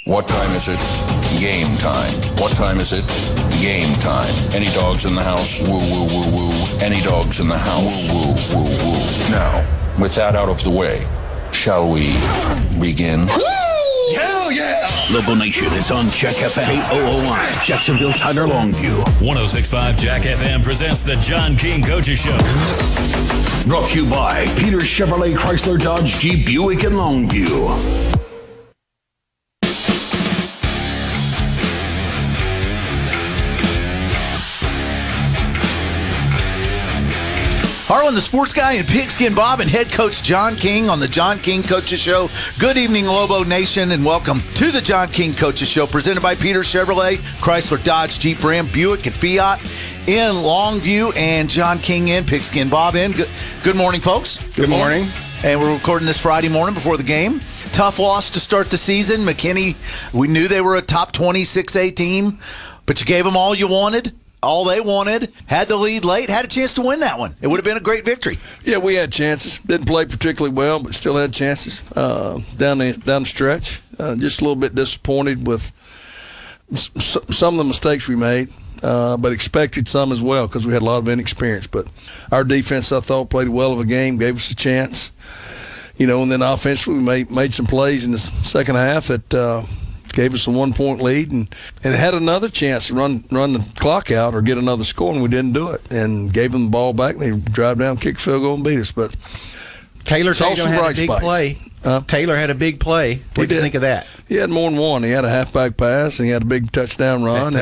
What time is it? Game time. What time is it? Game time. Any dogs in the house? Woo, woo, woo, woo. Any dogs in the house? Woo, woo, woo, woo. Now, with that out of the way, shall we begin? Hell yeah! Lobo Nation is on Jack FM. KOOI, Jacksonville, Tyler, Longview. 106.5 Jack FM presents the John King Coaches Show. Brought to you by Peter Chevrolet Chrysler Dodge Jeep Buick in Longview. Harlan, the sports guy, and Pigskin Bob, and head coach John King on the John King Coaches Show. Good evening, Lobo Nation, and welcome to the John King Coaches Show, presented by Peter Chevrolet, Chrysler, Dodge, Jeep, Ram, Buick, and Fiat in Longview, and John King in, Pigskin Bob in. Good morning, folks. Good morning. And we're recording this Friday morning before the game. Tough loss to start the season. McKinney, we knew they were a top 26A team, but you gave them all you wanted. All they wanted, had the lead late, had a chance to win that one. It would have been a great victory. Yeah, we had chances. Didn't play particularly well, but still had chances down the stretch. Just a little bit disappointed with some of the mistakes we made, but expected some as well because we had a lot of inexperience. But our defense, I thought, played well of a game, gave us a chance. And then offensively, we made some plays in the second half that gave us a 1-point lead and had another chance to run the clock out or get another score, and we didn't do it. And gave them the ball back, and they drive down, kick, field goal, and beat us. But Taylor had a big play. Taylor had a big play. What did you think of that? He had more than one. He had a halfback pass, and he had a big touchdown run.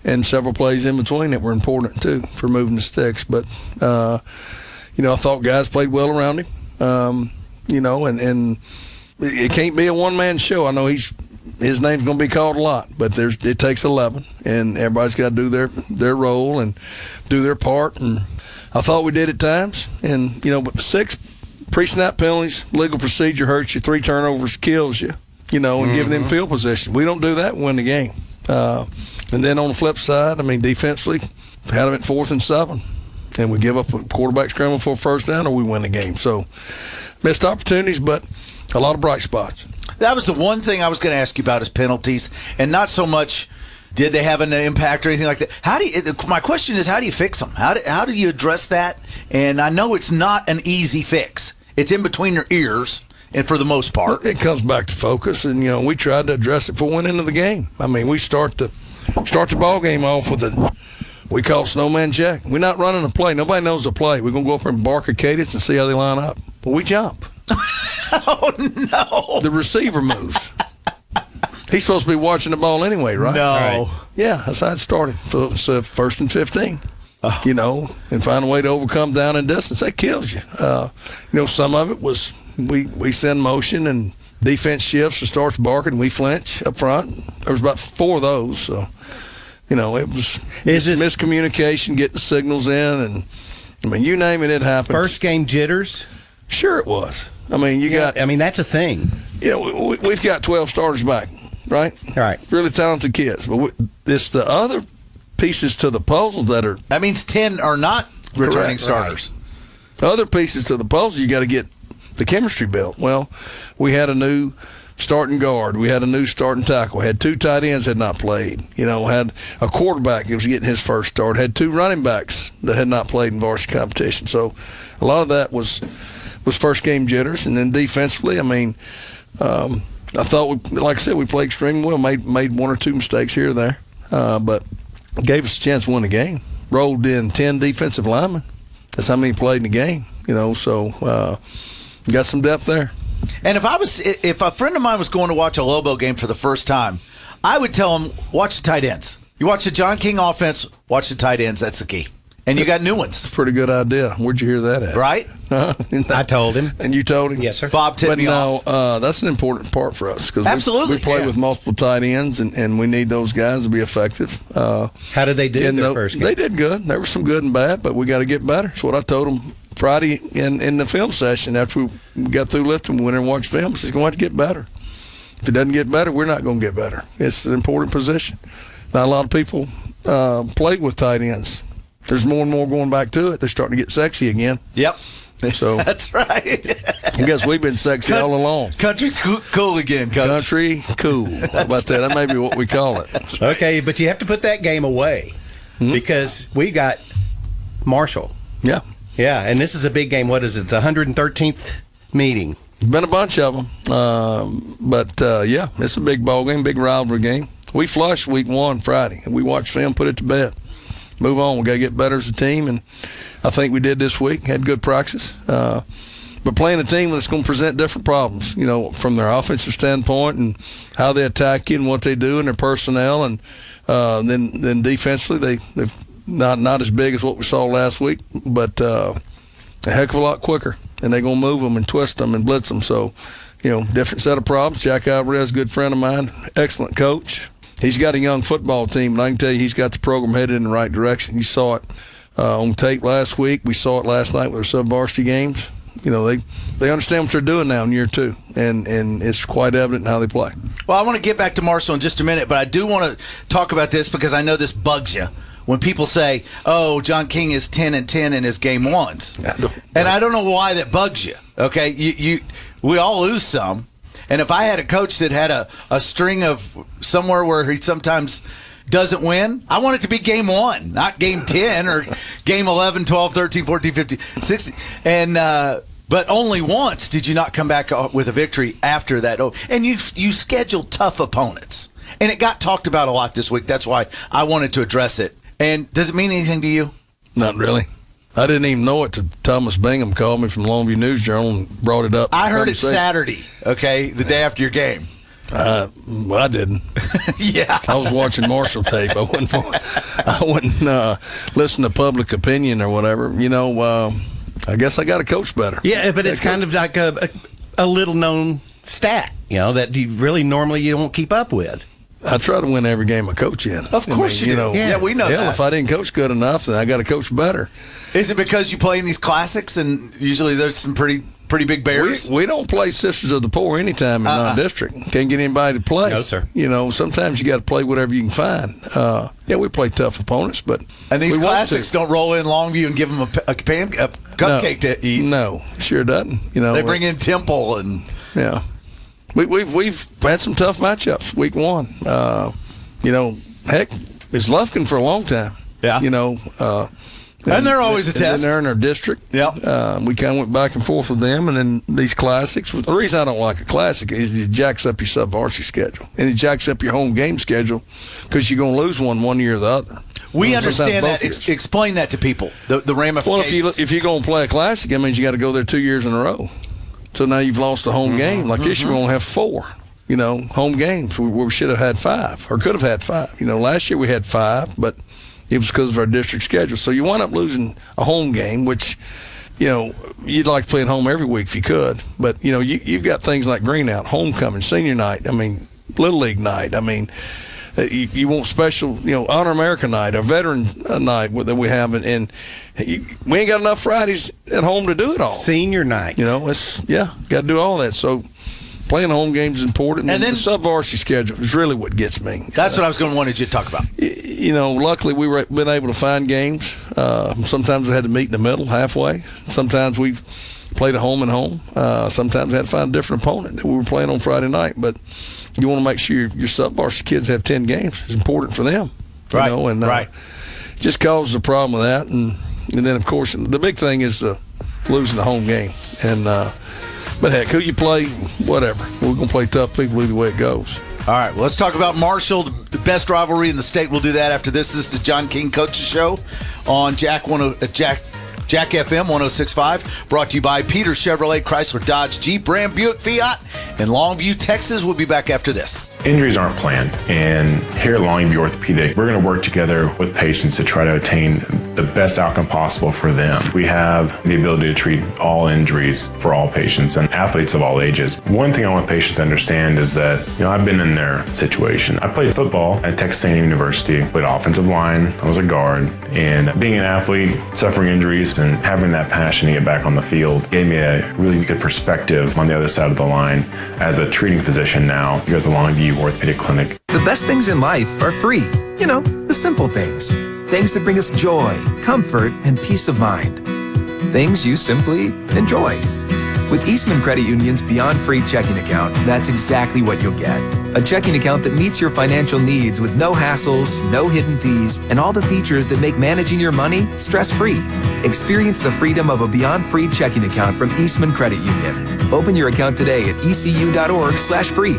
And several plays in between that were important, too, for moving the sticks. But, I thought guys played well around him. And it can't be a one-man show. I know his name's going to be called a lot, but it takes 11, and everybody's got to do their role and do their part. And I thought we did at times. And, but 6 pre-snap penalties, legal procedure hurts you, 3 turnovers kills you, and giving them field position. We don't do that and win the game. And then on the flip side, defensively, had them at 4th and 7, and we give up a quarterback scramble for a first down, or we win the game. So missed opportunities, but a lot of bright spots. That was the one thing I was going to ask you about is penalties, and not so much did they have an impact or anything like that. My question is, how do you fix them? How do you address that? And I know it's not an easy fix. It's in between your ears, and for the most part. It comes back to focus, and, we tried to address it for one end of the game. We start the ball game off with we call snowman check. We're not running a play. Nobody knows the play. We're going to go up there and bark a cadence and see how they line up. But we jump. Oh, no. The receiver moves. He's supposed to be watching the ball anyway, right? No. Right. Yeah, that's how it started. So it's 1st and 15, and find a way to overcome down and distance. That kills you. Some of it was we send motion and defense shifts and starts barking. We flinch up front. There was about 4 of those. So, it was miscommunication, getting the signals in. And, you name it, it happened. First game jitters? Sure it was. That's a thing. We've got 12 starters back, right? Right. Really talented kids. But it's the other pieces to the puzzle that are... That means 10 are not returning starters. Right. Other pieces to the puzzle, you got to get the chemistry built. Well, we had a new starting guard. We had a new starting tackle. We had 2 tight ends that had not played. Had a quarterback that was getting his first start. Had 2 running backs that had not played in varsity competition. So a lot of that was first game jitters. And then defensively, I thought, like I said, we played extremely well. Made 1 or 2 mistakes here or there, but gave us a chance to win the game. Rolled in 10 defensive linemen. That's how many played in the game. So got some depth there. And if a friend of mine was going to watch a Lobo game for the first time, I would tell him, watch the tight ends. You watch the John King offense, watch the tight ends. That's the key. And you got new ones. Pretty good idea. Where'd you hear that at? Right? I told him. And you told him? Yes, sir. Bob tipped me off. That's an important part for us. Absolutely. We play with multiple tight ends, and we need those guys to be effective. How did they do in their first game? They did good. There was some good and bad, but we got to get better. That's what I told them Friday in the film session after we got through lifting. We went and watched film. He's going to have to get better. If it doesn't get better, we're not going to get better. It's an important position. Not a lot of people play with tight ends. There's more and more going back to it. They're starting to get sexy again. Yep. So that's right. I guess we've been sexy all along. Country's cool again, Coach. Country cool. How about that? That may be what we call it. Right. Okay, but you have to put that game away because we got Marshall. Yeah. Yeah, and this is a big game. What is it, the 113th meeting? Been a bunch of them. But it's a big ball game, big rivalry game. We flushed week 1 Friday, and we watched film, put it to bed. Move on. We got to get better as a team, and I think we did this week. Had good practice. But playing a team that's going to present different problems, from their offensive standpoint and how they attack you and what they do and their personnel, and then defensively they're not as big as what we saw last week, but a heck of a lot quicker. And they're going to move them and twist them and blitz them. So, different set of problems. Jack Alvarez, good friend of mine, excellent coach. He's got a young football team, and I can tell you he's got the program headed in the right direction. You saw it on tape last week. We saw it last night with our sub-varsity games. They understand what they're doing now in year 2, and it's quite evident in how they play. Well, I want to get back to Marshall in just a minute, but I do want to talk about this because I know this bugs you. When people say, "Oh, John King is 10-10 in his game 1s," and I don't know why that bugs you. Okay, we all lose some, and if I had a coach that had a string of somewhere where he sometimes doesn't win, I want it to be game 1, not game 10 or game 11, 12, 13, 14, 15, 16, and but only once did you not come back with a victory after that. And you scheduled tough opponents, and it got talked about a lot this week. That's why I wanted to address it. And does it mean anything to you? Not really. I didn't even know it till Thomas Bingham called me from Longview News Journal and brought it up. I heard it Saturday, the day after your game. Well, I didn't. Yeah. I was watching Marshall tape. I wouldn't listen to public opinion or whatever. I guess I got to coach better. Yeah, but it's kind of like a little-known stat, that you really normally you don't keep up with. I try to win every game I coach in. Of course you do. Yeah, we know that. If I didn't coach good enough, then I got to coach better. Is it because you play in these classics and usually there's some pretty big bears? We don't play Sisters of the Poor anytime in non-district. Can't get anybody to play. No, sir. Sometimes you got to play whatever you can find. We play tough opponents, and these classics don't roll in Longview and give them a cupcake to eat. No, sure doesn't. They bring in Temple and We've had some tough matchups week 1. Heck, it's Lufkin for a long time. Yeah. And they're always a test. And they're in our district. Yeah. We kind of went back and forth with them, and then these classics. The reason I don't like a classic is it jacks up your sub-varsity schedule, and it jacks up your home game schedule because you're going to lose one year or the other. We understand that. Explain that to people, the ramifications. Well, if you're going to play a classic, that means you got to go there 2 years in a row. So now you've lost a home game. Like this, you're going to have 4, home games where we should have had 5 or could have had 5. Last year we had 5, but it was because of our district schedule. So you wind up losing a home game, which, you'd like to play at home every week if you could. But, you've got things like Green Out, Homecoming, Senior Night, Little League Night. You want special, Honor America Night, or Veteran Night that we have, and we ain't got enough Fridays at home to do it all. Senior Night. Got to do all that. So playing home games is important. And then the sub-varsity schedule is really what gets me. That's what I was going to want you to talk about. Luckily we've been able to find games. Sometimes we had to meet in the middle, halfway. Sometimes we've played at home and home. Sometimes we had to find a different opponent that we were playing on Friday night. But you want to make sure your sub-varsity kids have 10 games. It's important for them. Right. Right. Just causes a problem with that. And then, of course, the big thing is losing the home game. But heck, who you play, whatever. We're going to play tough people either way it goes. All right, well, let's talk about Marshall, the best rivalry in the state. We'll do that after this. This is the John King Coaches Show on Jack FM 106.5, brought to you by Peter Chevrolet, Chrysler, Dodge, Jeep, Ram, Buick, Fiat, in Longview, Texas. We'll be back after this. Injuries aren't planned, and here at Longview Orthopedic, we're going to work together with patients to try to attain the best outcome possible for them. We have the ability to treat all injuries for all patients and athletes of all ages. One thing I want patients to understand is that, I've been in their situation. I played football at Texas A&M University, played offensive line, I was a guard, and being an athlete, suffering injuries, and having that passion to get back on the field gave me a really good perspective on the other side of the line as a treating physician now here at the Longview Orthopedic Clinic. The best things in life are free. The simple things. Things that bring us joy, comfort, and peace of mind. things you simply enjoy. With Eastman Credit Union's Beyond Free checking account, that's exactly what you'll get. A checking account that meets your financial needs with no hassles, no hidden fees, and all the features that make managing your money stress-free. Experience the freedom of a Beyond Free checking account from Eastman Credit Union. Open your account today at ecu.org/free.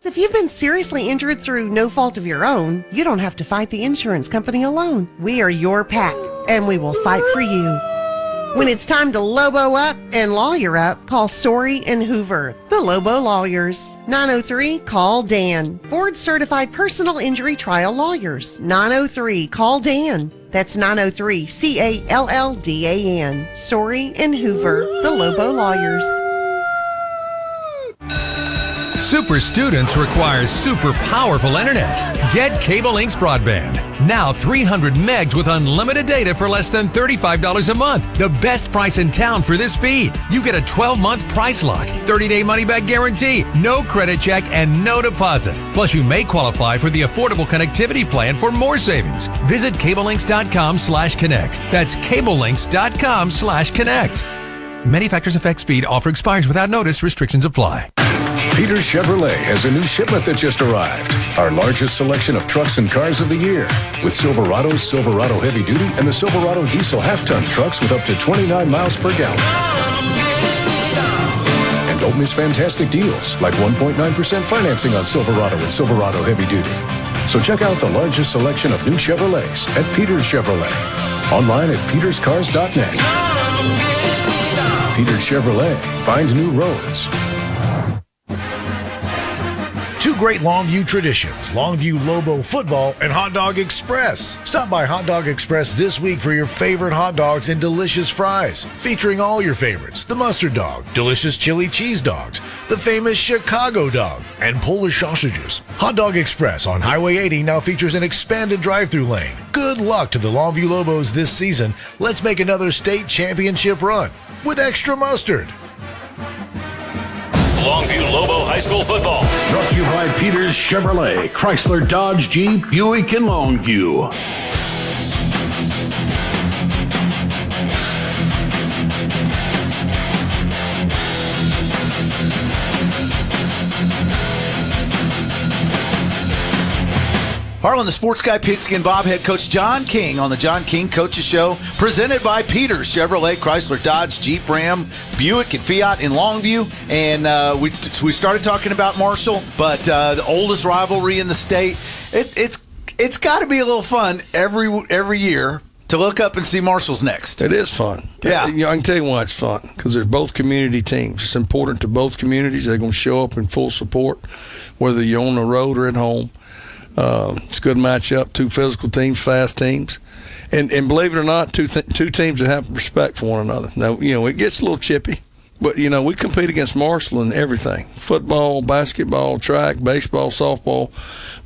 If you've been seriously injured through no fault of your own, you don't have to fight the insurance company alone. We are your pack, and we will fight for you. When it's time to Lobo up and lawyer up, call Sorey and Hoover, the Lobo Lawyers. 903-CALL-DAN. Board-certified personal injury trial lawyers. 903-CALL-DAN. That's 903-CALLDAN. Sorey and Hoover, the Lobo Lawyers. Super students require super powerful internet. Get Cable Link's broadband. Now 300 megs with unlimited data for less than $35 a month. The best price in town for this speed. You get a 12-month price lock, 30-day money-back guarantee, no credit check, and no deposit. Plus, you may qualify for the affordable connectivity plan for more savings. Visit cablelinks.com/connect. That's cablelinks.com/connect. Many factors affect speed. Offer expires without notice. Restrictions apply. Peters Chevrolet has a new shipment that just arrived. Our largest selection of trucks and cars of the year. With Silverado's Silverado Heavy Duty and the Silverado Diesel Half-Ton trucks with up to 29 miles per gallon. And don't miss fantastic deals like 1.9% financing on Silverado and Silverado Heavy Duty. So check out the largest selection of new Chevrolets at Peters Chevrolet. Online at peterscars.net. Peters Chevrolet. Find new roads. Two great Longview traditions, Longview Lobo football and Hot Dog Express. Stop by Hot Dog Express this week for your favorite hot dogs and delicious fries, featuring all your favorites, the mustard dog, delicious chili cheese dogs, the famous Chicago dog, and Polish sausages. Hot Dog Express on Highway 80 now features an expanded drive-through lane. Good luck to the Longview Lobos this season. Let's make another state championship run with extra mustard. Longview Lobo High School football. Brought to you by Peters Chevrolet, Chrysler, Dodge, Jeep, Buick, and Longview. Harlan, the sports guy, Pigskin Bob, head coach John King on the John King Coaches Show, presented by Peters Chevrolet, Chrysler, Dodge, Jeep, Ram, Buick, and Fiat in Longview. And we started talking about Marshall, but the oldest rivalry in the state. It's got to be a little fun every year to look up and see Marshall's next. It is fun. Yeah. I can tell you why it's fun, because they're both community teams. It's important to both communities. They're going to show up in full support, whether you're on the road or at home. It's a good matchup. Two physical teams, fast teams, and believe it or not, two teams that have respect for one another. Now, it gets a little chippy, but we compete against Marshall in everything: football, basketball, track, baseball, softball,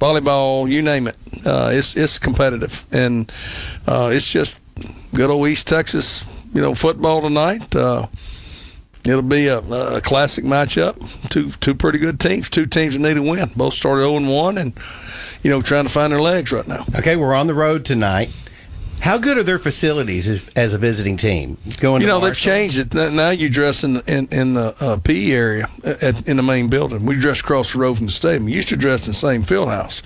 volleyball, you name it. It's competitive, and it's just good old East Texas, football tonight. It'll be a classic matchup. Two pretty good teams. Two teams that need to win. Both started 0-1 and, trying to find their legs right now. Okay, we're on the road tonight. How good are their facilities as a visiting team? They've changed it. Now you dress in the PE area in the main building. We dress across the road from the stadium. We used to dress in the same field house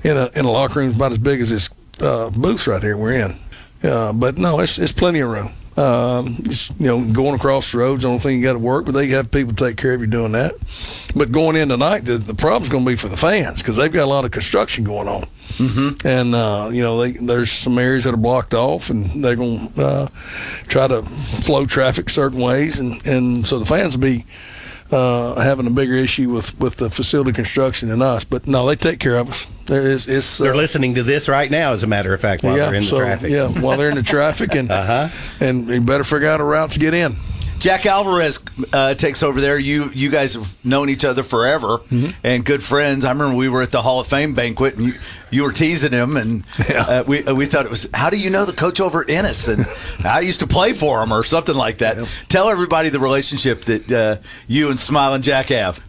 in a locker room about as big as this booth right here we're in. But no, it's plenty of room. Going across the road's the only thing you got to work, but they have people take care of you doing that. But going in tonight, the problem's going to be for the fans, because they've got a lot of construction going on. Mm-hmm. And there's some areas that are blocked off, and they're going to try to flow traffic certain ways, and so the fans will be having a bigger issue with the facility construction than us. But no, they take care of us. They're listening to this right now, as a matter of fact, while they're in the traffic. Yeah, while they're in the traffic, and and you better figure out a route to get in. Jack Alvarez takes over there. You guys have known each other forever and good friends. I remember we were at the Hall of Fame banquet, and you were teasing him, and we thought it was, how do you know the coach over at Ennis? And I used to play for him or something like that. Yep. Tell everybody the relationship that you and Smiling Jack have.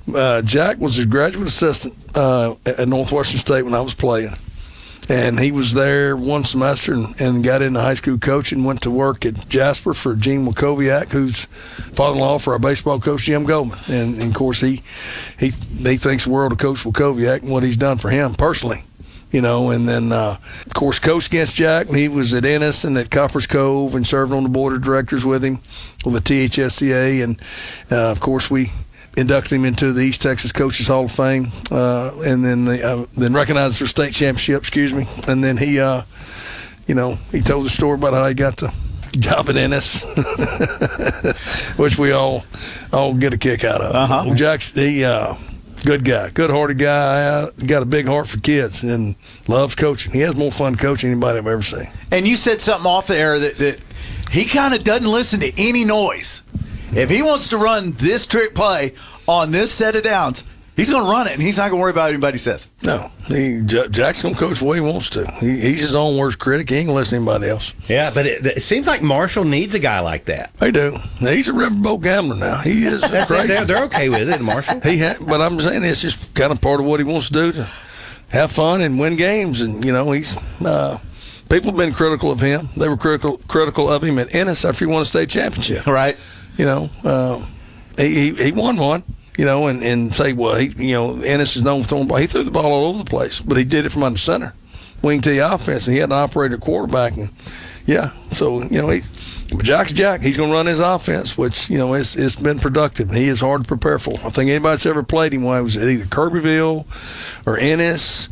Jack was a graduate assistant at Northwestern State when I was playing. And he was there one semester and got into high school coaching, went to work at Jasper for Gene Wackowiak, who's father-in-law for our baseball coach, Jim Goldman. And of course, he thinks the world of Coach Wackowiak and what he's done for him personally. And then, of course, coached against Jack, and he was at Ennis and at Coppers Cove and served on the board of directors with him with the THSCA. And, of course, we inducted him into the East Texas Coaches Hall of Fame, and then recognized for state championship, And then he, he told the story about how he got the job at Ennis, which we all get a kick out of. Uh-huh. Jack's, good guy, good-hearted guy, got a big heart for kids and loves coaching. He has more fun coaching than anybody I've ever seen. And you said something off the air that he kind of doesn't listen to any noise. If he wants to run this trick play on this set of downs, he's going to run it, and he's not going to worry about what anybody says. No, Jack's going to coach the way he wants to. He's his own worst critic. He ain't going to listen to anybody else. Yeah, but it seems like Marshall needs a guy like that. They do. He's a riverboat gambler now. He is crazy. They're okay with it, Marshall. But I'm saying it's just kind of part of what he wants to do, to have fun and win games. And, he's people have been critical of him. They were critical of him at Ennis after he won a state championship. Right. He won one. And say, well, Ennis is known for throwing the ball. He threw the ball all over the place, but he did it from under center, wing T offense, and he had an operator quarterback. And but Jack's Jack. He's going to run his offense, which it's been productive. And he is hard to prepare for. I think anybody that's ever played him, was it either Kirbyville or Ennis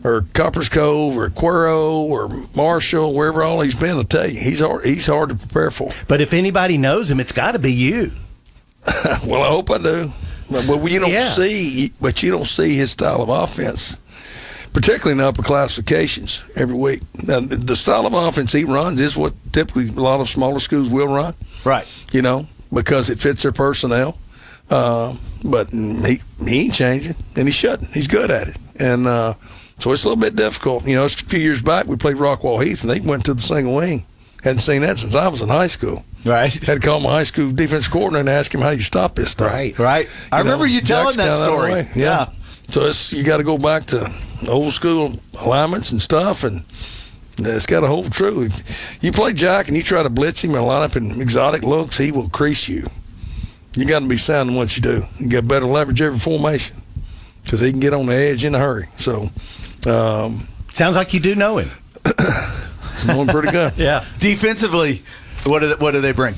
or Coppers Cove or Cuero or Marshall, wherever all he's been, I'll tell you, he's hard to prepare for. But if anybody knows him, it's got to be you. Well, I hope I do. But you don't see his style of offense, particularly in the upper classifications every week. Now, the style of offense he runs is what typically a lot of smaller schools will run. Right. Because it fits their personnel. But he ain't changing, and he shouldn't. He's good at it. And so it's a little bit difficult. It's a few years back we played Rockwall Heath, and they went to the single wing. Hadn't seen that since I was in high school. Right. Had to call my high school defense coordinator and ask him how you stop this stuff. Right. I remember you telling that story. Yeah. So you got to go back to old school alignments and stuff, and it's got to hold true. If you play Jack and you try to blitz him and line up in exotic looks, he will crease you. You got to be sound in what you do. You got better leverage every formation because he can get on the edge in a hurry. So, sounds like you do know him. Going pretty good. Yeah. Defensively, what do they bring?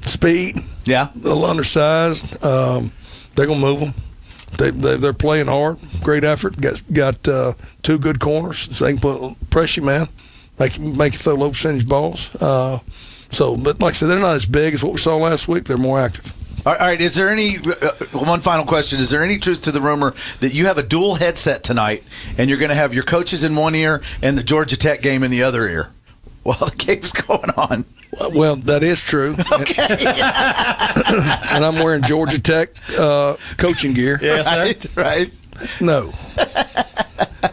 Speed. Yeah. A little undersized. They're going to move them. They're playing hard. Great effort. Got two good corners. So they can put pressure, man. Make you throw low percentage balls. But like I said, they're not as big as what we saw last week. They're more active. All right. Is there any one final question? Is there any truth to the rumor that you have a dual headset tonight, and you're going to have your coaches in one ear and the Georgia Tech game in the other ear while the game's going on? Well, that is true. Okay. And I'm wearing Georgia Tech coaching gear. Yes, right. No.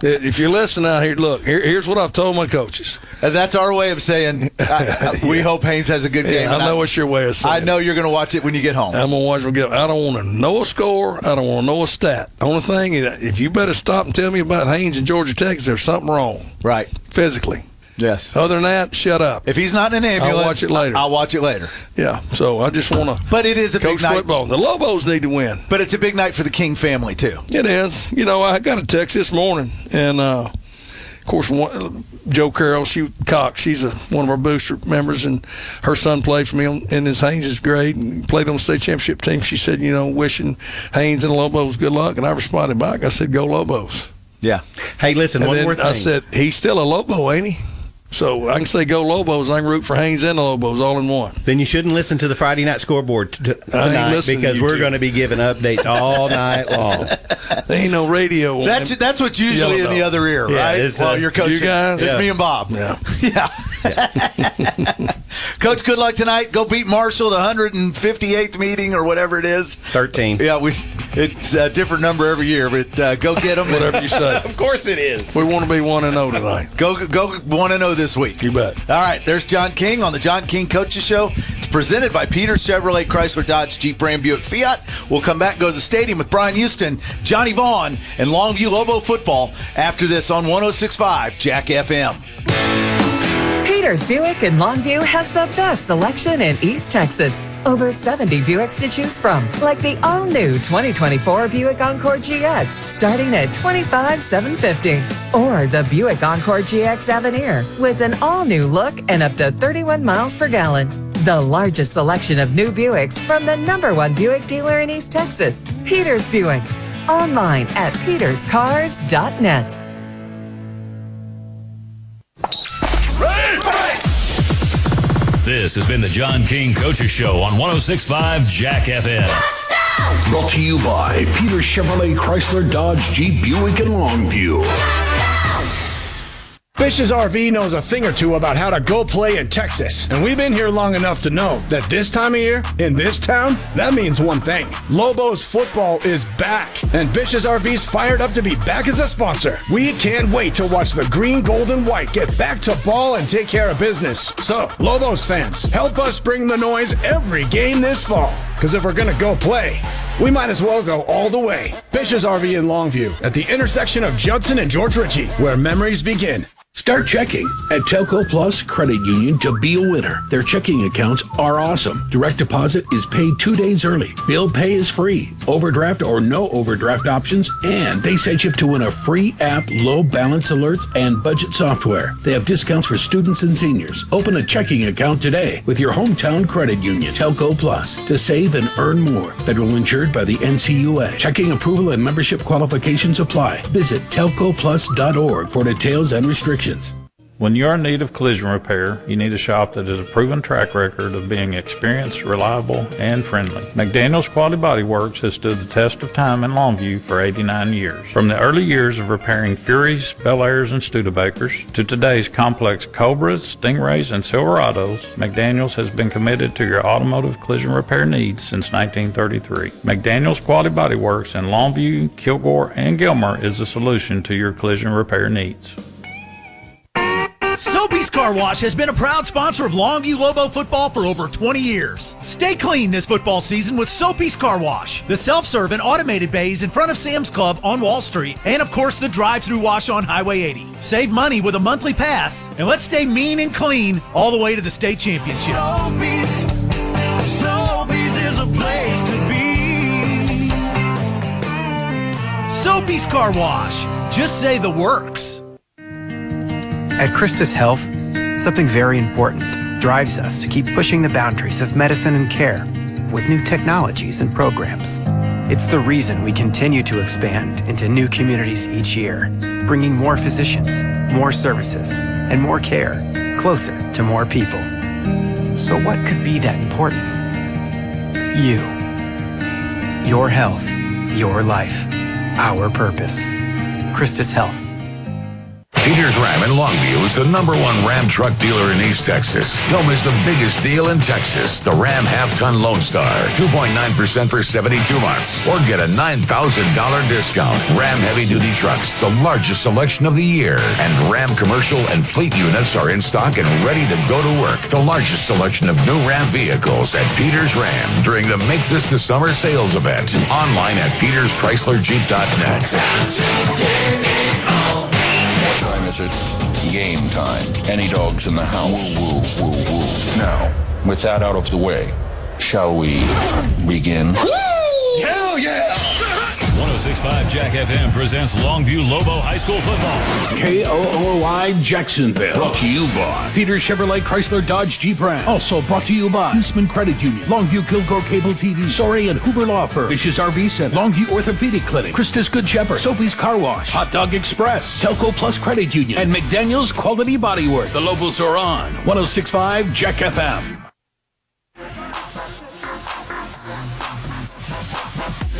If you're listening out here, look, here's what I've told my coaches. And that's our way of saying we hope Haynes has a good game. I know it's your way of saying I know you're going to watch it when you get home. I'm going to watch it. I don't want to know a score. I don't want to know a stat. The only thing, if you better stop and tell me about Haynes and Georgia Tech, is there's something wrong. Right. Physically. Yes. Other than that, shut up. If he's not in an ambulance, I'll watch it later. I'll watch it later. Yeah. So I just want to. But it is a big night. Football. The Lobos need to win. But it's a big night for the King family too. It is. I got a text this morning, and of course, Joe Carroll, Cox, she's one of our booster members, and her son played for me in his Haynes' grade and played on the state championship team. She said, wishing Haynes and the Lobos good luck, and I responded back. I said, go Lobos. Yeah. Hey, listen, one more thing. I said, he's still a Lobo, ain't he? So I can say go Lobos. I can root for Haynes and the Lobos all in one. Then you shouldn't listen to the Friday night scoreboard tonight because we're going to be giving updates all night long. There ain't no radio. That's what's usually in the other ear, right? Yeah, while you're coaching. You guys? It's me and Bob. Yeah. Yeah. Coach, good luck tonight. Go beat Marshall, the 158th meeting or whatever it is. 13. Yeah, it's a different number every year, but go get them. Whatever you say. Of course it is. We want to be 1-0 tonight. Go 1-0 this week. You bet. All right, there's John King on the John King Coaches Show. It's presented by Peters Chevrolet, Chrysler, Dodge, Jeep, Ram, Buick, Fiat. We'll come back and go to the stadium with Brian Houston, Johnny Vaughn, and Longview Lobo football after this on 106.5 Jack FM. Peters Buick in Longview has the best selection in East Texas. Over 70 Buicks to choose from, like the all-new 2024 Buick Encore GX, starting at $25,750. Or the Buick Encore GX Avenir, with an all-new look and up to 31 miles per gallon. The largest selection of new Buicks from the #1 Buick dealer in East Texas, Peters Buick. Online at peterscars.net. This has been the John King Coaches Show on 106.5 Jack FM. Brought to you by Peters Chevrolet, Chrysler, Dodge, Jeep, Buick, and Longview. Bish's RV knows a thing or two about how to go play in Texas. And we've been here long enough to know that this time of year, in this town, that means one thing. Lobos football is back. And Bish's RV's fired up to be back as a sponsor. We can't wait to watch the green, gold, and white get back to ball and take care of business. So, Lobos fans, help us bring the noise every game this fall. Because if we're going to go play, we might as well go all the way. Bish's RV in Longview, at the intersection of Judson and George Ritchie, where memories begin. Start checking at Telco Plus Credit Union to be a winner. Their checking accounts are awesome. Direct deposit is paid 2 days early. Bill pay is free. Overdraft or no overdraft options. And they set you up to win a free app, low balance alerts, and budget software. They have discounts for students and seniors. Open a checking account today with your hometown credit union, Telco Plus, to save and earn more. Federal insured by the NCUA. Checking approval and membership qualifications apply. Visit telcoplus.org for details and restrictions. When you're in need of collision repair, you need a shop that has a proven track record of being experienced, reliable, and friendly. McDaniel's Quality Body Works has stood the test of time in Longview for 89 years. From the early years of repairing Furies, Bel Airs, and Studebakers to today's complex Cobras, Stingrays, and Silverados, McDaniel's has been committed to your automotive collision repair needs since 1933. McDaniel's Quality Body Works in Longview, Kilgore, and Gilmer is the solution to your collision repair needs. Soapy's Car Wash has been a proud sponsor of Longview Lobo football for over 20 years. Stay clean this football season with Soapy's Car Wash. The self-serve and automated bays in front of Sam's Club on Wall Street, and of course the drive-through wash on Highway 80. Save money with a monthly pass, and let's stay mean and clean all the way to the state championship. Soapy's is a place to be. Soapy's Car Wash. Just say the works. At Christus Health, something very important drives us to keep pushing the boundaries of medicine and care with new technologies and programs. It's the reason we continue to expand into new communities each year, bringing more physicians, more services, and more care closer to more people. So what could be that important? You. Your health, your life, our purpose. Christus Health. Peters Ram in Longview is the #1 Ram truck dealer in East Texas. Don't miss the biggest deal in Texas, the Ram Half-Ton Lone Star, 2.9% for 72 months, or get a $9,000 discount. Ram heavy-duty trucks, the largest selection of the year, and Ram commercial and fleet units are in stock and ready to go to work. The largest selection of new Ram vehicles at Peters Ram during the Make This the Summer sales event. Online at peterschryslerjeep.net. Is it game time? Any dogs in the house? Woo, woo, woo, woo. Now, with that out of the way, shall we begin? Hell yeah! 106.5 Jack FM presents Longview Lobo High School football. KOOI Jacksonville. Brought to you by Peters Chevrolet, Chrysler, Dodge, Jeep, Ram. Also brought to you by Eastman Credit Union, Longview Kilgore Cable TV, Sorry and Hoover Law Firm, Bish's RV Center, Longview Orthopedic Clinic, Christus Good Shepherd, Soapy's Car Wash, Hot Dog Express, Telco Plus Credit Union, and McDaniel's Quality Body Works. The Lobos are on 106.5 Jack FM.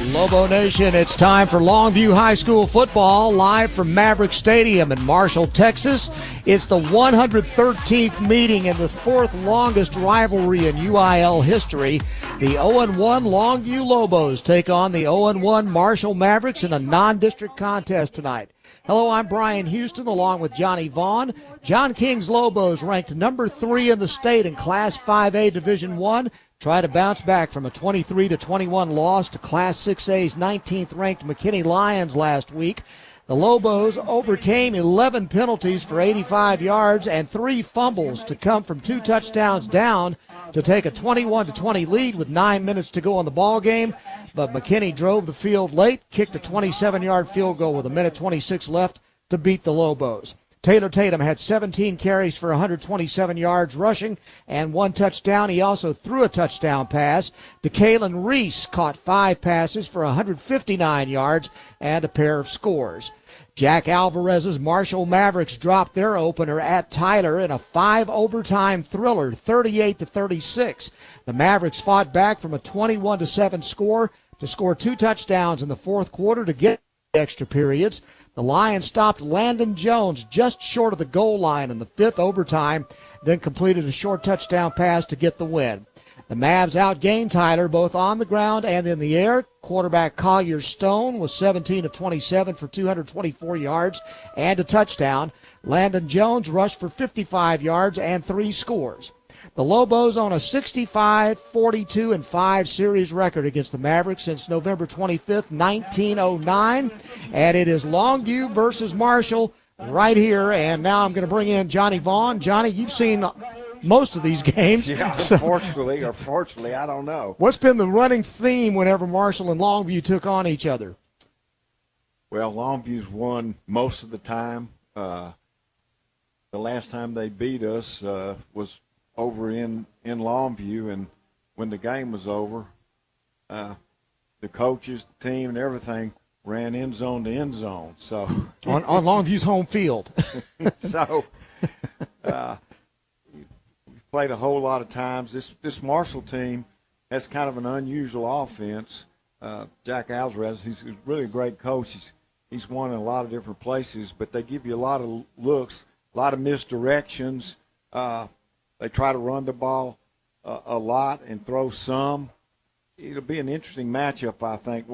Lobo Nation, it's time for Longview High School football, live from Maverick Stadium in Marshall, Texas. It's the 113th meeting in the fourth longest rivalry in UIL history. The 0-1 Longview Lobos take on the 0-1 Marshall Mavericks in a non-district contest tonight. Hello, I'm Brian Houston along with Johnny Vaughn. John King's Lobos, ranked number 3 in the state in Class 5A Division I, try to bounce back from a 23-21 loss to Class 6A's 19th-ranked McKinney Lions last week. The Lobos overcame 11 penalties for 85 yards and 3 fumbles to come from 2 touchdowns down to take a 21-20 lead with 9 minutes to go in the ball game. But McKinney drove the field late, kicked a 27-yard field goal with 1:26 left to beat the Lobos. Taylor Tatum had 17 carries for 127 yards rushing and 1 touchdown. He also threw a touchdown pass. DeKalen Reese caught 5 passes for 159 yards and a pair of scores. Jack Alvarez's Marshall Mavericks dropped their opener at Tyler in a 5-overtime thriller, 38-36. The Mavericks fought back from a 21-7 score to score 2 touchdowns in the fourth quarter to get extra periods. The Lions stopped Landon Jones just short of the goal line in the 5th overtime, then completed a short touchdown pass to get the win. The Mavs outgained Tyler both on the ground and in the air. Quarterback Collier Stone was 17 of 27 for 224 yards and a touchdown. Landon Jones rushed for 55 yards and 3 scores. The Lobos on a 65-42-5 series record against the Mavericks since November 25th, 1909. And it is Longview versus Marshall right here. And now I'm going to bring in Johnny Vaughn. Johnny, you've seen most of these games. Yeah, unfortunately or fortunately, I don't know. What's been the running theme whenever Marshall and Longview took on each other? Well, Longview's won most of the time. The last time they beat us was over in Longview, and when the game was over, the coaches, the team, and everything ran end zone to end zone. So on Longview's home field. So we've played a whole lot of times. This Marshall team has kind of an unusual offense. Jack Alvarez, he's really a great coach. He's won in a lot of different places, but they give you a lot of looks, a lot of misdirections. They try to run the ball a lot and throw some. It'll be an interesting matchup, I think.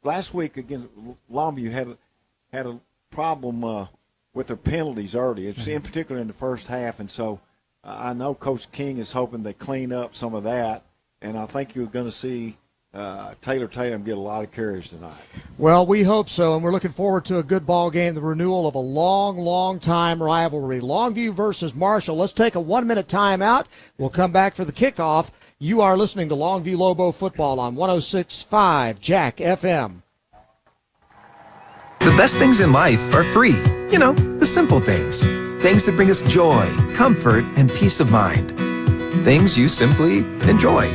Last week against Longview had a problem with their penalties early, in particular in the first half, and so I know Coach King is hoping they clean up some of that, and I think you're going to see Taylor Tatum get a lot of carries tonight. Well, we hope so, and we're looking forward to a good ball game, the renewal of a long, long time rivalry. Longview versus Marshall. Let's take a 1-minute timeout. We'll come back for the kickoff. You are listening to Longview Lobo football on 106.5 Jack FM. The best things in life are free. You know, the simple things. Things that bring us joy, comfort, and peace of mind. Things you simply enjoy.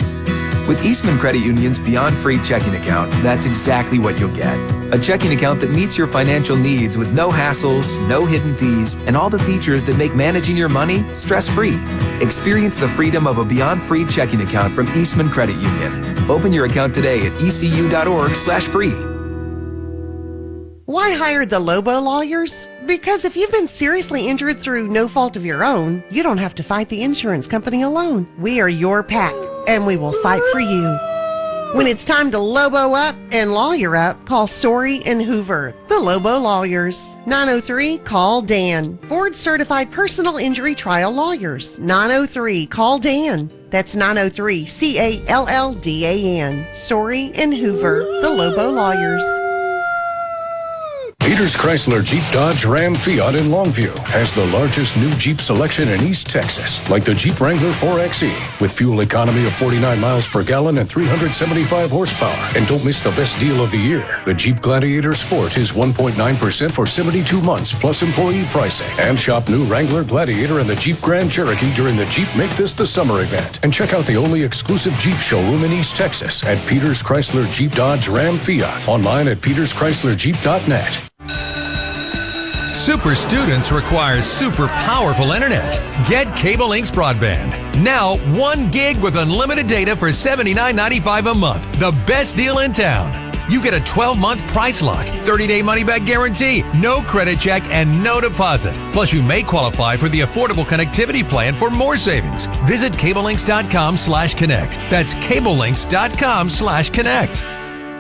With Eastman Credit Union's Beyond Free checking account, that's exactly what you'll get. A checking account that meets your financial needs with no hassles, no hidden fees, and all the features that make managing your money stress-free. Experience the freedom of a Beyond Free checking account from Eastman Credit Union. Open your account today at ecu.org/free. Why hire the Lobo lawyers? Because if you've been seriously injured through no fault of your own, you don't have to fight the insurance company alone. We are your pack, and we will fight for you. When it's time to Lobo up and lawyer up, call Story and Hoover, the Lobo lawyers. 903-CALL-DAN. Board-certified personal injury trial lawyers. 903-CALL-DAN. That's 903-CALLDAN. Story and Hoover, the Lobo lawyers. Peters Chrysler Jeep Dodge Ram Fiat in Longview has the largest new Jeep selection in East Texas, like the Jeep Wrangler 4xe with fuel economy of 49 miles per gallon and 375 horsepower. And don't miss the best deal of the year. The Jeep Gladiator Sport is 1.9% for 72 months plus employee pricing. And shop new Wrangler Gladiator and the Jeep Grand Cherokee during the Jeep Make This the Summer event. And check out the only exclusive Jeep showroom in East Texas at Peters Chrysler Jeep Dodge Ram Fiat. Online at peterschryslerjeep.net. Super students require super powerful internet. Get Cable Links broadband. Now 1 gig with unlimited data for $79.95 a month. The best deal in town. You get a 12-month price lock, 30-day money-back guarantee, no credit check, and no deposit. Plus, you may qualify for the affordable connectivity plan for more savings. Visit cablelinks.com/connect. That's cablelinks.com/connect.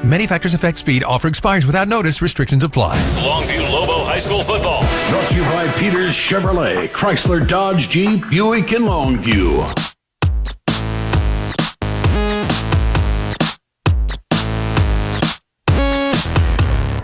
Many factors affect speed. Offer expires without notice. Restrictions apply. Longview Lobo High School football. Brought to you by Peters Chevrolet, Chrysler, Dodge, Jeep, Buick, and Longview.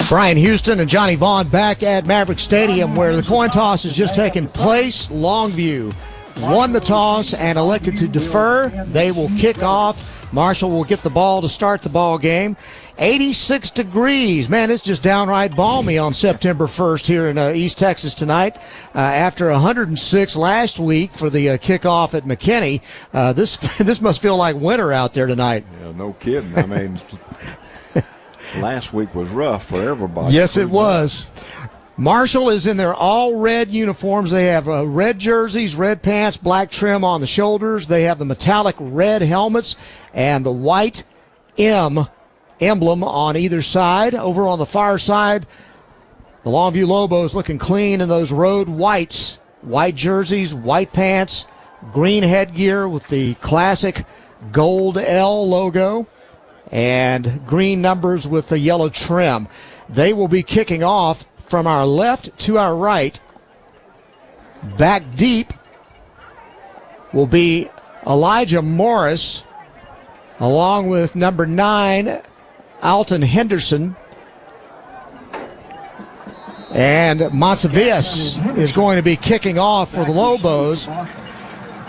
Brian Houston and Johnny Vaughn back at Maverick Stadium, where the coin toss has just taken place. Longview won the toss and elected to defer. They will kick off. Marshall will get the ball to start the ball game. 86 degrees. Man, it's just downright balmy on September 1st here in East Texas tonight. After 106 last week for the kickoff at McKinney, this must feel like winter out there tonight. Yeah, no kidding. I mean, last week was rough for everybody. Yes, it was. Marshall is in their all-red uniforms. They have red jerseys, red pants, black trim on the shoulders. They have the metallic red helmets and the white M emblem on either side. Over on the far side, the Longview Lobos looking clean in those road whites. White jerseys, white pants, green headgear with the classic gold L logo, and green numbers with the yellow trim. They will be kicking off from our left to our right. Back deep will be Elijah Morris, along with number 9, Alton Henderson. And Monsavias is going to be kicking off for the Lobos.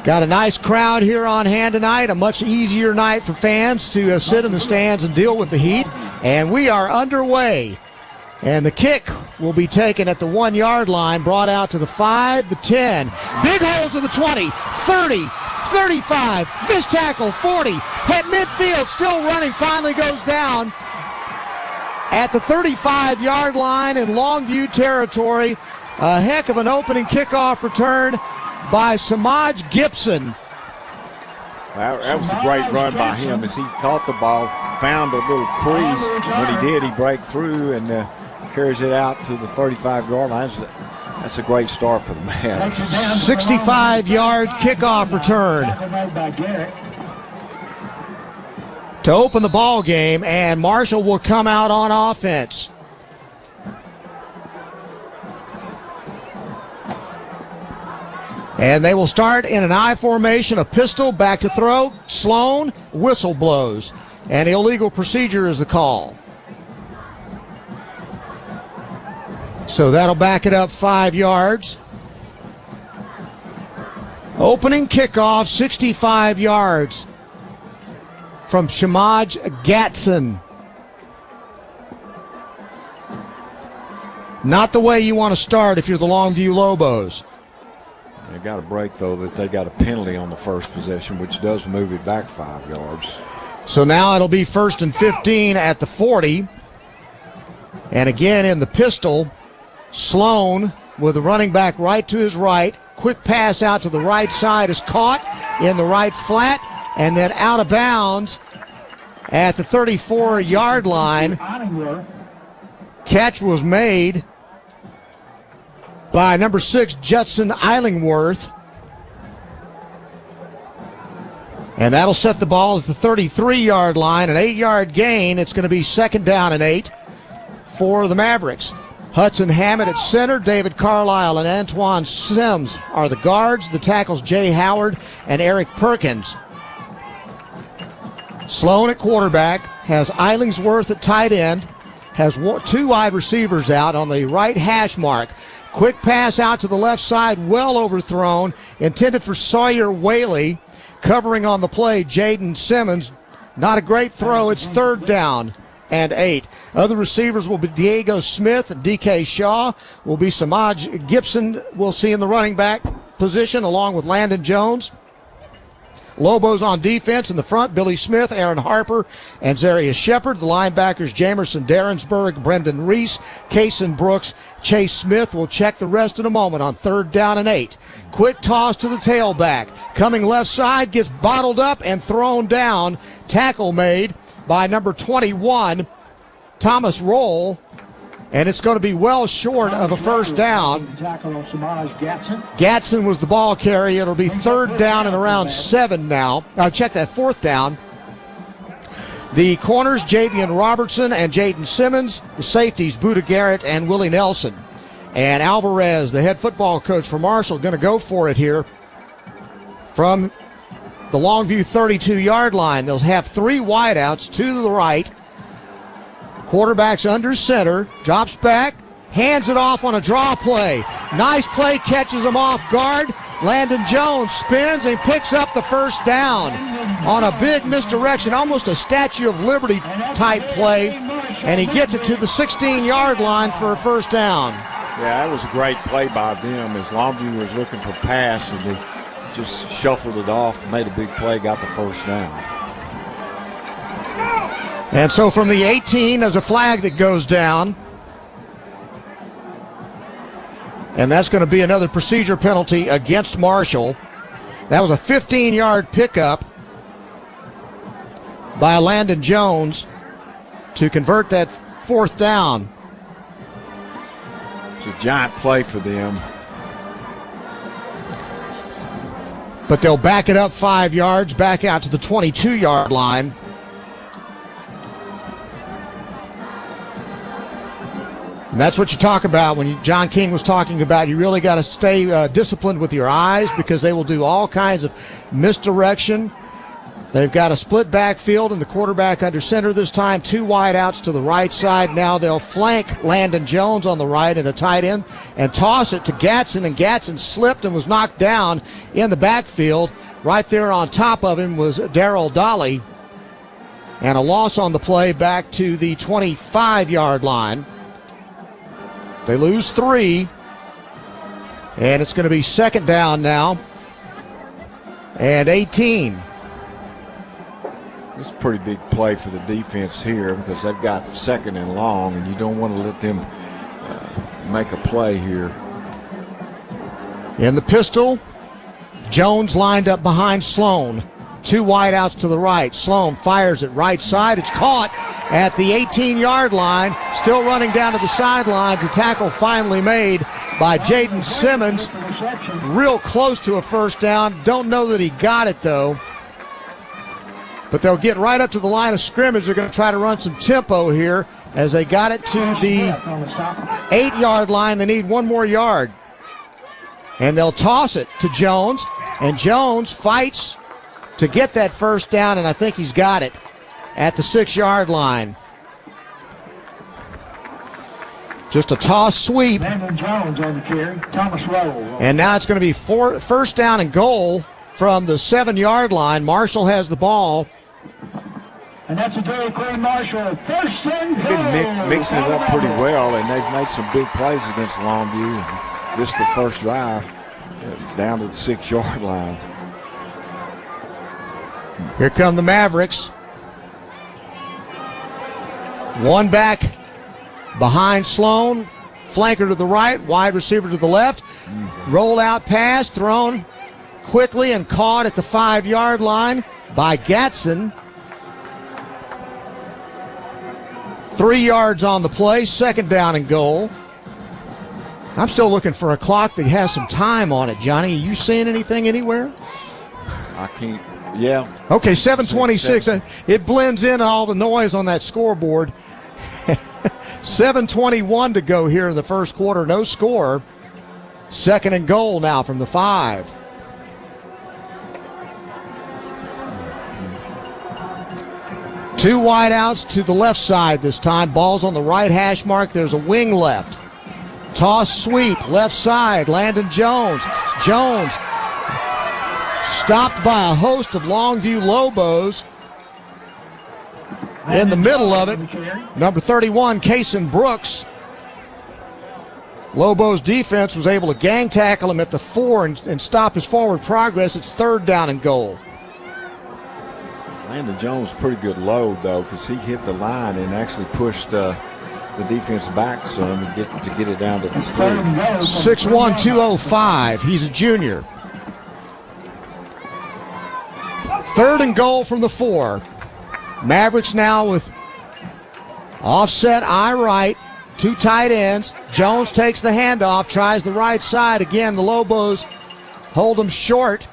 Got a nice crowd here on hand tonight, a much easier night for fans to sit in the stands and deal with the heat. And we are underway. And the kick will be taken at the 1-yard line, brought out to the 5, the 10. Big hole to the 20, 30, 35, missed tackle, 40. At midfield, still running, finally goes down at the 35-yard line in Longview territory. A heck of an opening kickoff return by Samaj Gibson. That was a great run by him as he caught the ball, found a little crease. When he did, he broke through and carries it out to the 35-yard line. That's a great start for the Mavs. 65-yard kickoff return to open the ball game, and Marshall will come out on offense. And they will start in an I formation, a pistol, back to throw. Sloan, whistle blows. And illegal procedure is the call. So that'll back it up 5 yards. Opening kickoff, 65 yards from Shamaj Gatson. Not the way you want to start if you're the Longview Lobos. They got a break, though, that they got a penalty on the first possession, which does move it back 5 yards. So now it'll be 1st and 15 at the 40. And again in the pistol, Sloan with the running back right to his right. Quick pass out to the right side is caught in the right flat and then out of bounds at the 34-yard line. Catch was made by number 6, Judson Eilingworth. And that'll set the ball at the 33-yard line. An 8-yard gain. It's going to be 2nd down and 8 for the Mavericks. Hudson Hammett at center. David Carlisle and Antoine Sims are the guards. The tackles Jay Howard and Eric Perkins. Sloan at quarterback. Has Eilingsworth at tight end. Has 2 wide receivers out on the right hash mark. Quick pass out to the left side, well overthrown, intended for Sawyer Whaley. Covering on the play, Jaden Simmons. Not a great throw. It's 3rd down and 8. Other receivers will be Diego Smith and DK Shaw. Will be Samaj Gibson we'll see in the running back position along with Landon Jones. Lobos on defense in the front, Billy Smith, Aaron Harper, and Zarius Shepard. The linebackers, Jamerson Derensburg, Brendan Reese, Kason Brooks, Chase Smith. Will check the rest in a moment on 3rd down and 8. Quick toss to the tailback. Coming left side, gets bottled up and thrown down. Tackle made by number 21, Thomas Roll. And it's going to be well short of a first down. Gatson was the ball carrier. It'll be 3rd down and around 7 now. Check that, 4th down. The corners, Javian Robertson and Jaden Simmons. The safeties, Buda Garrett and Willie Nelson. And Alvarez, the head football coach for Marshall, going to go for it here from the Longview 32-yard line. They'll have 3 wideouts, 2 to the right. Quarterback's under center, drops back, hands it off on a draw play. Nice play, catches him off guard. Landon Jones spins and picks up the first down on a big misdirection, almost a Statue of Liberty type play, and he gets it to the 16-yard line for a first down. Yeah, that was a great play by them as Longview was looking for pass, and they just shuffled it off, made a big play, got the first down. And so from the 18, there's a flag that goes down. And that's going to be another procedure penalty against Marshall. That was a 15-yard pickup by Landon Jones to convert that 4th down. It's a giant play for them. But they'll back it up 5 yards, back out to the 22-yard line. And that's what you talk about when John King was talking about. You really got to stay disciplined with your eyes because they will do all kinds of misdirection. They've got a split backfield and the quarterback under center this time. 2 wideouts to the right side. Now they'll flank Landon Jones on the right and a tight end and toss it to Gatson. And Gatson slipped and was knocked down in the backfield. Right there on top of him was Darrell Dolly. And a loss on the play back to the 25-yard line. They lose 3, and it's going to be 2nd down now, and 18. This is a pretty big play for the defense here because they've got 2nd and long, and you don't want to let them make a play here. In the pistol, Jones lined up behind Sloan. 2 wideouts to the right. Sloan fires it right side. It's caught at the 18-yard line. Still running down to the sidelines. A tackle finally made by Jaden Simmons. Real close to a first down. Don't know that he got it, though. But they'll get right up to the line of scrimmage. They're going to try to run some tempo here as they got it to the 8-yard line. They need 1 more yard. And they'll toss it to Jones. And Jones fights to get that first down, and I think he's got it at the 6-yard line. Just a toss sweep. Jones on the carry. Thomas Roll. And now it's going to be first down and goal from the 7-yard line. Marshall has the ball. And that's a Dairy Queen Marshall. First and goal. They've been mixing it up pretty well, and they've made some big plays against Longview. This is the first drive down to the 6-yard line. Here come the Mavericks. 1 back behind Sloan. Flanker to the right, wide receiver to the left. Roll out pass, thrown quickly and caught at the 5-yard line by Gatson. 3 yards on the play, 2nd down and goal. I'm still looking for a clock that has some time on it, Johnny. Are you seeing anything anywhere? I can't. Yeah. Okay, 7:26. It blends in all the noise on that scoreboard. 7:21 to go here in the first quarter. No score. 2nd and goal now from the 5. Two wideouts to the left side this time. Ball's on the right hash mark. There's a wing left. Toss sweep, left side. Landon Jones. Jones stopped by a host of Longview Lobos. In the middle of it, number 31, Kason Brooks. Lobos defense was able to gang tackle him at the 4 and stop his forward progress. It's 3rd down and goal. Landon Jones, pretty good load, though, because he hit the line and actually pushed the defense back some to get it down to the 3. 6'1", 205. He's a junior. 3rd and goal from the 4. Mavericks now with offset eye right, 2 tight ends. Jones takes the handoff, tries the right side. Again, the Lobos hold them short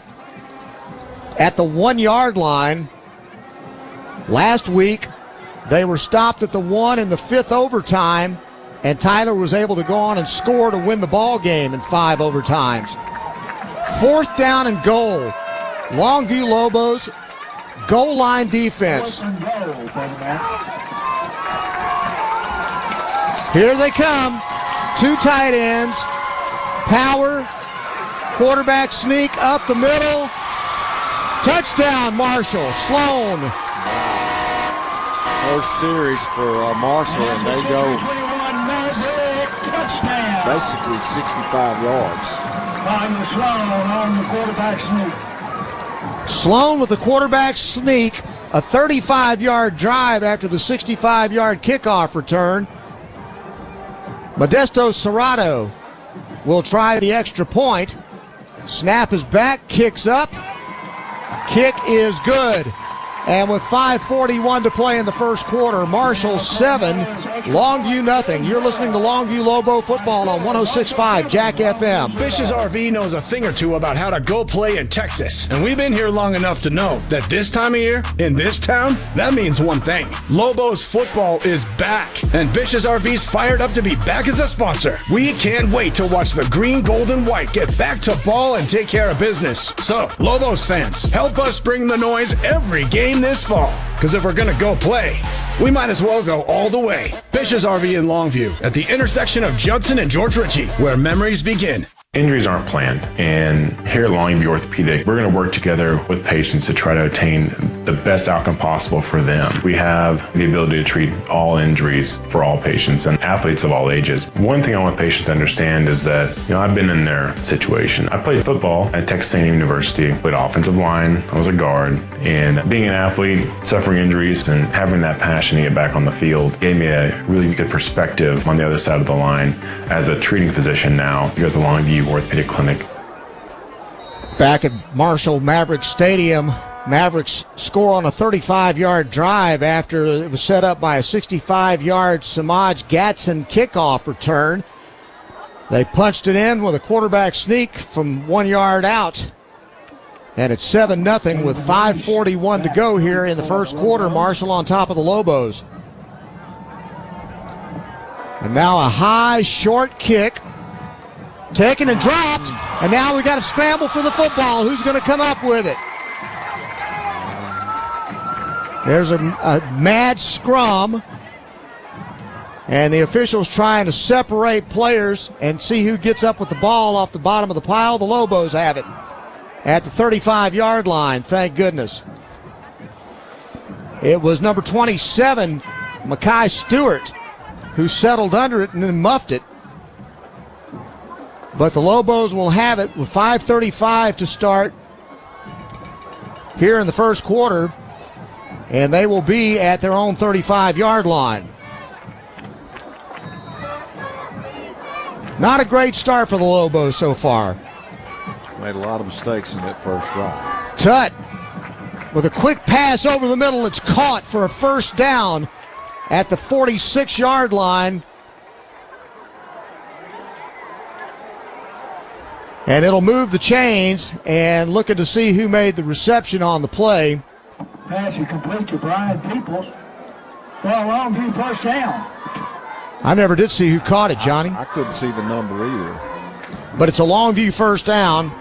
at the 1-yard line. Last week, they were stopped at the 1 in the 5th overtime, and Tyler was able to go on and score to win the ball game in 5 overtimes. 4th down and goal. Longview Lobos, goal line defense. Here they come. 2 tight ends. Power. Quarterback sneak up the middle. Touchdown, Marshall. Sloan. First series for Marshall, and they go basically 65 yards. Sloan on the quarterback sneak. Sloan with the quarterback sneak. A 35-yard drive after the 65-yard kickoff return. Modesto Serrato will try the extra point. Snap is back, kicks up. Kick is good. And with 5:41 to play in the first quarter, Marshall 7, Longview nothing. You're listening to Longview Lobo football on 106.5 Jack FM. Bish's RV knows a thing or two about how to go play in Texas. And we've been here long enough to know that this time of year, in this town, that means one thing. Lobos football is back. And Bish's RV's fired up to be back as a sponsor. We can't wait to watch the green, gold, and white get back to ball and take care of business. So, Lobos fans, help us bring the noise every game this fall, because if we're gonna go play, we might as well go all the way. Bish's RV in Longview at the intersection of Judson and George Ritchie, where memories begin. Injuries aren't planned, and here at Longview Orthopedic, we're going to work together with patients to try to attain the best outcome possible for them. We have the ability to treat all injuries for all patients and athletes of all ages. One thing I want patients to understand is that, I've been in their situation. I played football at Texas A&M University, played offensive line, I was a guard, and being an athlete, suffering injuries, and having that passion to get back on the field gave me a really good perspective on the other side of the line as a treating physician now here at the Longview Orthopedic Clinic. Back at Marshall Mavericks Stadium, Mavericks score on a 35-yard drive after it was set up by a 65-yard Samaj Gatson kickoff return. They punched it in with a quarterback sneak from 1 yard out. And it's 7-0 with 5:41 to go here in the first quarter. Marshall on top of the Lobos. And now a high, short kick. Taken and dropped, and now we got to scramble for the football. Who's going to come up with it? There's a mad scrum, and the officials trying to separate players and see who gets up with the ball off the bottom of the pile. The Lobos have it at the 35-yard line, thank goodness. It was number 27, Makai Stewart, who settled under it and then muffed it. But the Lobos will have it with 5:35 to start here in the first quarter, and they will be at their own 35-yard line. Not a great start for the Lobos so far. Made a lot of mistakes in that first drive. Tutt with a quick pass over the middle. It's caught for a first down at the 46-yard line. And it'll move the chains, and looking to see who made the reception on the play. Pass is complete to Brian Peoples. Well, Longview first down. I never did see who caught it, Johnny. I couldn't see the number either. But it's a Longview first down.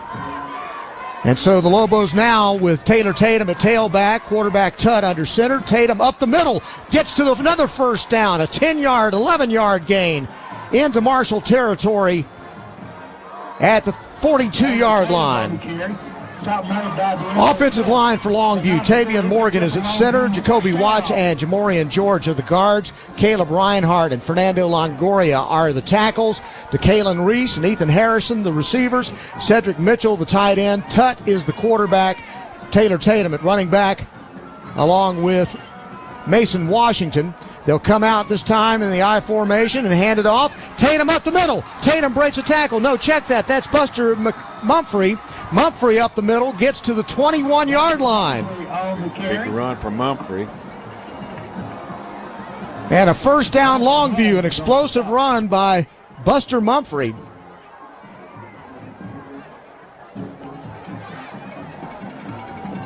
And so the Lobos now with Taylor Tatum at tailback, quarterback Tutt under center. Tatum up the middle, gets to another first down, a 10-yard, 11-yard gain into Marshall territory at the 42-yard line. Offensive line for Longview. Tavian Morgan is at center. Jacoby Watts and Jamorian George are the guards. Caleb Reinhardt and Fernando Longoria are the tackles. DeKalen Reese and Ethan Harrison, the receivers. Cedric Mitchell, the tight end. Tutt is the quarterback. Taylor Tatum at running back. along with Mason Washington. They'll come out this time in the I formation and hand it off. Tatum up the middle. Tatum breaks a tackle. No, check that. That's Buster Mumphrey. Mumphrey up the middle, gets to the 21-yard line. Big run for Mumphrey. And a first down, Longview, an explosive run by Buster Mumphrey.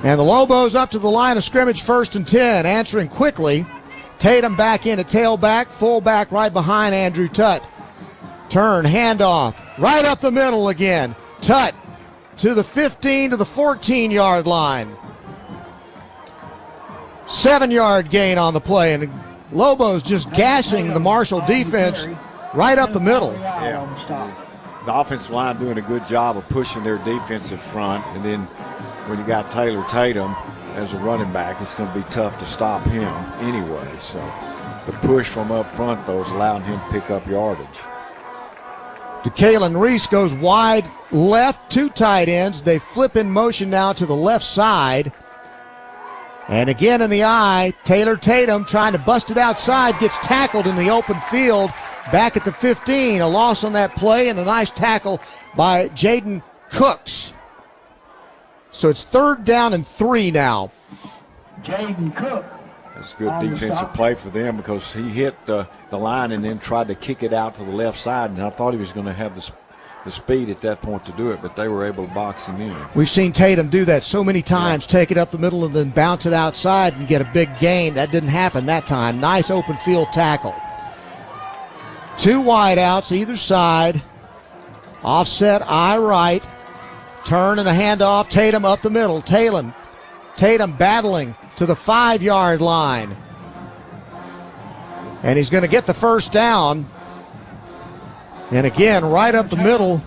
And the Lobos up to the line of scrimmage, 1st and 10, answering quickly. Tatum back in at tailback, fullback right behind Andrew Tutt. Turn, handoff, right up the middle again. Tutt to the 15 to the 14-yard line. 7-yard gain on the play, and Lobos just gassing the Marshall defense right up the middle. Yeah. The offensive line doing a good job of pushing their defensive front, and then when you got Taylor Tatum as a running back, it's going to be tough to stop him anyway. So the push from up front, though, is allowing him to pick up yardage. DeKalen Reese goes wide left, 2 tight ends. They flip in motion now to the left side. And again in the eye, Taylor Tatum trying to bust it outside, gets tackled in the open field back at the 15. A loss on that play and a nice tackle by Jaden Cooks. So it's 3rd down and 3 now. Jaden Cook. That's a good defensive play for them because he hit the line and then tried to kick it out to the left side, and I thought he was going to have the speed at that point to do it, but they were able to box him in. We've seen Tatum do that so many times, take it up the middle and then bounce it outside and get a big gain. That didn't happen that time. Nice open field tackle. 2 wideouts either side. Offset eye right. Turn and a handoff. Tatum up the middle. Tatum battling to the 5-yard line. And he's going to get the first down. And again, right up the middle,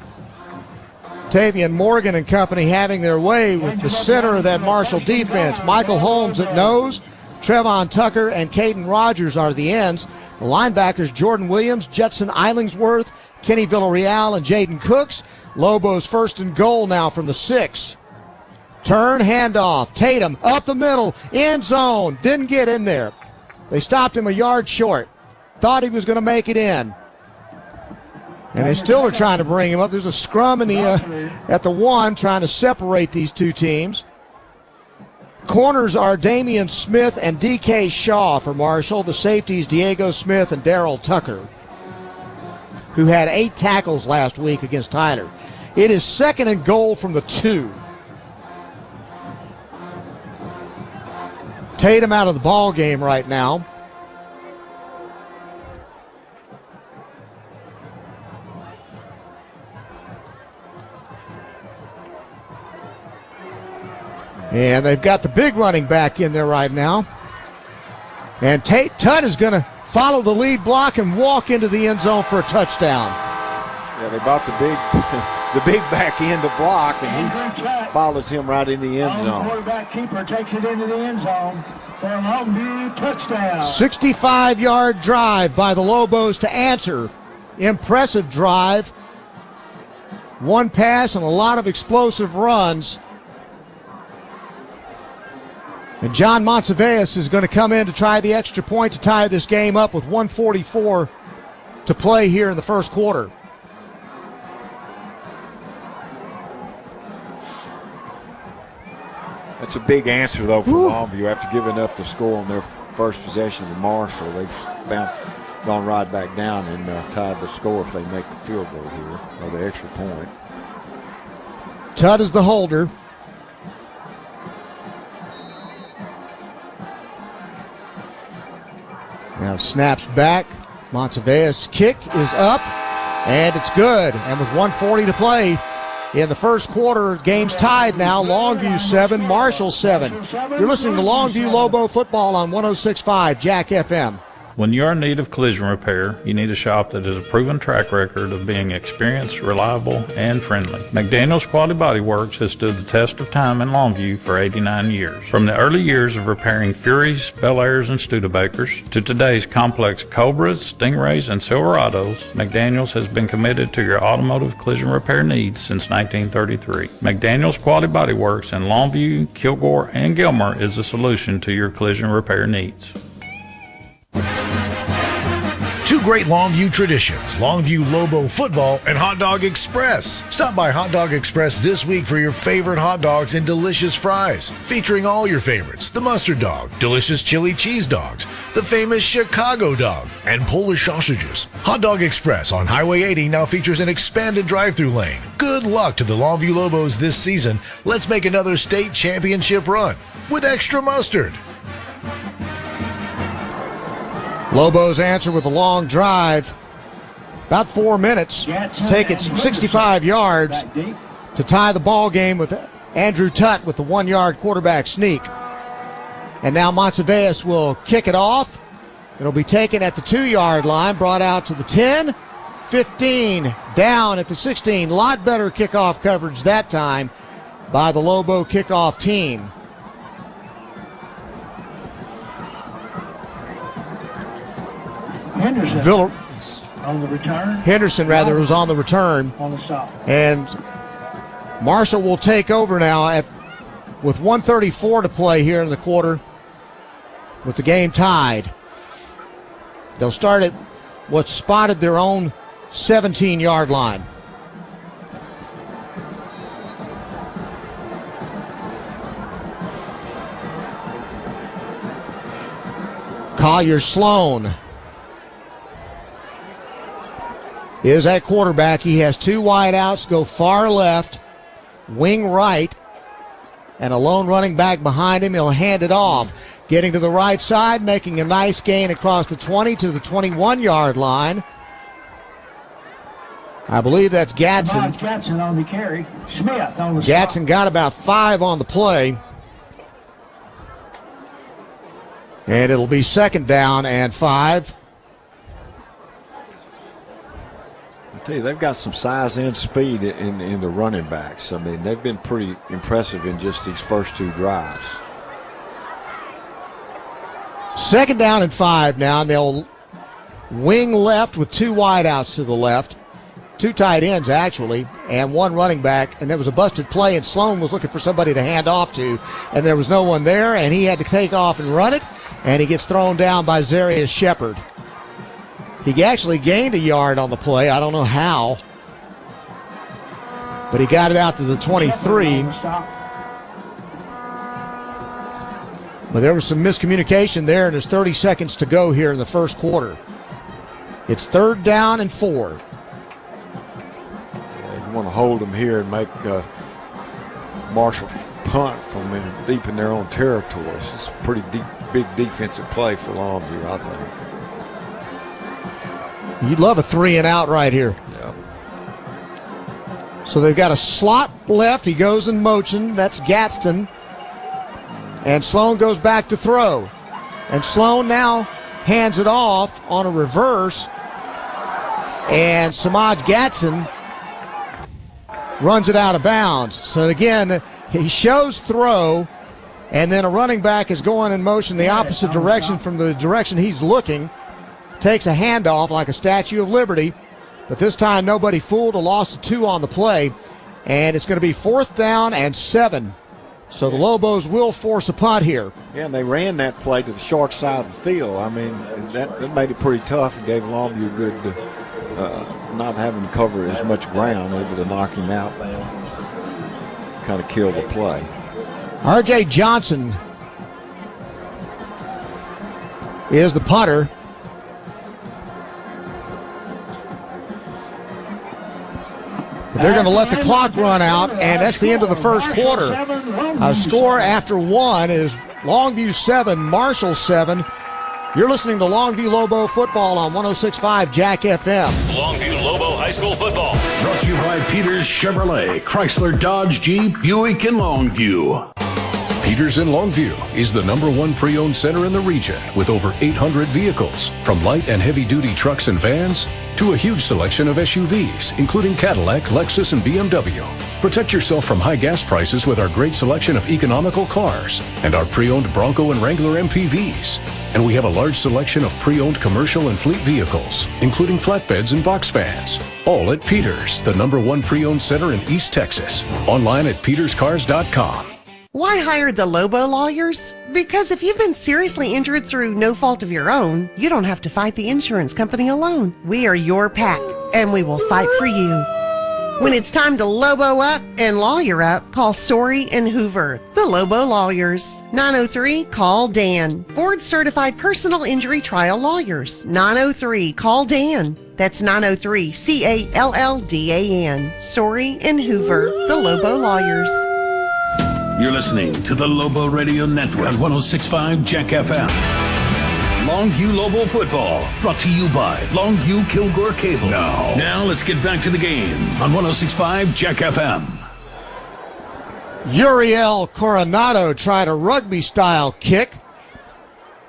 Tavian Morgan and company having their way with the center of that Marshall defense. Michael Holmes at nose. Trevon Tucker and Caden Rogers are the ends. The linebackers, Jordan Williams, Judson Eilingsworth, Kenny Villarreal, and Jaden Cooks. Lobos 1st and goal now from the 6. Turn, handoff. Tatum up the middle, end zone. Didn't get in there. They stopped him a yard short. Thought he was going to make it in. And they still are trying to bring him up. There's a scrum in at the 1 trying to separate these 2 teams. Corners are Damian Smith and D.K. Shaw for Marshall. The safeties, Diego Smith and Darrell Tucker, who had 8 tackles last week against Tyler. It is 2nd and goal from the 2. Tatum out of the ball game right now. And they've got the big running back in there right now. And Tutt is going to follow the lead block and walk into the end zone for a touchdown. Yeah, they brought the big back in to block, and he follows him right in the end zone. Quarterback keeper takes it into the end zone for a Longview touchdown. 65-yard drive by the Lobos to answer. Impressive drive. 1 pass and a lot of explosive runs. And John Monteveus is going to come in to try the extra point to tie this game up with 1:44 to play here in the first quarter. That's a big answer, though, for Longview. After giving up the score on their first possession of Marshall, they've gone right back down and tied the score if they make the field goal here, or the extra point. Tutt is the holder. Now snaps back. Monteveus' kick is up, and it's good. And with 1:40 to play in the first quarter, game's tied now. Longview 7, Marshall 7. You're listening to Longview Lobo football on 106.5 Jack FM. When you're in need of collision repair, you need a shop that has a proven track record of being experienced, reliable, and friendly. McDaniel's Quality Body Works has stood the test of time in Longview for 89 years. From the early years of repairing Furies, Bel Airs, and Studebakers to today's complex Cobras, Stingrays, and Silverados, McDaniel's has been committed to your automotive collision repair needs since 1933. McDaniel's Quality Body Works in Longview, Kilgore, and Gilmer is the solution to your collision repair needs. Two great Longview traditions, Longview Lobo Football and Hot Dog Express. Stop by Hot Dog Express this week for your favorite hot dogs and delicious fries, featuring all your favorites, the mustard dog, delicious chili cheese dogs, the famous Chicago dog, and Polish sausages. Hot Dog Express on Highway 80 now features an expanded drive-through lane. Good luck to the Longview Lobos this season. Let's make another state championship run with extra mustard. Lobos answer with a long drive. About 4 minutes. Take it 65 yards to tie the ball game with Andrew Tutt with the 1-yard quarterback sneak. And now Monteveas will kick it off. It'll be taken at the 2-yard line, brought out to the 10, 15, down at the 16. A lot better kickoff coverage that time by the Lobo kickoff team. Henderson on the return. Henderson, was on the return. On the stop. And Marshall will take over now with 1:34 to play here in the quarter with the game tied. They'll start at what's spotted their own 17-yard line. Collier Sloan is at quarterback. He has two wideouts, go far left, wing right, and a lone running back behind him. He'll hand it off. Getting to the right side, making a nice gain across the 20 to the 21-yard line. I believe that's Gadsden. Gadsden on the carry. Smith on the Gadsden got about 5 on the play. And it'll be 2nd down and 5. I tell you, they've got some size and speed in the running backs. I mean, they've been pretty impressive in just these first 2 drives. 2nd down and 5 now, and they'll wing left with 2 wideouts to the left. 2 tight ends, actually, and 1 running back. And there was a busted play, and Sloan was looking for somebody to hand off to, and there was no one there, and he had to take off and run it, and he gets thrown down by Zarius Shepard. He actually gained a yard on the play. I don't know how, but he got it out to the 23. But there was some miscommunication there, and there's 30 seconds to go here in the first quarter. It's 3rd down and 4. You want to hold them here and make Marshall punt from deep in their own territory. It's a pretty big defensive play for Longview, I think. You'd love a 3-and-out right here. Yeah. So they've got a slot left. He goes in motion. That's Gadsden. And Sloan goes back to throw. And Sloan now hands it off on a reverse. And Samaj Gadsden runs it out of bounds. So again, he shows throw, and then a running back is going in motion the opposite direction from the direction he's looking. Takes a handoff like a Statue of Liberty, but this time nobody fooled. A loss of 2 on the play, and it's going to be 4th down and 7. So the Lobos will force a punt here. Yeah, and they ran that play to the short side of the field. I mean, that made it pretty tough and gave Longview a good, not having to cover as much ground, able to knock him out, kind of kill the play. R.J. Johnson is the punter. They're going to let the clock run out, and that's the end of the first quarter. Our score after 1 is Longview 7, Marshall 7. You're listening to Longview Lobo football on 106.5 Jack FM. Longview Lobo High School football. Brought to you by Peters Chevrolet, Chrysler, Dodge, Jeep, Buick, and Longview. Peters in Longview is the #1 pre-owned center in the region with over 800 vehicles, from light and heavy-duty trucks and vans to a huge selection of SUVs, including Cadillac, Lexus, and BMW. Protect yourself from high gas prices with our great selection of economical cars and our pre-owned Bronco and Wrangler MPVs. And we have a large selection of pre-owned commercial and fleet vehicles, including flatbeds and box vans. All at Peters, the #1 pre-owned center in East Texas. Online at peterscars.com. Why hire the Lobo lawyers? Because if you've been seriously injured through no fault of your own, you don't have to fight the insurance company alone. We are your pack, and we will fight for you. When it's time to Lobo up and lawyer up, call Sorey and Hoover, the Lobo lawyers. 903-CALL-DAN. Board-certified personal injury trial lawyers. 903-CALL-DAN. That's 903-CALLDAN. Sorey and Hoover, the Lobo lawyers. You're listening to the Lobo Radio Network on 106.5 Jack FM. Longview Lobo football, brought to you by Longview Kilgore Cable. Now let's get back to the game on 106.5 Jack FM. Uriel Coronado tried a rugby-style kick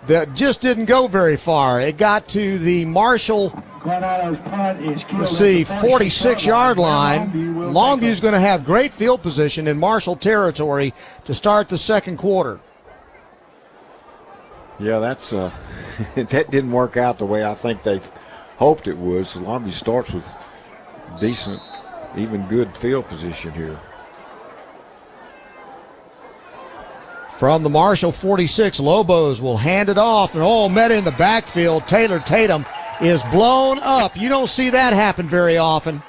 that just didn't go very far. It got to the Marshall, let's see, 46-yard line. Longview's going to have great field position in Marshall territory to start the second quarter. Yeah, that's that didn't work out the way I think they hoped it would. So Longview starts with decent, even good field position here. From the Marshall 46, Lobos will hand it off, and met in the backfield. Taylor Tatum is blown up. You don't see that happen very often.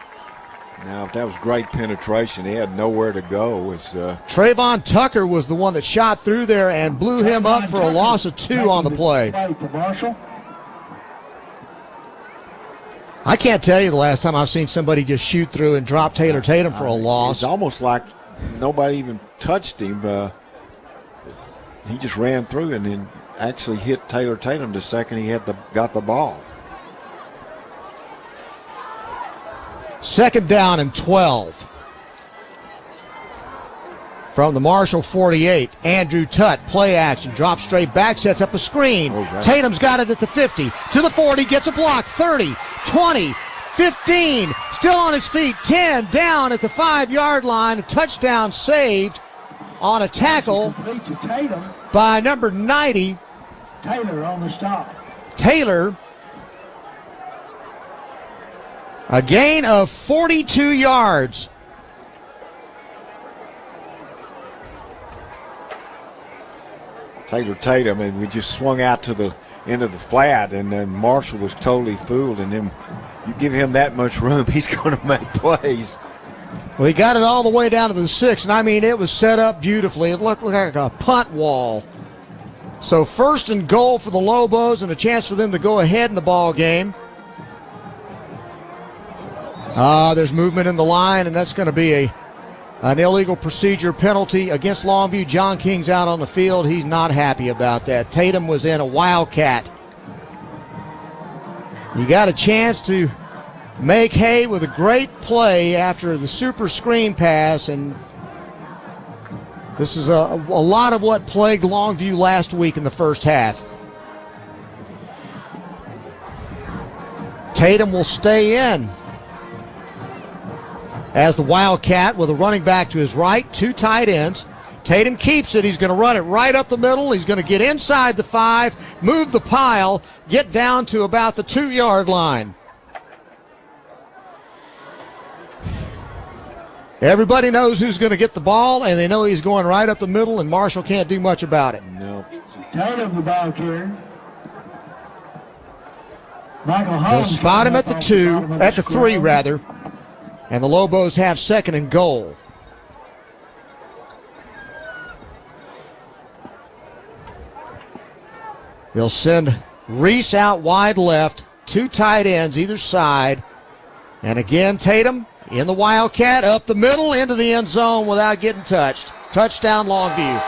Now, that was great penetration. He had nowhere to go. Trayvon Tucker was the one that shot through there and blew him up for a loss of 2 on the play. I can't tell you the last time I've seen somebody just shoot through and drop Taylor Tatum for a loss. It's almost like nobody even touched him. He just ran through and then actually hit Taylor Tatum the second he got the ball. Second down and 12. From the Marshall 48, Andrew Tutt, play action, drops straight back, sets up a screen. Tatum's got it at the 50, to the 40, gets a block, 30, 20, 15, still on his feet, 10, down at the 5-yard line, a touchdown saved on a tackle by number 90. Taylor on the stop. Taylor. A gain of 42 yards. Taylor Tatum, and we just swung out to the end of the flat, and then Marshall was totally fooled. And then you give him that much room, he's going to make plays. Well, he got it all the way down to the 6, and I mean, it was set up beautifully. It looked like a punt wall. So first and goal for the Lobos, and a chance for them to go ahead in the ball game. There's movement in the line, and that's going to be an illegal procedure penalty against Longview. John King's out on the field. He's not happy about that. Tatum was in a wildcat. You got a chance to make hay with a great play after the super screen pass, and this is a lot of what plagued Longview last week in the first half. Tatum will stay in as the Wildcat with a running back to his right, 2 tight ends. Tatum keeps it. He's going to run it right up the middle. He's going to get inside the 5, move the pile, get down to about the 2-yard line. Everybody knows who's going to get the ball, and they know he's going right up the middle, and Marshall can't do much about it. No. Tatum, the ball carrier. They'll spot him at the 2, at the 3 rather. And the Lobos have second and goal. They'll send Reese out wide left, 2 tight ends either side. And again, Tatum in the Wildcat, up the middle, into the end zone without getting touched. Touchdown, Longview.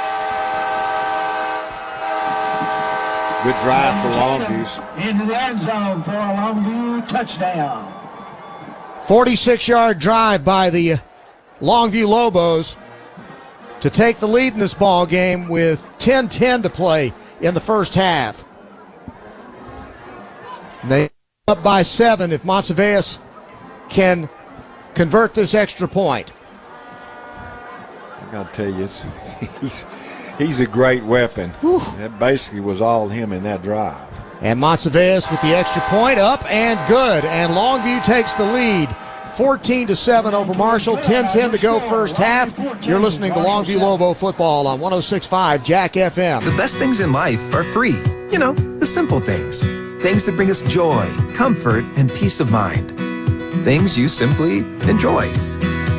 Good drive for Longview. In the end zone for a Longview touchdown. 46-yard drive by the Longview Lobos to take the lead in this ball game with 10:10 to play in the first half. They up by 7 if Monsivais can convert this extra point. I got to tell you, he's a great weapon. Whew. That basically was all him in that drive. And Monsivais with the extra point, up and good. And Longview takes the lead, 14-7 over Marshall. 10:10 to go first half. You're listening to Longview Lobo football on 106.5 Jack FM. The best things in life are free. You know, the simple things. Things that bring us joy, comfort, and peace of mind. Things you simply enjoy.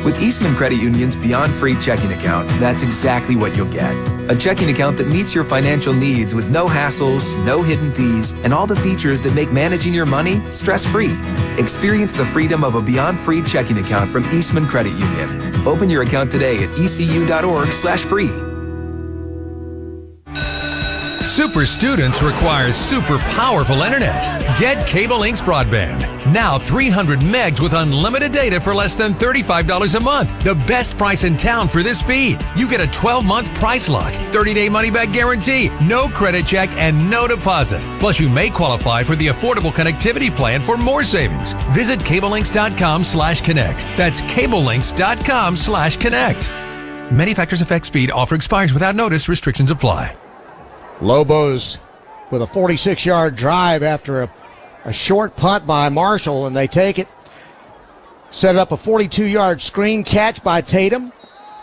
With Eastman Credit Union's Beyond Free checking account, that's exactly what you'll get. A checking account that meets your financial needs with no hassles, no hidden fees, and all the features that make managing your money stress-free. Experience the freedom of a Beyond Free checking account from Eastman Credit Union. Open your account today at ecu.org/free. Super students require super powerful internet. Get Cable Links Broadband. Now 300 megs with unlimited data for less than $35 a month. The best price in town for this speed. You get a 12-month price lock, 30-day money-back guarantee, no credit check, and no deposit. Plus, you may qualify for the affordable connectivity plan for more savings. Visit cablelinks.com/connect. That's cablelinks.com/connect. Many factors affect speed. Offer expires without notice. Restrictions apply. Lobos with a 46-yard drive after a short punt by Marshall, and they take it. Set up a 42-yard screen catch by Tatum.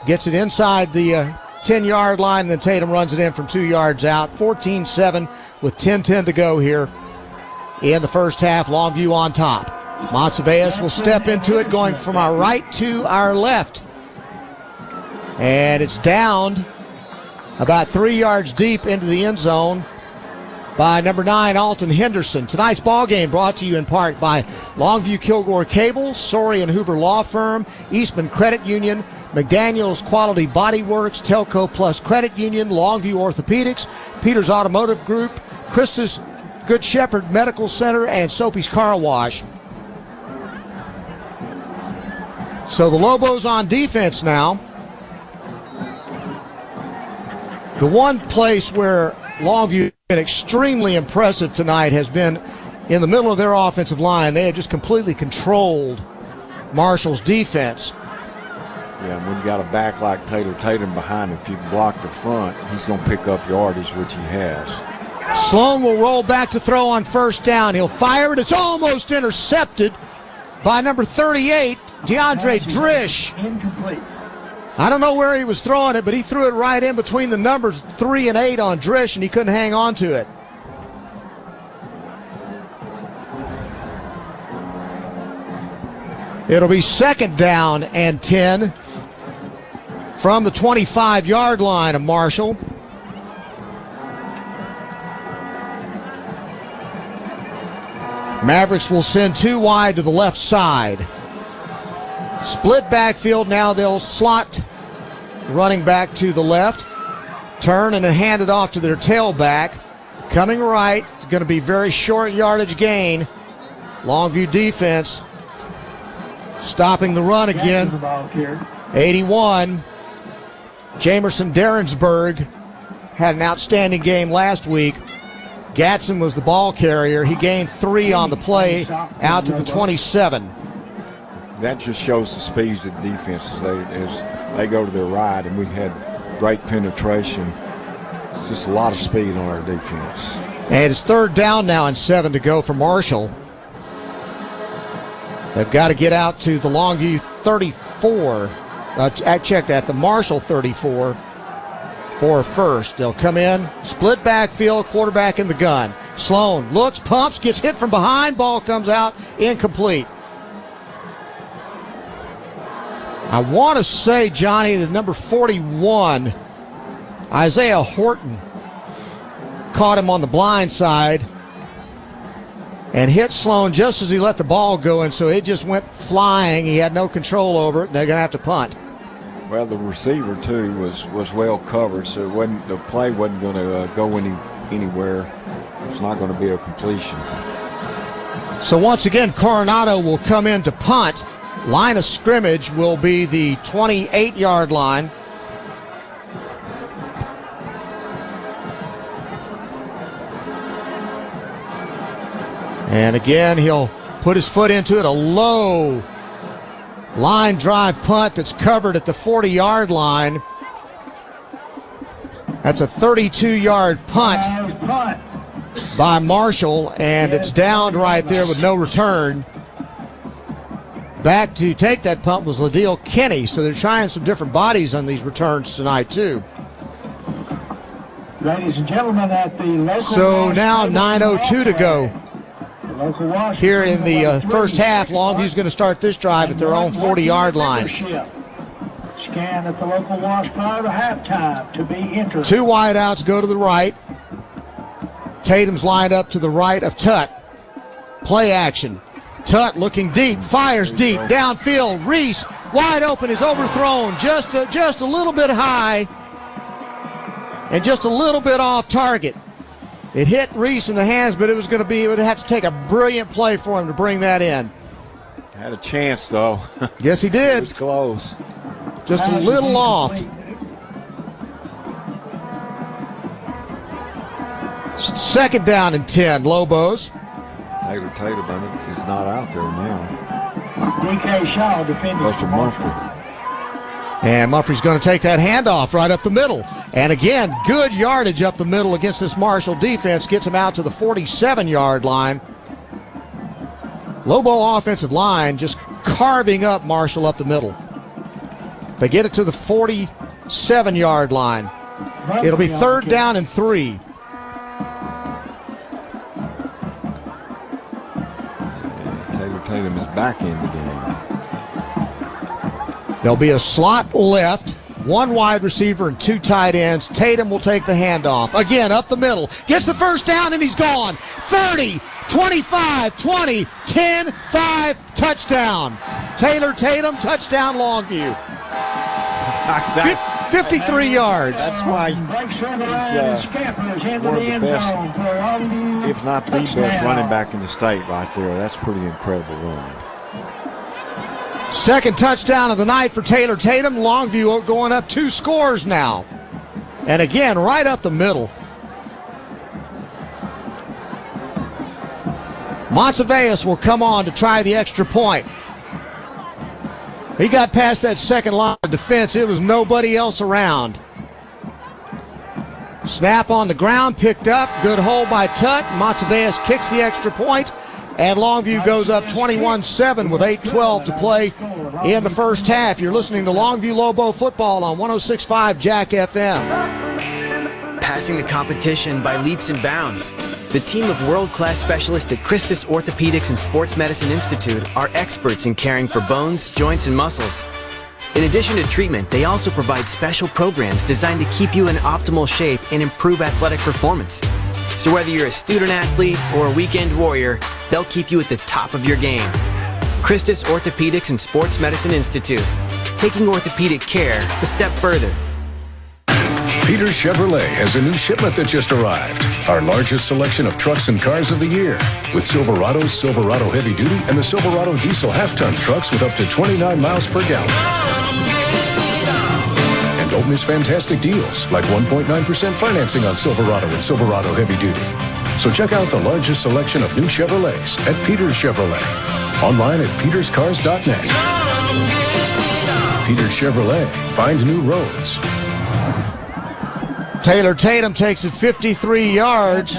Gets it inside the 10-yard line, and then Tatum runs it in from 2 yards out. 14-7 with 10:10 to go here in the first half. Longview on top. Monsivais will step into it, going from our right to our left. And it's downed about 3 yards deep into the end zone by number 9, Alton Henderson. Tonight's ball game brought to you in part by Longview Kilgore Cable, Sorey and Hoover Law Firm, Eastman Credit Union, McDaniel's Quality Body Works, Telco Plus Credit Union, Longview Orthopedics, Peters Automotive Group, Christus Good Shepherd Medical Center, and Soapy's Car Wash. So the Lobos on defense now. The one place where Longview has been extremely impressive tonight has been in the middle of their offensive line. They have just completely controlled Marshall's defense. Yeah, when you got a back like Taylor Tatum behind him, if you can block the front, he's going to pick up yardage, which he has. Sloan will roll back to throw on first down. He'll fire it. It's almost intercepted by number 38, DeAndre Drish. Incomplete. I don't know where he was throwing it, but he threw it right in between the numbers 3 and 8 on Drish, and he couldn't hang on to it. It'll be 2nd down and 10 from the 25-yard line of Marshall. Mavericks will send 2 wide to the left side. Split backfield. Now they'll slot running back to the left. Turn and then hand it off to their tailback. Coming right. It's going to be very short yardage gain. Longview defense stopping the run again. 81. Jamerson Derensburg had an outstanding game last week. Gatson was the ball carrier. He gained 3 on the play out to the 27. That just shows the speeds of the defense as they go to their ride, and we've had great penetration. It's just a lot of speed on our defense. And it's 3rd down now and 7 to go for Marshall. They've got to get out to the Longview 34. Check that, the Marshall 34 for first. They'll come in, split backfield, quarterback in the gun. Sloan looks, pumps, gets hit from behind, ball comes out, incomplete. I want to say, Johnny, that number 41, Isaiah Horton, caught him on the blind side and hit Sloan just as he let the ball go, and so it just went flying. He had no control over it, and they're going to have to punt. Well, the receiver, too, was well covered, so the play wasn't going to go anywhere. It's not going to be a completion. So once again, Coronado will come in to punt. Line of scrimmage will be the 28-yard line. And again, he'll put his foot into it. A low line drive punt that's covered at the 40-yard line. That's a 32-yard punt by Marshall, and it's downed right there with no return. Back to take that punt was Ladeel Kenny, so they're trying some different bodies on these returns tonight, too. Ladies and gentlemen, at the local So now 9:02 to go. Here in the first half, Longview's going to start this drive at their own 40-yard line. Scan at the local wash prior to halftime to be entered. Two wideouts go to the right. Tatum's lined up to the right of Tutt. Play action. Tutt looking deep, fires deep, downfield. Reese, wide open, is overthrown just a little bit high and just a little bit off target. It hit Reese in the hands, but it would have to take a brilliant play for him to bring that in. Had a chance, though. Yes, he did. It was close. Just a little off. Second down and 10, Lobos. Taylor Tatum is not out there now. DK Shaw defending. Buster Mumphrey. And Mumphrey's going to take that handoff right up the middle. And again, good yardage up the middle against this Marshall defense. Gets him out to the 47-yard line. Lobo offensive line just carving up Marshall up the middle. They get it to the 47-yard line. It'll be third down and 3. Taylor Tatum is back in the game. There'll be a slot left, one wide receiver and two tight ends. Tatum will take the handoff. Again, up the middle. Gets the first down and he's gone. 30, 25, 20, 10, 5, touchdown. Taylor Tatum, touchdown Longview. 53 yards. That's why he's one of the best, if not the best running back in the state right there. That's a pretty incredible run. Second touchdown of the night for Taylor Tatum. Longview going up 2 scores now. And again, right up the middle. Monteveus will come on to try the extra point. He got past that second line of defense. It was nobody else around. Snap on the ground, picked up. Good hold by Tutt. Monteveus kicks the extra point. And Longview goes up 21-7 with 8:12 to play in the first half. You're listening to Longview Lobo football on 106.5 Jack FM. Passing the competition by leaps and bounds. The team of world-class specialists at Christus Orthopedics and Sports Medicine Institute are experts in caring for bones, joints, and muscles. In addition to treatment, they also provide special programs designed to keep you in optimal shape and improve athletic performance. So whether you're a student athlete or a weekend warrior, they'll keep you at the top of your game. Christus Orthopedics and Sports Medicine Institute, taking orthopedic care a step further. Peters Chevrolet has a new shipment that just arrived. Our largest selection of trucks and cars of the year. With Silverados, Silverado Heavy Duty, and the Silverado Diesel half-ton trucks with up to 29 miles per gallon. And don't miss fantastic deals, like 1.9% financing on Silverado and Silverado Heavy Duty. So check out the largest selection of new Chevrolets at Peters Chevrolet. Online at peterscars.net. Peters Chevrolet, find new roads. Taylor Tatum takes it 53 yards,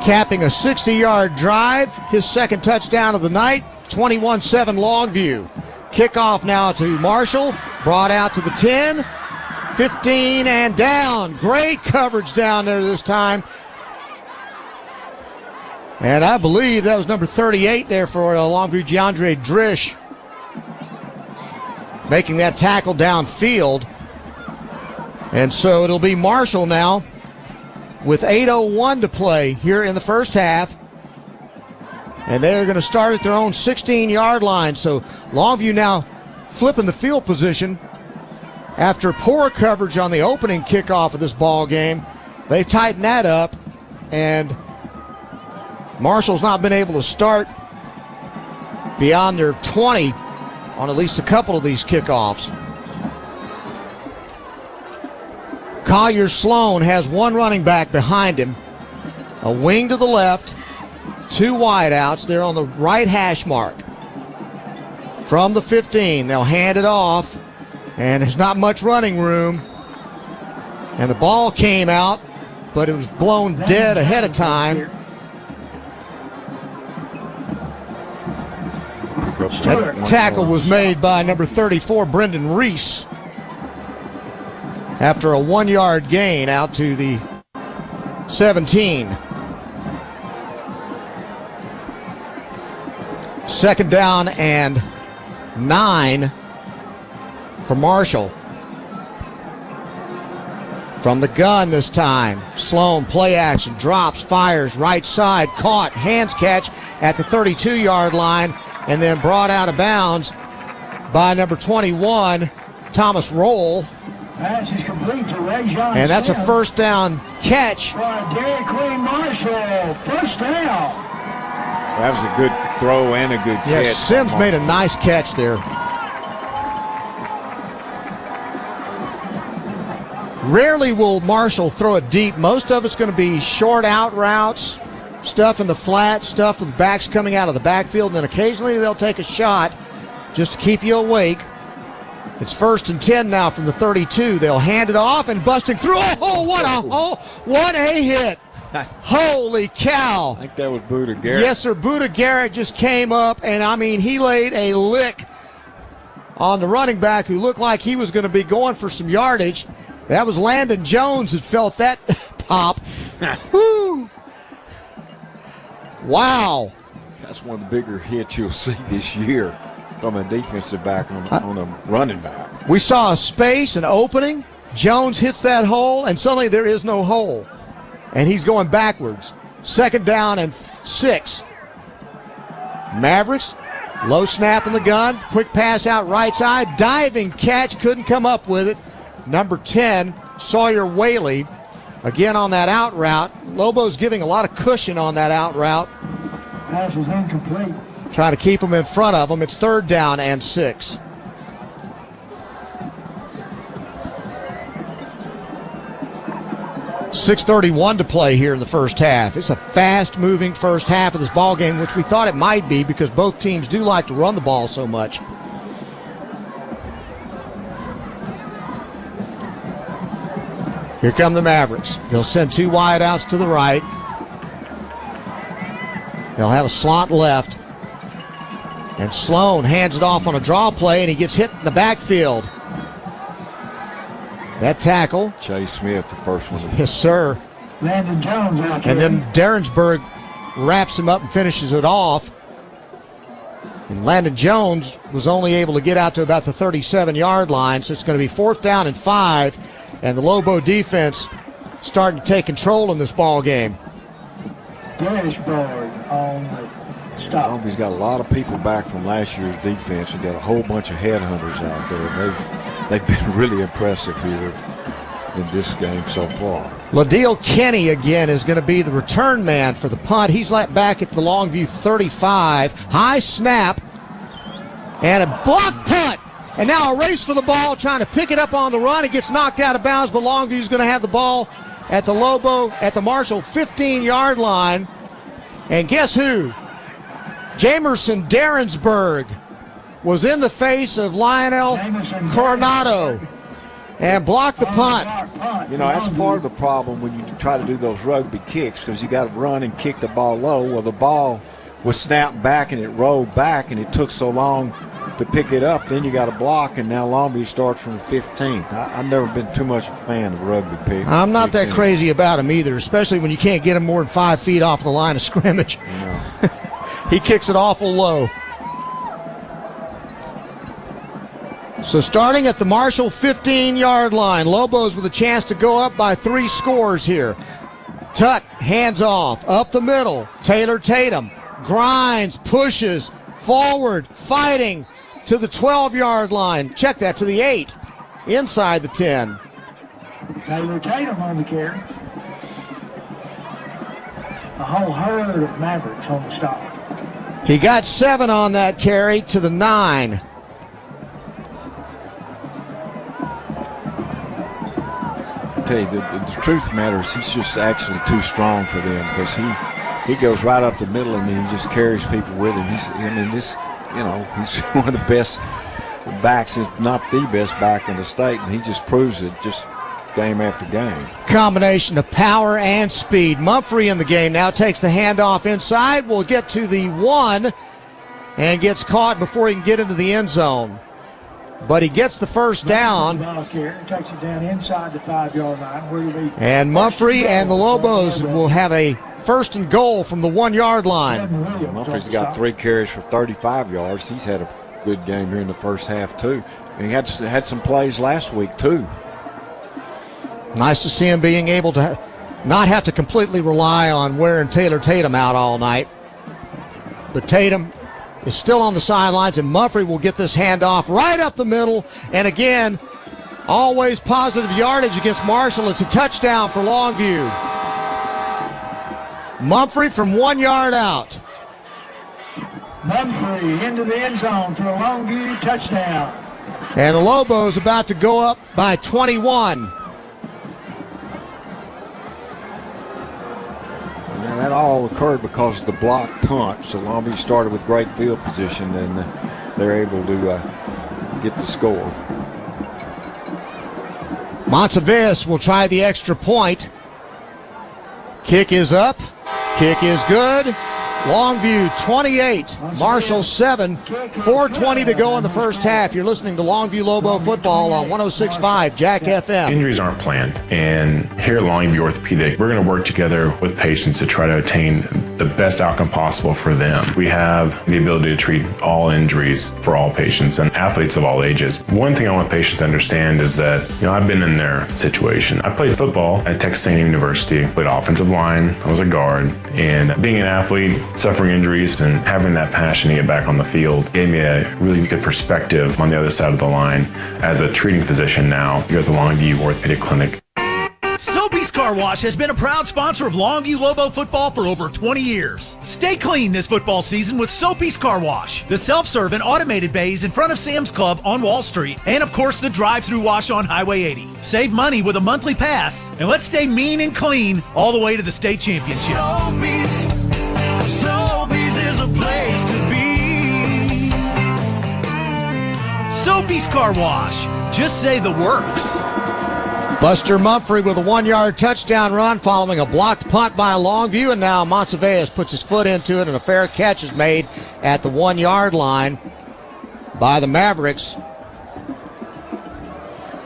capping a 60-yard drive. His second touchdown of the night, 21-7 Longview. Kickoff now to Marshall, brought out to the 10, 15, and down. Great coverage down there this time. And I believe that was number 38 there for Longview, Deandre Drish, making that tackle downfield. And so it'll be Marshall now with 8:01 to play here in the first half. And they're going to start at their own 16-yard line. So Longview now flipping the field position after poor coverage on the opening kickoff of this ball game. They've tightened that up, and Marshall's not been able to start beyond their 20 on at least a couple of these kickoffs. Collier Sloan has one running back behind him, a wing to the left, 2 wideouts. They're on the right hash mark. From the 15, they'll hand it off, and there's not much running room. And the ball came out, but it was blown dead ahead of time. That tackle was made by number 34, Brendan Reese, after a 1-yard gain out to the 17. Second down and 9 for Marshall. From the gun this time, Sloan, play action, drops, fires, right side, caught, hands catch at the 32-yard line, and then brought out of bounds by number 21, Thomas Roll. Pass is complete to Rajon And that's a Sims. first down catch. Dairy Queen Marshall, first down. That was a good throw and a good catch. Yes, Sims made a nice catch there. Rarely will Marshall throw it deep. Most of it's going to be short out routes, stuff in the flat, stuff with backs coming out of the backfield, and then occasionally they'll take a shot just to keep you awake. It's 1st and 10 now from the 32. They'll hand it off and busting through. Oh, what a hit. Holy cow. I think that was Buda Garrett. Yes, sir. Buda Garrett just came up, and I mean, he laid a lick on the running back who looked like he was going to be going for some yardage. That was Landon Jones that felt that pop. Woo. Wow. That's one of the bigger hits you'll see this year from a defensive back on a running back. We saw a space, an opening. Jones hits that hole, and suddenly there is no hole. And he's going backwards. Second down and 6. Mavericks, low snap in the gun, quick pass out right side, diving catch, couldn't come up with it. Number 10, Sawyer Whaley, again on that out route. Lobo's giving a lot of cushion on that out route. Pass is incomplete. Trying to keep him in front of him. It's 3rd down and 6. .6:31 to play here in the first half. It's a fast-moving first half of this ball game, which we thought it might be because both teams do like to run the ball so much. Here come the Mavericks. They'll send 2 wideouts to the right. They'll have a slot left. And Sloan hands it off on a draw play, and he gets hit in the backfield. That tackle. Chase Smith, the first one. Yes, sir. Landon Jones out there. And then Derensburg wraps him up and finishes it off. And Landon Jones was only able to get out to about the 37-yard line, so it's going to be 4th down and 5. And the Lobo defense starting to take control in this ball game. Derensburg on the stop. He's got a lot of people back from last year's defense. He's got a whole bunch of headhunters out there. And they've been really impressive here in this game so far. LaDeal Kenny again is going to be the return man for the punt. He's back at the Longview 35. High snap and a block punt. And now a race for the ball, trying to pick it up on the run. It gets knocked out of bounds, but Longview's going to have the ball at the Lobo, at the Marshall 15-yard line. And guess who? Jamerson Derensburg was in the face of Lionel Coronado and blocked the punt. You know, that's part of the problem when you try to do those rugby kicks, because you got to run and kick the ball low. Well, the ball was snapped back and it rolled back, and it took so long to pick it up. Then you got to block, and now Longview starts from the 15. I've never been too much a fan of rugby picks. I'm not that crazy about him either, especially when you can't get him more than 5 feet off the line of scrimmage. No. He kicks it awful low. So starting at the Marshall 15-yard line, Lobos with a chance to go up by 3 scores here. Tutt, hands off, up the middle. Taylor Tatum grinds, pushes, forward, fighting to the 12-yard line. Check that, to the 8, inside the 10. Taylor Tatum on the carry. A whole herd of Mavericks on the stop. He got 7 on that carry to the 9. I tell you, the truth matters. He's just actually too strong for them, because he goes right up the middle, and then he just carries people with him. He's one of the best backs, if not the best back in the state, and he just proves it just game after game. Combination of power and speed. Mumphrey in the game now takes the handoff inside. Will get to the 1 and gets caught before he can get into the end zone. But he gets the first down. Takes it down inside the 5-yard line. And Mumphrey and the Lobos will have a first and goal from the 1-yard line. Mumphrey's got 3 carries for 35 yards. He's had a good game here in the first half, too. And he had some plays last week, too. Nice to see him being able to not have to completely rely on wearing Taylor Tatum out all night. But Tatum is still on the sidelines, and Mumphrey will get this handoff right up the middle. And again, always positive yardage against Marshall. It's a touchdown for Longview. Mumphrey from 1 yard out. Mumphrey into the end zone for a Longview touchdown. And the Lobos about to go up by 21. Yeah, that all occurred because of the block punt. So Longview started with great field position, and they're able to get the score. Montevideo will try the extra point. Kick is up. Kick is good. Longview 28, Marshall 7, 4:20 to go in the first half. You're listening to Longview Lobo football on 106.5 Jack FM. Injuries aren't planned, and here at Longview Orthopedic, we're going to work together with patients to try to attain the best outcome possible for them. We have the ability to treat all injuries for all patients and athletes of all ages. One thing I want patients to understand is that, I've been in their situation. I played football at Texas A&M University, played offensive line, I was a guard, and being an athlete, suffering injuries, and having that passion to get back on the field gave me a really good perspective on the other side of the line as a treating physician now here at the Longview Orthopedic Clinic. Soapy's Car Wash has been a proud sponsor of Longview Lobo football for over 20 years. Stay clean this football season with Soapy's Car Wash. The self-serve and automated bays in front of Sam's Club on Wall Street, and of course the drive-through wash on Highway 80. Save money with a monthly pass, and let's stay mean and clean all the way to the state championship. Soapy's is a place to be. Soapy's Car Wash. Just say the works. Buster Mumphrey with a 1-yard touchdown run following a blocked punt by Longview, and now Montevideo puts his foot into it, and a fair catch is made at the 1-yard line by the Mavericks.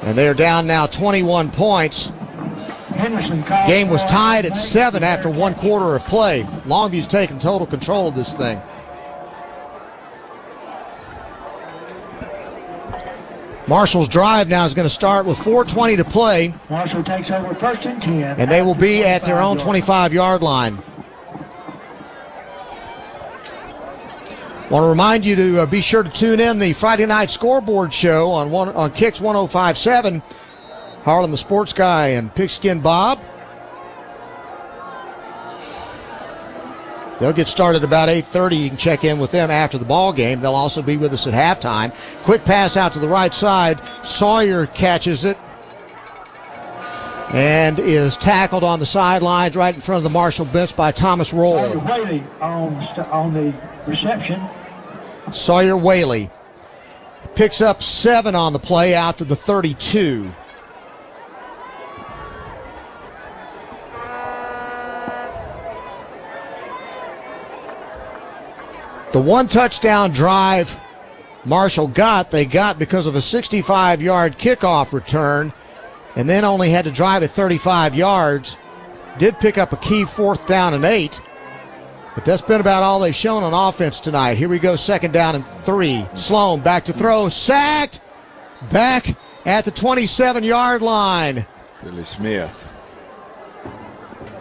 And they're down now 21 points. Game was tied at 7 after 1 quarter of play. Longview's taking total control of this thing. Marshall's drive now is going to start with 4:20 to play. Marshall takes over first and 10. And they will be at their own 25-yard line. Want to remind you to be sure to tune in the Friday night scoreboard show on Kicks 105.7. Harlan the Sports Guy and Pigskin Bob. They'll get started about 8:30. You can check in with them after the ball game. They'll also be with us at halftime. Quick pass out to the right side. Sawyer catches it and is tackled on the sidelines right in front of the Marshall bench by Thomas Roll. Whaley on the reception. Sawyer Whaley picks up 7 on the play out to the 32. The 1 touchdown drive Marshall they got because of a 65-yard kickoff return, and then only had to drive at 35 yards. Did pick up a key 4th down and 8, but that's been about all they've shown on offense tonight. Here we go, 2nd down and 3. Sloan back to throw, sacked, back at the 27-yard line. Billy Smith.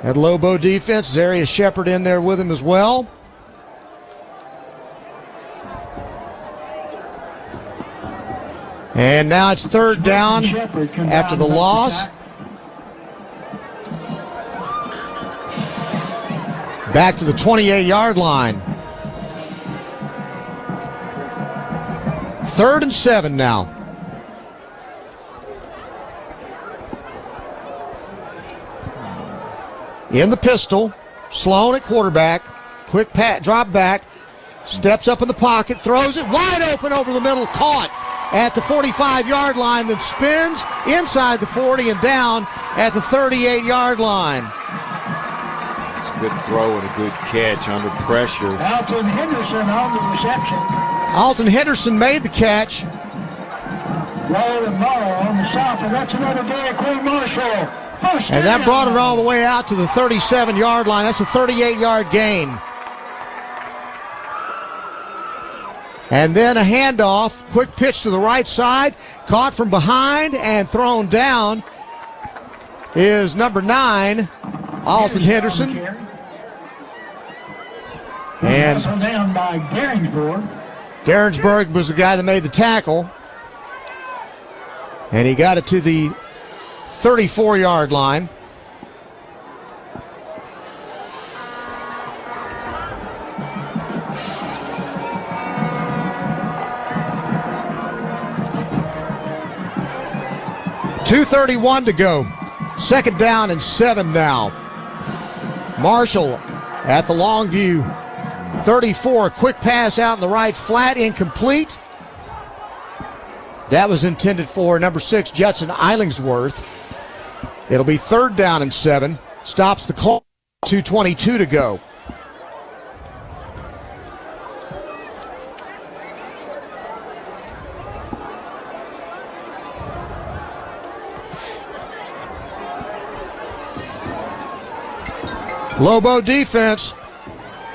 That Lobo defense, Zarius Shepard in there with him as well. And now it's 3rd down after the loss. Back to the 28-yard line. 3rd and 7 now. In the pistol, Sloan at quarterback. Quick drop back. Steps up in the pocket. Throws it wide open over the middle. Caught at the 45-yard line. Then spins inside the 40 and down at the 38-yard line. It's a good throw and a good catch under pressure. Alton Henderson on the reception. Alton Henderson made the catch. Roll and Morrow on the south, and that's another Dairy Queen Marshall. And that brought it all the way out to the 37-yard line. That's a 38-yard gain. And then a handoff, quick pitch to the right side, caught from behind and thrown down is number 9, Alton Henderson. And down by Derringsburg. Derringsburg was the guy that made the tackle. And he got it to the 34-yard line. .231 to go. Second down and 7 now. Marshall at the Longview 34. Quick pass out in the right flat, incomplete. That was intended for number 6, Judson Eilingsworth. It'll be third down and 7. Stops the clock. 2:22 to go. Lobo defense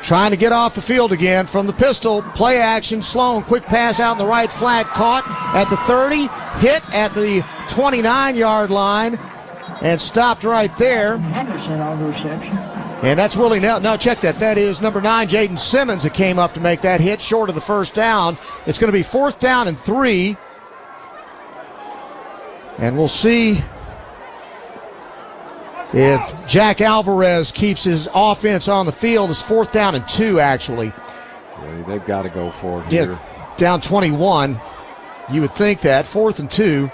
trying to get off the field again from the pistol. Play action. Sloan, quick pass out in the right flat. Caught at the 30. Hit at the 29-yard line. And stopped right there. Henderson on the reception. And that's Willie Nelson. No, check that. That is number 9, Jaden Simmons, that came up to make that hit short of the first down. It's going to be 4th down and 3. And we'll see if Jack Alvarez keeps his offense on the field. It's 4th down and 2, actually. Yeah, they've got to go for it here. Down 21. You would think that. 4th and 2.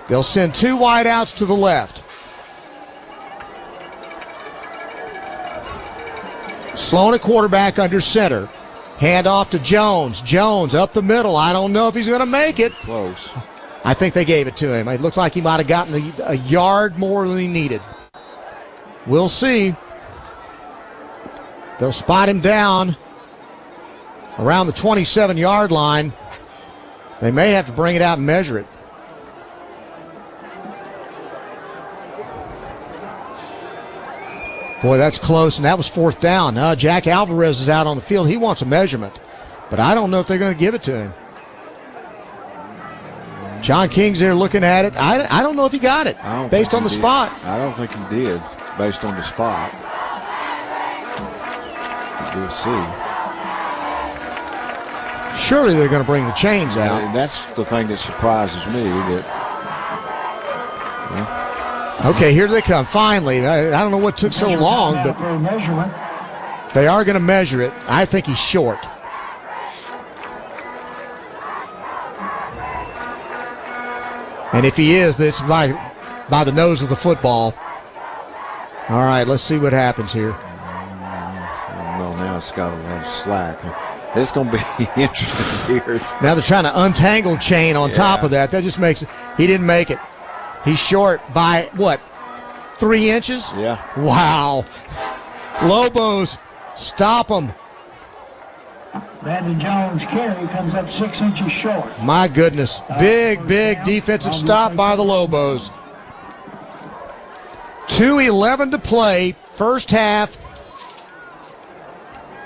They'll send 2 wideouts to the left. Sloan at quarterback under center. Hand off to Jones. Jones up the middle. I don't know if he's going to make it. Close. I think they gave it to him. It looks like he might have gotten a yard more than he needed. We'll see. They'll spot him down around the 27-yard line. They may have to bring it out and measure it. Boy, that's close, and that was 4th down. Jack Alvarez is out on the field. He wants a measurement, but I don't know if they're going to give it to him. John King's there looking at it. I don't know if he got it based on the spot. I don't think he did based on the spot. We'll see. Surely they're going to bring the chains out. And that's the thing that surprises me. Okay, here they come. Finally, I don't know what took so long, but they are going to measure it. I think he's short. And if he is, it's by the nose of the football. All right, let's see what happens here. Well, now it's got a little slack. It's going to be interesting here. Now they're trying to untangle chain on top of that. That just makes it. He didn't make it. He's short by, what, 3 inches? Yeah. Wow. Lobos stop him. Brandon Jones carry comes up 6 inches short. My goodness. Big defensive stop by the Lobos. 2:11 to play, first half.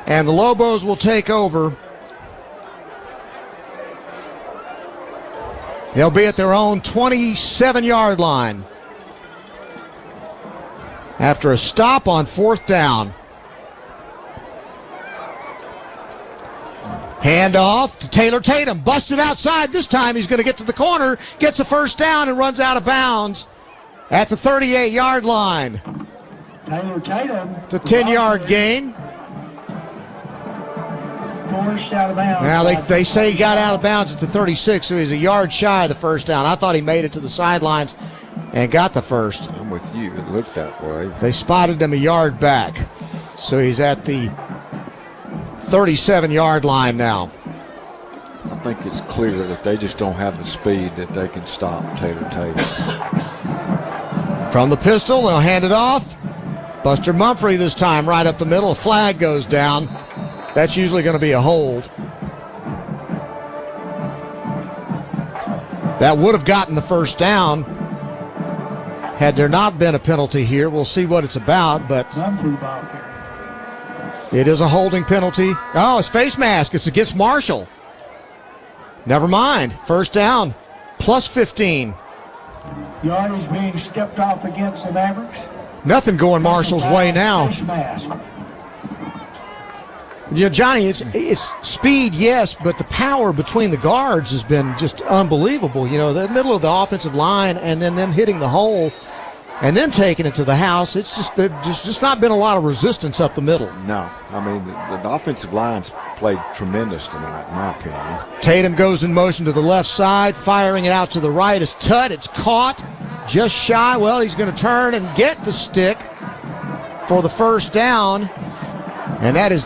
And the Lobos will take over. They'll be at their own 27-yard line after a stop on 4th down. Handoff to Taylor Tatum. Busted outside. This time he's going to get to the corner, gets a first down, and runs out of bounds at the 38-yard line. Taylor Tatum. It's a 10-yard gain. Forced out of bounds. Now they say he got out of bounds at the 36, so he's a yard shy of the first down. I thought he made it to the sidelines and got the first. I'm with you. It looked that way. They spotted him a yard back. So he's at the 37-yard line now. I think it's clear that they just don't have the speed that they can stop Taylor Taylor. From the pistol, they'll hand it off. Buster Mumphrey this time right up the middle. A flag goes down. That's usually going to be a hold. That would have gotten the first down had there not been a penalty here. We'll see what it's about, but it is a holding penalty. Oh, it's face mask. It's against Marshall. Never mind. First down, plus 15. Yardage being stepped off against the Mavericks. Nothing going Marshall's way now. Face mask. You know, Johnny, it's speed, yes, but the power between the guards has been just unbelievable. You know, the middle of the offensive line and then them hitting the hole and then taking it to the house. It's just there's just not been a lot of resistance up the middle. No, I mean, the offensive line's played tremendous tonight, in my opinion. Tatum goes in motion to the left side, firing it out to the right. It's Tutt. It's caught just shy. Well, he's going to turn and get the stick for the first down, and that is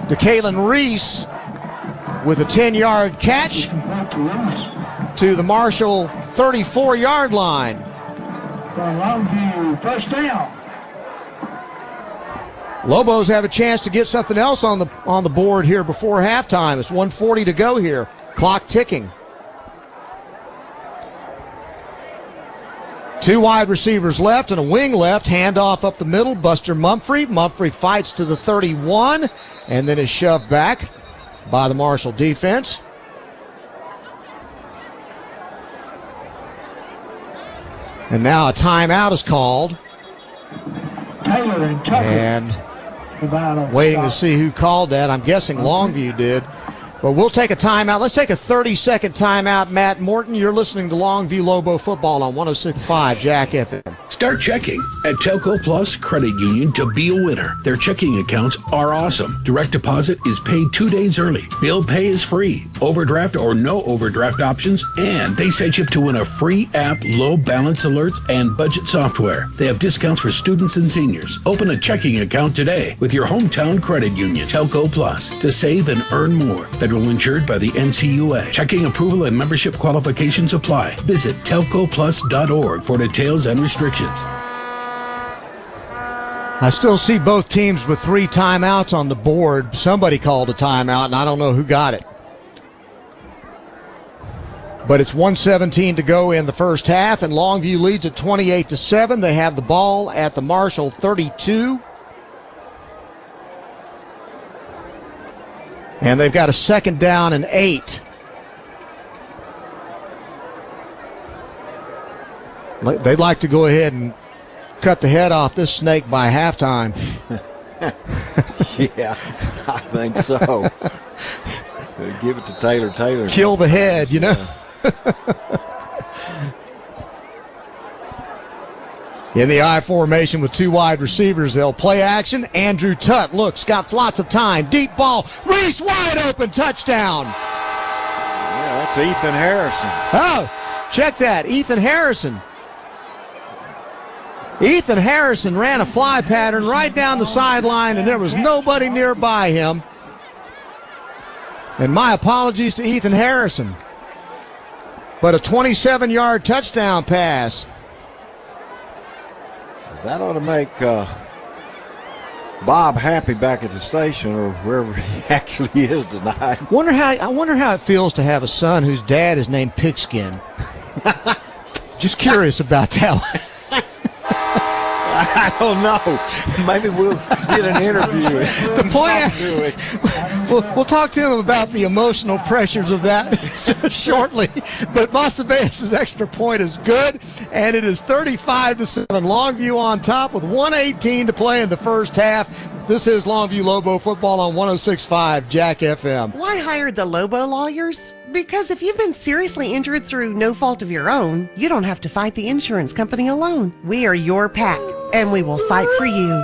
DeKalen Reese with a 10-yard catch to the Marshall 34-yard line. Longview, first down. Lobos have a chance to get something else on the board here before halftime. It's 1:40 to go here. Clock ticking. Two wide receivers left and a wing left. Handoff up the middle. Buster Mumphrey. Mumphrey fights to the 31 and then is shoved back by the Marshall defense. And now a timeout is called. Taylor and Tucker. And waiting to see who called that. I'm guessing Longview did. But we'll take a timeout. Let's take a 30-second timeout. Matt Morton, you're listening to Longview Lobo Football on 106.5 Jack FM. Start checking at Telco Plus Credit Union to be a winner. Their checking accounts are awesome. Direct deposit is paid 2 days early. Bill pay is free. Overdraft or no overdraft options. And they set you up to win a free app, low balance alerts, and budget software. They have discounts for students and seniors. Open a checking account today with your hometown credit union, Telco Plus, to save and earn more. Federal insured by the NCUA. Checking approval and membership qualifications apply. Visit telcoplus.org for details and restrictions. I still see both teams with 3 timeouts on the board. Somebody called a timeout, and I don't know who got it. But it's 1:17 to go in the first half, and Longview leads at 28-7. They have the ball at the Marshall 32. And they've got a second down and 8. They'd like to go ahead and cut the head off this snake by halftime. Yeah, I think so. Give it to Taylor Taylor. Kill the head, you know. In the I formation with 2 wide receivers, they'll play action. Andrew Tutt looks, got lots of time. Deep ball. Reese wide open. Touchdown. Yeah, that's Ethan Harrison. Oh, check that. Ethan Harrison. Ethan Harrison ran a fly pattern right down the sideline, and there was nobody nearby him. And my apologies to Ethan Harrison. But a 27-yard touchdown pass. That ought to make Bob happy back at the station or wherever he actually is tonight. I wonder how it feels to have a son whose dad is named Pigskin. Just curious about that. I don't know. Maybe we'll get an interview. The point, we'll talk to him about the emotional pressures of that shortly. But Montevideo extra point is good, and it is 35-7. Longview on top with 1:18 to play in the first half. This is Longview Lobo Football on 106.5 Jack FM. Why hire the Lobo lawyers? Because if you've been seriously injured through no fault of your own, you don't have to fight the insurance company alone. We are your pack, and we will fight for you.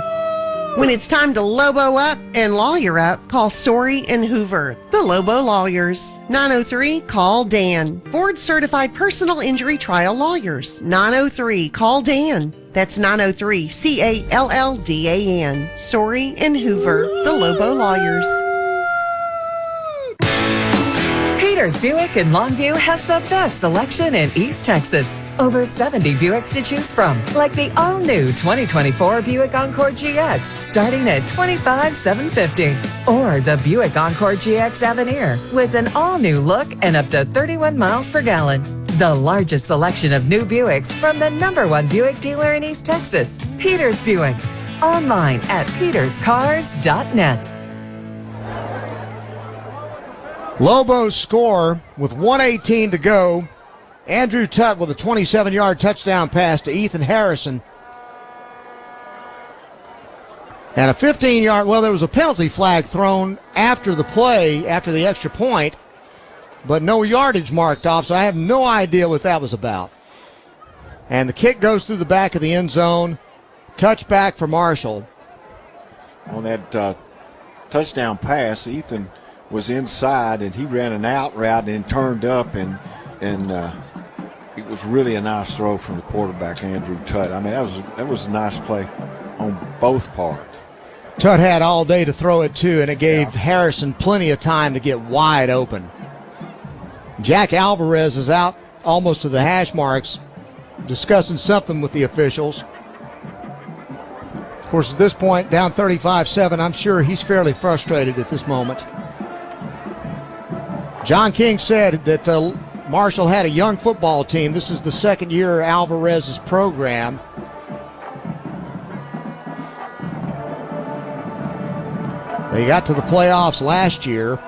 When it's time to Lobo up and lawyer up, call Story and Hoover, the Lobo Lawyers. 903-CALL-DAN. Board-certified personal injury trial lawyers. 903-CALL-DAN. That's 903-CALLDAN. Story and Hoover, the Lobo Lawyers. Peters Buick in Longview has the best selection in East Texas. Over 70 Buicks to choose from, like the all-new 2024 Buick Encore GX, starting at $25,750. Or the Buick Encore GX Avenir, with an all-new look and up to 31 miles per gallon. The largest selection of new Buicks from the #1 Buick dealer in East Texas, Peters Buick. Online at peterscars.net. Lobos score with 1:18 to go. Andrew Tutt with a 27-yard touchdown pass to Ethan Harrison. And a 15-yard, well, there was a penalty flag thrown after the play, after the extra point, but no yardage marked off, so I have no idea what that was about. And the kick goes through the back of the end zone. Touchback for Marshall. On that touchdown pass, Ethan was inside, and he ran an out route and turned up, and it was really a nice throw from the quarterback, Andrew Tutt. I mean, that was a nice play on both parts. Tutt had all day to throw it, too, and it gave Harrison plenty of time to get wide open. Jack Alvarez is out almost to the hash marks, discussing something with the officials. Of course, at this point, down 35-7, I'm sure he's fairly frustrated at this moment. John King said that Marshall had a young football team. This is the second year Alvarez's program. They got to the playoffs last year.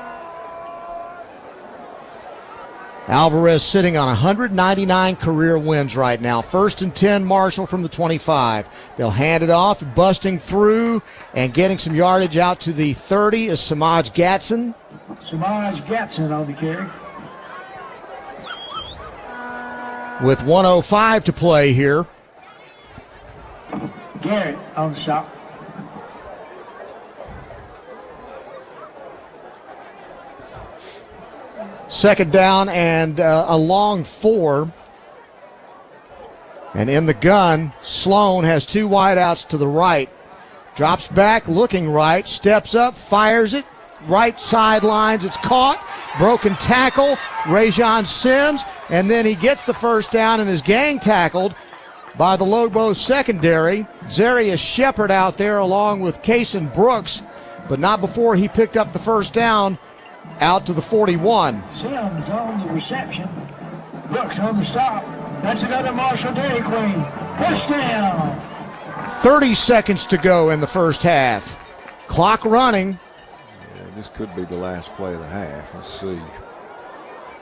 Alvarez sitting on 199 career wins right now. 1st and 10, Marshall from the 25. They'll hand it off, busting through and getting some yardage out to the 30 is Samaj Gatson. Samaj Gatson on the carry. With 1:05 to play here. Garrett on the shot. Second down and a long 4. And in the gun, Sloan has 2 wideouts to the right. Drops back, looking right, steps up, fires it. Right sidelines, it's caught. Broken tackle, Rajon Sims. And then he gets the first down and is gang tackled by the Lobos secondary. Zarius Shepard out there along with Kason Brooks, but not before he picked up the first down out to the 41. Sims on the reception. Brooks on the stop. That's another Marshall Dairy Queen. First down. 30 seconds to go in the first half. Clock running. Yeah, this could be the last play of the half. Let's see.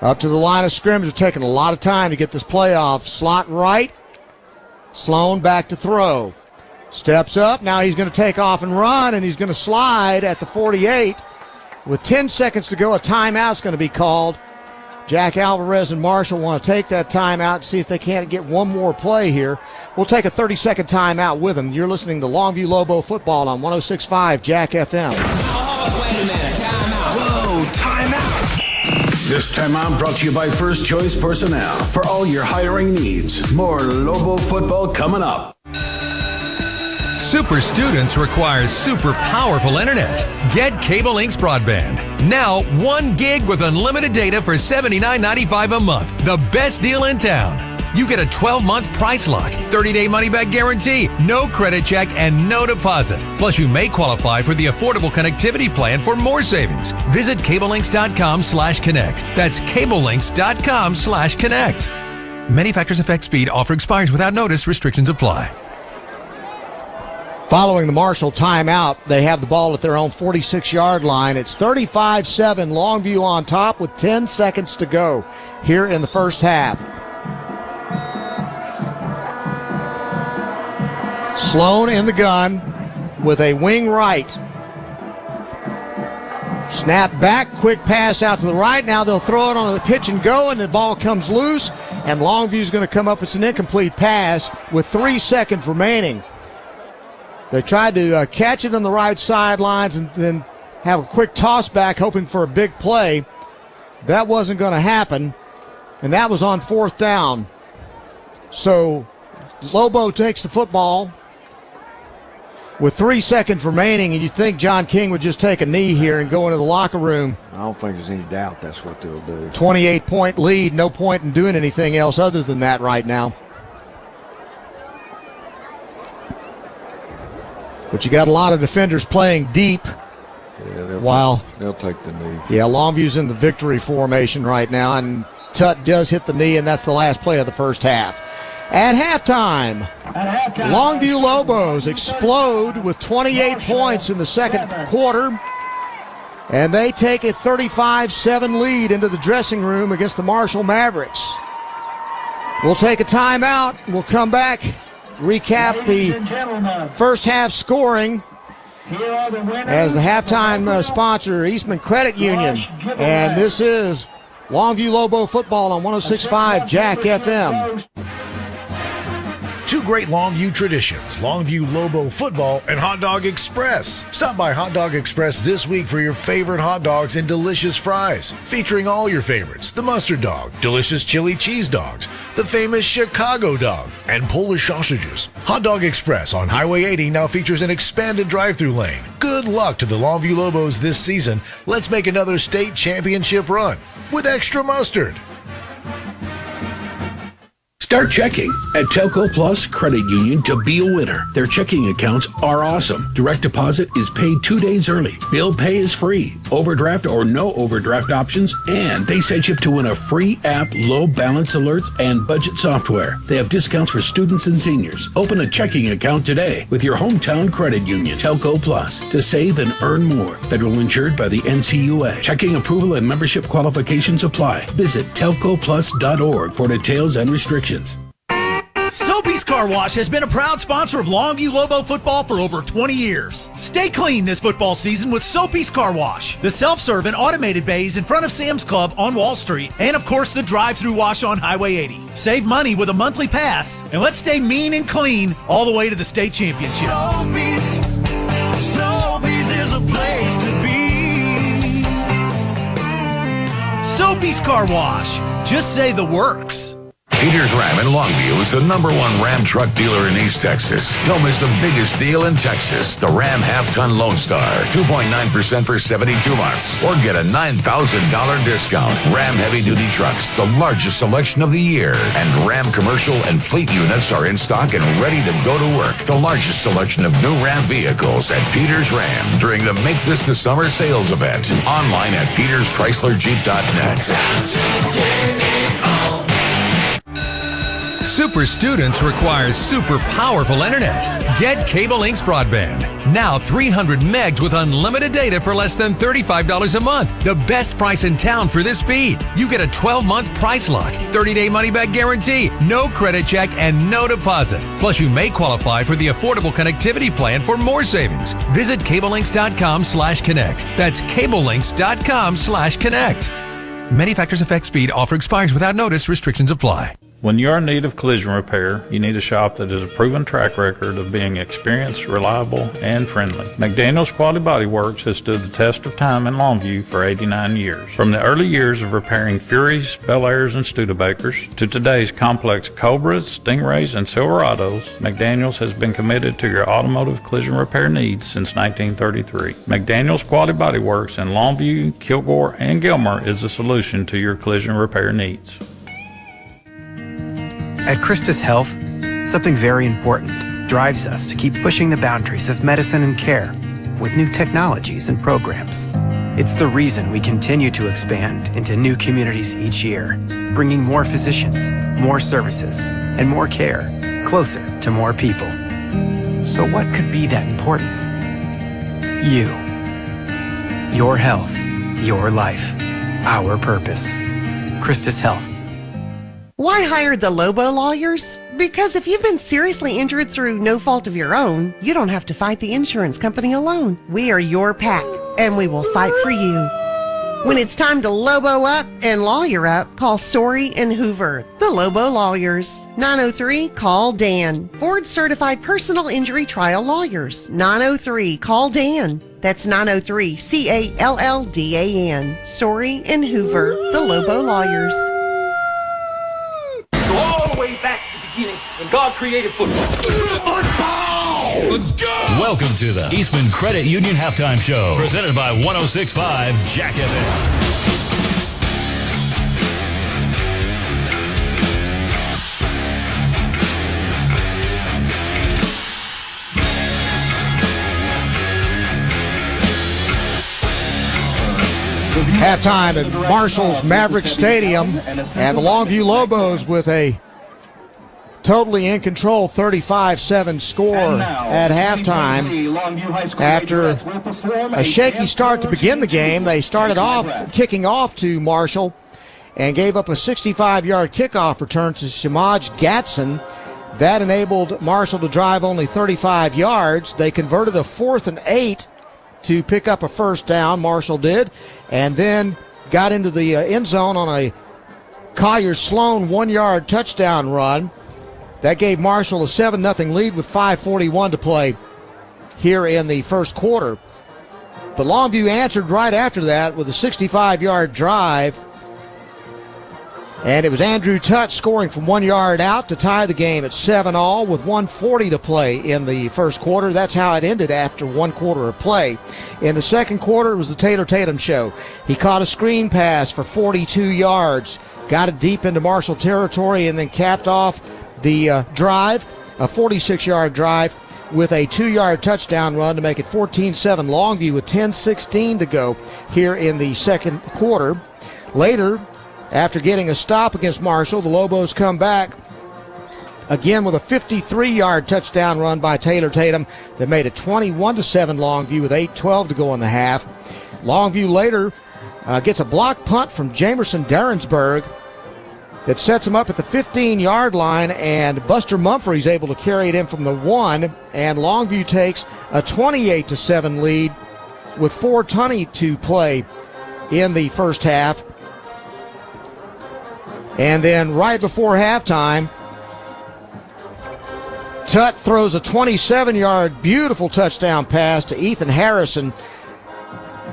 Up to the line of scrimmage. They're taking a lot of time to get this play off. Slot right. Sloan back to throw. Steps up. Now he's going to take off and run, and he's going to slide at the 48. With 10 seconds to go, a timeout's going to be called. Jack Alvarez and Marshall want to take that timeout and see if they can't get one more play here. We'll take a 30-second timeout with them. You're listening to Longview Lobo Football on 106.5 Jack FM. Oh, wait a minute. Timeout. Whoa, timeout. This timeout brought to you by First Choice Personnel. For all your hiring needs. More Lobo football coming up. Super students require super powerful internet. Get Cable Links Broadband. Now 1 gig with unlimited data for $79.95 a month. The best deal in town. You get a 12-month price lock, 30-day money-back guarantee, no credit check, and no deposit. Plus, you may qualify for the affordable connectivity plan for more savings. Visit cablelinks.com/connect. That's cablelinks.com/connect. Many factors affect speed. Offer expires without notice. Restrictions apply. Following the Marshall timeout, they have the ball at their own 46-yard line. It's 35-7, Longview on top with 10 seconds to go here in the first half. Sloan in the gun with a wing right. Snap back, quick pass out to the right. Now they'll throw it on the pitch and go, and the ball comes loose, and Longview's going to come up. It's an incomplete pass with 3 seconds remaining. They tried to catch it on the right sidelines and then have a quick toss back, hoping for a big play. That wasn't going to happen, and that was on 4th down. So Lobo takes the football with 3 seconds remaining, and you'd think John King would just take a knee here and go into the locker room. I don't think there's any doubt that's what they'll do. 28-point lead, no point in doing anything else other than that right now. But you got a lot of defenders playing deep. Yeah, they'll take the knee. Yeah, Longview's in the victory formation right now, and Tut does hit the knee, and that's the last play of the first half. At halftime, Longview Lobos explode with 28 points in the second quarter, and they take a 35-7 lead into the dressing room against the Marshall Mavericks. We'll take a timeout. We'll come back, recap the first half scoring as the halftime sponsor, Eastman Credit Union. And this is Longview Lobo football on 106.5 Jack FM. Two great Longview traditions, Longview Lobo football and Hot Dog Express. Stop by Hot Dog Express this week for your favorite hot dogs and delicious fries, featuring all your favorites: the mustard dog, delicious chili cheese dogs, the famous Chicago dog, and Polish sausages. Hot Dog Express on Highway 80 now features an expanded drive-through lane. Good luck to the Longview Lobos this season. Let's make another state championship run with extra mustard. Start checking at Telco Plus Credit Union to be a winner. Their checking accounts are awesome. Direct deposit is paid 2 days early. Bill pay is free. Overdraft or no overdraft options. And they set you up to win a free app, low balance alerts, and budget software. They have discounts for students and seniors. Open a checking account today with your hometown credit union, Telco Plus, to save and earn more. Federal insured by the NCUA. Checking approval and membership qualifications apply. Visit telcoplus.org for details and restrictions. Soapy's Car Wash has been a proud sponsor of Longview Lobo football for over 20 years. Stay clean this football season with Soapy's Car Wash. The self-serve and automated bays in front of Sam's Club on Wall Street, and of course the drive-through wash on Highway 80. Save money with a monthly pass, and let's stay mean and clean all the way to the state championship. Soapy's is a place to be. Soapy's Car Wash. Just say the works. Peters Ram in Longview is the #1 Ram truck dealer in East Texas. Don't miss the biggest deal in Texas, the Ram Half-Ton Lone Star, 2.9% for 72 months, or get a $9,000 discount. Ram heavy-duty trucks, the largest selection of the year, and Ram commercial and fleet units are in stock and ready to go to work. The largest selection of new Ram vehicles at Peters Ram during the Make This the Summer sales event. Online at peterschryslerjeep.net. Super students require super powerful internet. Get Cable Links Broadband. Now 300 megs with unlimited data for less than $35 a month. The best price in town for this speed. You get a 12-month price lock, 30-day money-back guarantee, no credit check, and no deposit. Plus, you may qualify for the affordable connectivity plan for more savings. Visit cablelinks.com/connect. That's cablelinks.com/connect. Many factors affect speed. Offer expires without notice. Restrictions apply. When you're in need of collision repair, you need a shop that has a proven track record of being experienced, reliable, and friendly. McDaniel's Quality Body Works has stood the test of time in Longview for 89 years. From the early years of repairing Furies, Bel Airs, and Studebakers to today's complex Cobras, Stingrays, and Silverados, McDaniel's has been committed to your automotive collision repair needs since 1933. McDaniel's Quality Body Works in Longview, Kilgore, and Gilmer is the solution to your collision repair needs. At Christus Health, something very important drives us to keep pushing the boundaries of medicine and care with new technologies and programs. It's the reason we continue to expand into new communities each year, bringing more physicians, more services, and more care closer to more people. So what could be that important? You. Your health, your life, our purpose. Christus Health. Why hire the Lobo lawyers? Because if you've been seriously injured through no fault of your own, you don't have to fight the insurance company alone. We are your pack, and we will fight for you. When it's time to Lobo up and lawyer up, call Story and Hoover, the Lobo lawyers. 903-CALL-DAN. Board-certified personal injury trial lawyers. 903-CALL-DAN. That's 903-CALLDAN. Story and Hoover, the Lobo lawyers. All the way back to the beginning. when God created football. Let's go! Welcome to the Eastman Credit Union Halftime Show, presented by 106.5 Jack FM. Halftime at Marshall's Maverick Stadium, and the Longview Lobos with a totally in control 35-7 score at halftime. After a shaky start to begin the game, they started off kicking off to Marshall and gave up a 65-yard kickoff return to Shamaj Gatson. That enabled Marshall to drive only 35 yards. They converted a 4th and 8 to pick up a first down, Marshall did, and then got into the end zone on a Collier Sloan 1-yard touchdown run. That gave Marshall a 7-0 lead with 5:41 to play here in the first quarter. But Longview answered right after that with a 65-yard drive, and it was Andrew Tutt scoring from 1 yard out to tie the game at 7-all with 1:40 to play in the first quarter. That's how it ended after 1 quarter of play. In the second quarter, it was the Taylor Tatum show. He caught a screen pass for 42 yards, got it deep into Marshall territory, and then capped off the drive, a 46-yard drive, with a 2-yard touchdown run to make it 14-7 Longview with 10:16 to go here in the second quarter. Later, after getting a stop against Marshall, the Lobos come back again with a 53-yard touchdown run by Taylor Tatum that made it 21-7 Longview with 8:12 to go in the half. Longview later gets a block punt from Jamerson Darrensburg that sets him up at the 15-yard line, and Buster Mumphrey's able to carry it in from the 1, and Longview takes a 28-7 lead with 4:20 to play in the first half. And then right before halftime, Tutt throws a 27-yard beautiful touchdown pass to Ethan Harrison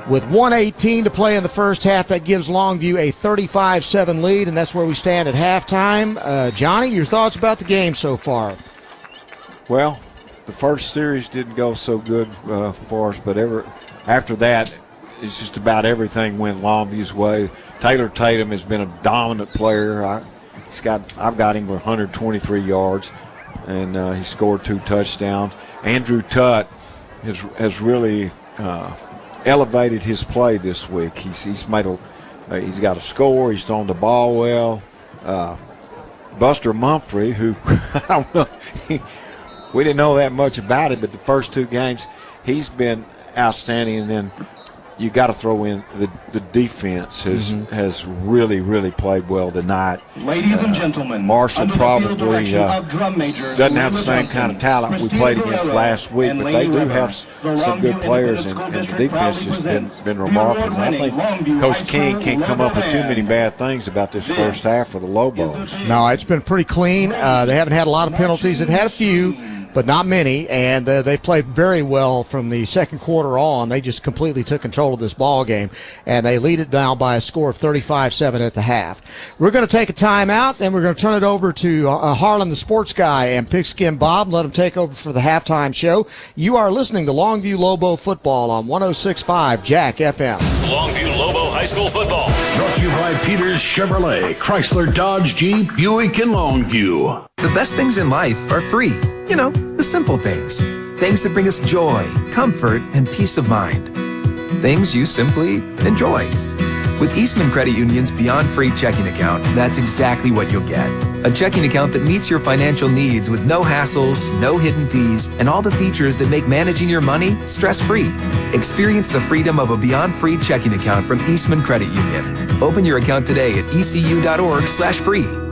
with 1:18 to play in the first half. That gives Longview a 35-7 lead, and that's where we stand at halftime. Johnny, your thoughts about the game so far? Well, the first series didn't go so good for us, but after that, it's just about everything went Longview's way. Taylor Tatum has been a dominant player. I've got him for 123 yards, and he scored 2 touchdowns. Andrew Tutt has really elevated his play this week. He's got a score. He's thrown the ball well. Buster Mumphrey, who I don't know, we didn't know that much about it, but the first 2 games he's been outstanding. And then you got to throw in the defense has really played well tonight. Ladies and gentlemen, Marshall probably doesn't have the same kind of talent we played against last week, but they do have some good players, and the defense has been remarkable. I think Coach King can't come up with too many bad things about this first half for the Lobos. No, it's been pretty clean. They haven't had a lot of penalties. They've had a few, but not many, and they've played very well from the second quarter on. They just completely took control of this ball game, and they lead it down by a score of 35-7 at the half. We're going to take a timeout, then we're going to turn it over to Harlan the Sports Guy and Pigskin Bob and let him take over for the halftime show. You are listening to Longview Lobo Football on 106.5 Jack FM. Longview Lobo High School Football. Brought to you by Peters Chevrolet, Chrysler, Dodge, Jeep, Buick, and Longview. The best things in life are free. You know, the simple things. Things that bring us joy, comfort, and peace of mind. Things you simply enjoy. With Eastman Credit Union's Beyond Free checking account, that's exactly what you'll get. A checking account that meets your financial needs with no hassles, no hidden fees, and all the features that make managing your money stress-free. Experience the freedom of a Beyond Free checking account from Eastman Credit Union. Open your account today at ecu.org/free.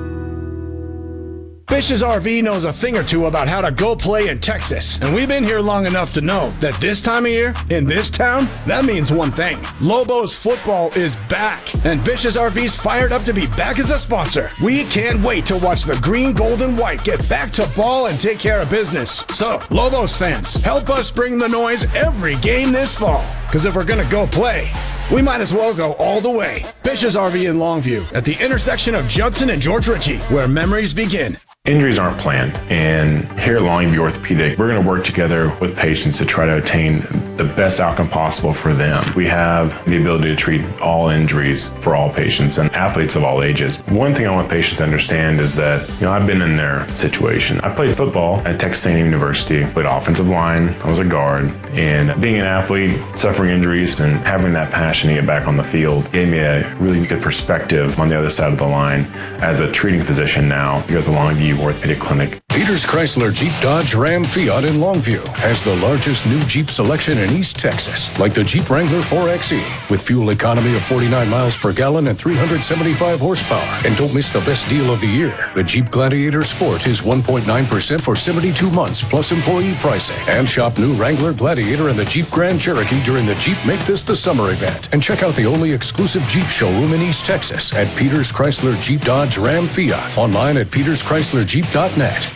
Fish's RV knows a thing or two about how to go play in Texas. And we've been here long enough to know that this time of year, in this town, that means one thing. Lobos football is back. And Fish's RV's fired up to be back as a sponsor. We can't wait to watch the green, gold, and white get back to ball and take care of business. So, Lobos fans, help us bring the noise every game this fall. Because if we're going to go play, we might as well go all the way. Fish's RV in Longview, at the intersection of Judson and George Ritchie, where memories begin. Injuries aren't planned, and here at Longview Orthopedic, we're going to work together with patients to try to attain the best outcome possible for them. We have the ability to treat all injuries for all patients and athletes of all ages. One thing I want patients to understand is that, I've been in their situation. I played football at Texas A&M University, played offensive line, I was a guard, and being an athlete, suffering injuries, and having that passion to get back on the field gave me a really good perspective on the other side of the line as a treating physician now here at the Longview Orthopedic Clinic. Peters Chrysler Jeep Dodge Ram Fiat in Longview has the largest new Jeep selection in East Texas, like the Jeep Wrangler 4xe with fuel economy of 49 miles per gallon and 375 horsepower. And don't miss the best deal of the year. The Jeep Gladiator Sport is 1.9% for 72 months plus employee pricing. And shop new Wrangler Gladiator and the Jeep Grand Cherokee during the Jeep Make This the Summer event. And check out the only exclusive Jeep showroom in East Texas at Peters Chrysler Jeep Dodge Ram Fiat. Online at peterschryslerjeep.net.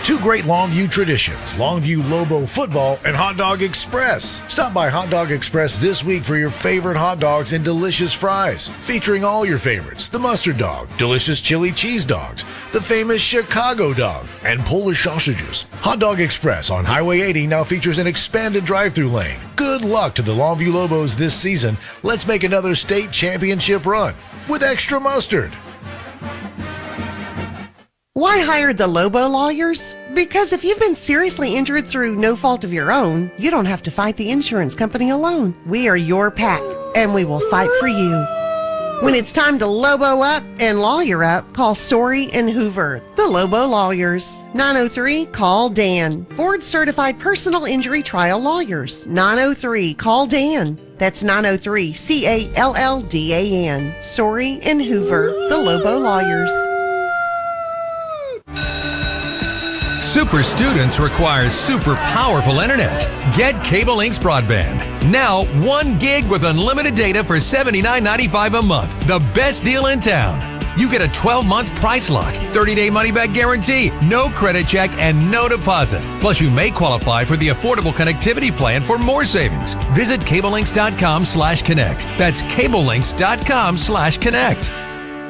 Two great Longview traditions, Longview Lobo football and Hot Dog Express. Stop by Hot Dog Express this week for your favorite hot dogs and delicious fries, featuring all your favorites: the mustard dog, delicious chili cheese dogs, the famous Chicago dog, and Polish sausages. Hot Dog Express on Highway 80 now features an expanded drive-through lane. Good luck to the Longview Lobos this season. Let's make another state championship run with extra mustard. Why hire the Lobo lawyers? Because if you've been seriously injured through no fault of your own, you don't have to fight the insurance company alone. We are your pack, and we will fight for you. When it's time to Lobo up and lawyer up, call Story and Hoover, the Lobo lawyers. 903-CALL-DAN. Board-certified personal injury trial lawyers. 903-CALL-DAN. That's 903-CALLDAN. Story and Hoover, the Lobo lawyers. Super students require super powerful internet. Get Cable Links Broadband. Now, 1 gig with unlimited data for $79.95 a month. The best deal in town. You get a 12-month price lock, 30-day money-back guarantee, no credit check, and no deposit. Plus, you may qualify for the Affordable Connectivity Plan for more savings. Visit cablelinks.com/connect. That's cablelinks.com/connect.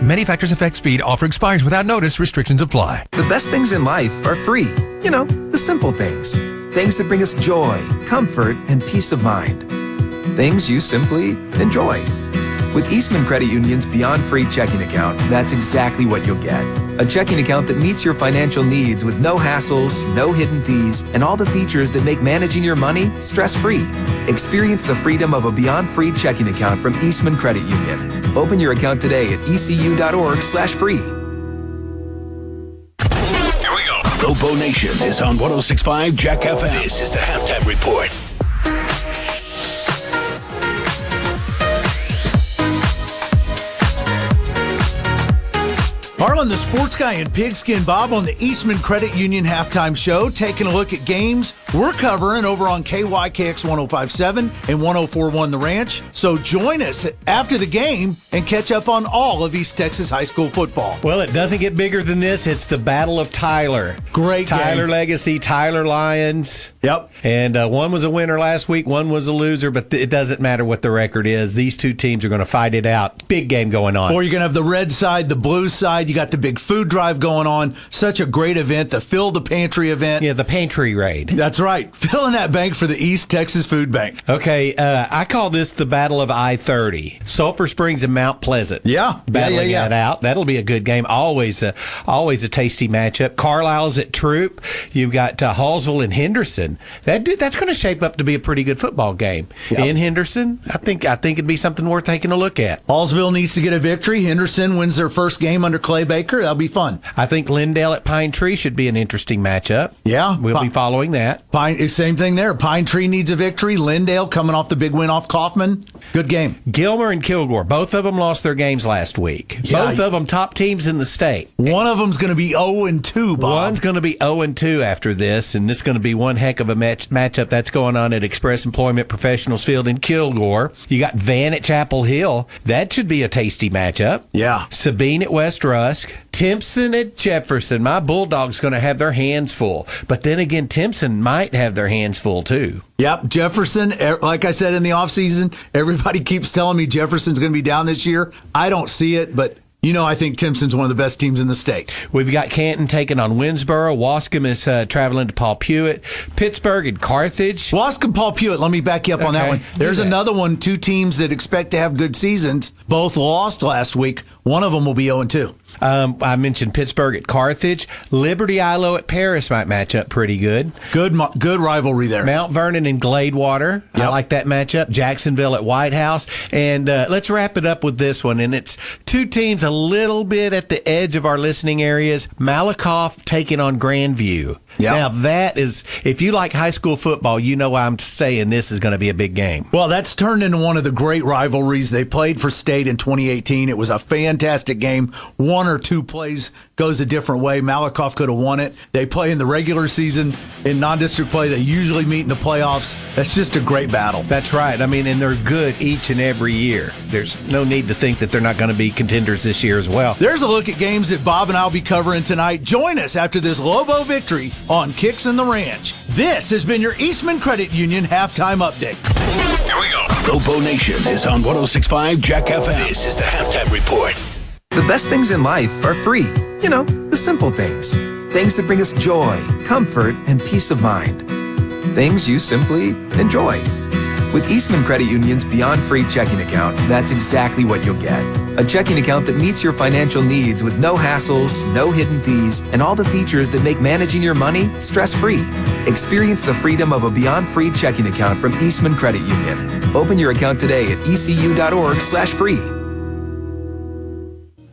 Many factors affect speed. Offer expires without notice. Restrictions apply. The best things in life are free. You know, the simple things. Things that bring us joy, comfort, and peace of mind. Things you simply enjoy. With Eastman Credit Union's Beyond Free checking account, that's exactly what you'll get. A checking account that meets your financial needs with no hassles, no hidden fees, and all the features that make managing your money stress-free. Experience the freedom of a Beyond Free checking account from Eastman Credit Union. Open your account today at ecu.org/free. Here we go. Lobo Nation is on 106.5 Jack FM. This is the Halftime Report. Harlan, the sports guy, and Pigskin Bob on the Eastman Credit Union Halftime Show, taking a look at games we're covering over on KYKX 105.7 and 104.1 The Ranch. So join us after the game and catch up on all of East Texas high school football. Well, it doesn't get bigger than this. It's the Battle of Tyler. Great Tyler game. Legacy, Tyler Lions. Yep. And one was a winner last week, one was a loser, but it doesn't matter what the record is. These two teams are going to fight it out. Big game going on. Or you're going to have the red side, the blue side. You got the big food drive going on. Such a great event, the Fill the Pantry event. Yeah, the pantry raid. That's right. Filling that bank for the East Texas Food Bank. Okay, I call this the Battle of I-30. Sulphur Springs and Mount Pleasant. Yeah. Battling that out. That'll be a good game. Always a tasty matchup. Carlisle's at Troop. You've got Hallsville and Henderson. That's going to shape up to be a pretty good football game. Yep. In Henderson, I think it'd be something worth taking a look at. Hallsville needs to get a victory. Henderson wins their first game under Clay Baker. That'll be fun. I think Lindale at Pine Tree should be an interesting matchup. Yeah. We'll be following that. Same thing there. Pine Tree needs a victory. Lindale coming off the big win off Kaufman. Good game. Gilmer and Kilgore, both of them lost their games last week. Yeah, both of them top teams in the state. One of them's going to be 0-2, Bob. One's going to be 0-2 after this, and this is going to be one heck of a matchup that's going on at Express Employment Professionals Field in Kilgore. You got Van at Chapel Hill. That should be a tasty matchup. Yeah. Sabine at West Rusk. Timpson at Jefferson. My Bulldogs going to have their hands full. But then again, Timpson might have their hands full too. Yep, Jefferson, like I said in the offseason, everybody keeps telling me Jefferson's going to be down this year. I don't see it, but You know, I think Timpson's one of the best teams in the state. We've got Canton taking on Winsboro. Wascom is traveling to Paul Pewitt. Pittsburgh and Carthage. Wascom, Paul Pewitt, let me back you up on that one. There's another one, two teams that expect to have good seasons. Both lost last week. One of them will be 0-2. I mentioned Pittsburgh at Carthage. Liberty Ilo at Paris might match up pretty good. Good rivalry there. Mount Vernon and Gladewater. Yep. I like that matchup. Jacksonville at White House. And let's wrap it up with this one. And it's two teams a little bit at the edge of our listening areas. Malakoff taking on Grandview. Yep. Now, that is, if you like high school football, you know why I'm saying this is going to be a big game. Well, that's turned into one of the great rivalries. They played for state in 2018. It was a fantastic game. One or two plays goes a different way. Malakoff could have won it. They play in the regular season. In non-district play, they usually meet in the playoffs. That's just a great battle. That's right. I mean, and they're good each and every year. There's no need to think that they're not going to be contenders this year as well. There's a look at games that Bob and I will be covering tonight. Join us after this Lobo victory on Kicks in the Ranch. This has been your Eastman Credit Union halftime update. Here we go. Lobo Nation is on 106.5 Jack FM. This is the halftime report. The best things in life are free. You know, the simple things. Things that bring us joy, comfort, and peace of mind. Things you simply enjoy. With Eastman Credit Union's Beyond Free checking account, that's exactly what you'll get. A checking account that meets your financial needs with no hassles, no hidden fees, and all the features that make managing your money stress-free. Experience the freedom of a Beyond Free checking account from Eastman Credit Union. Open your account today at ecu.org/free.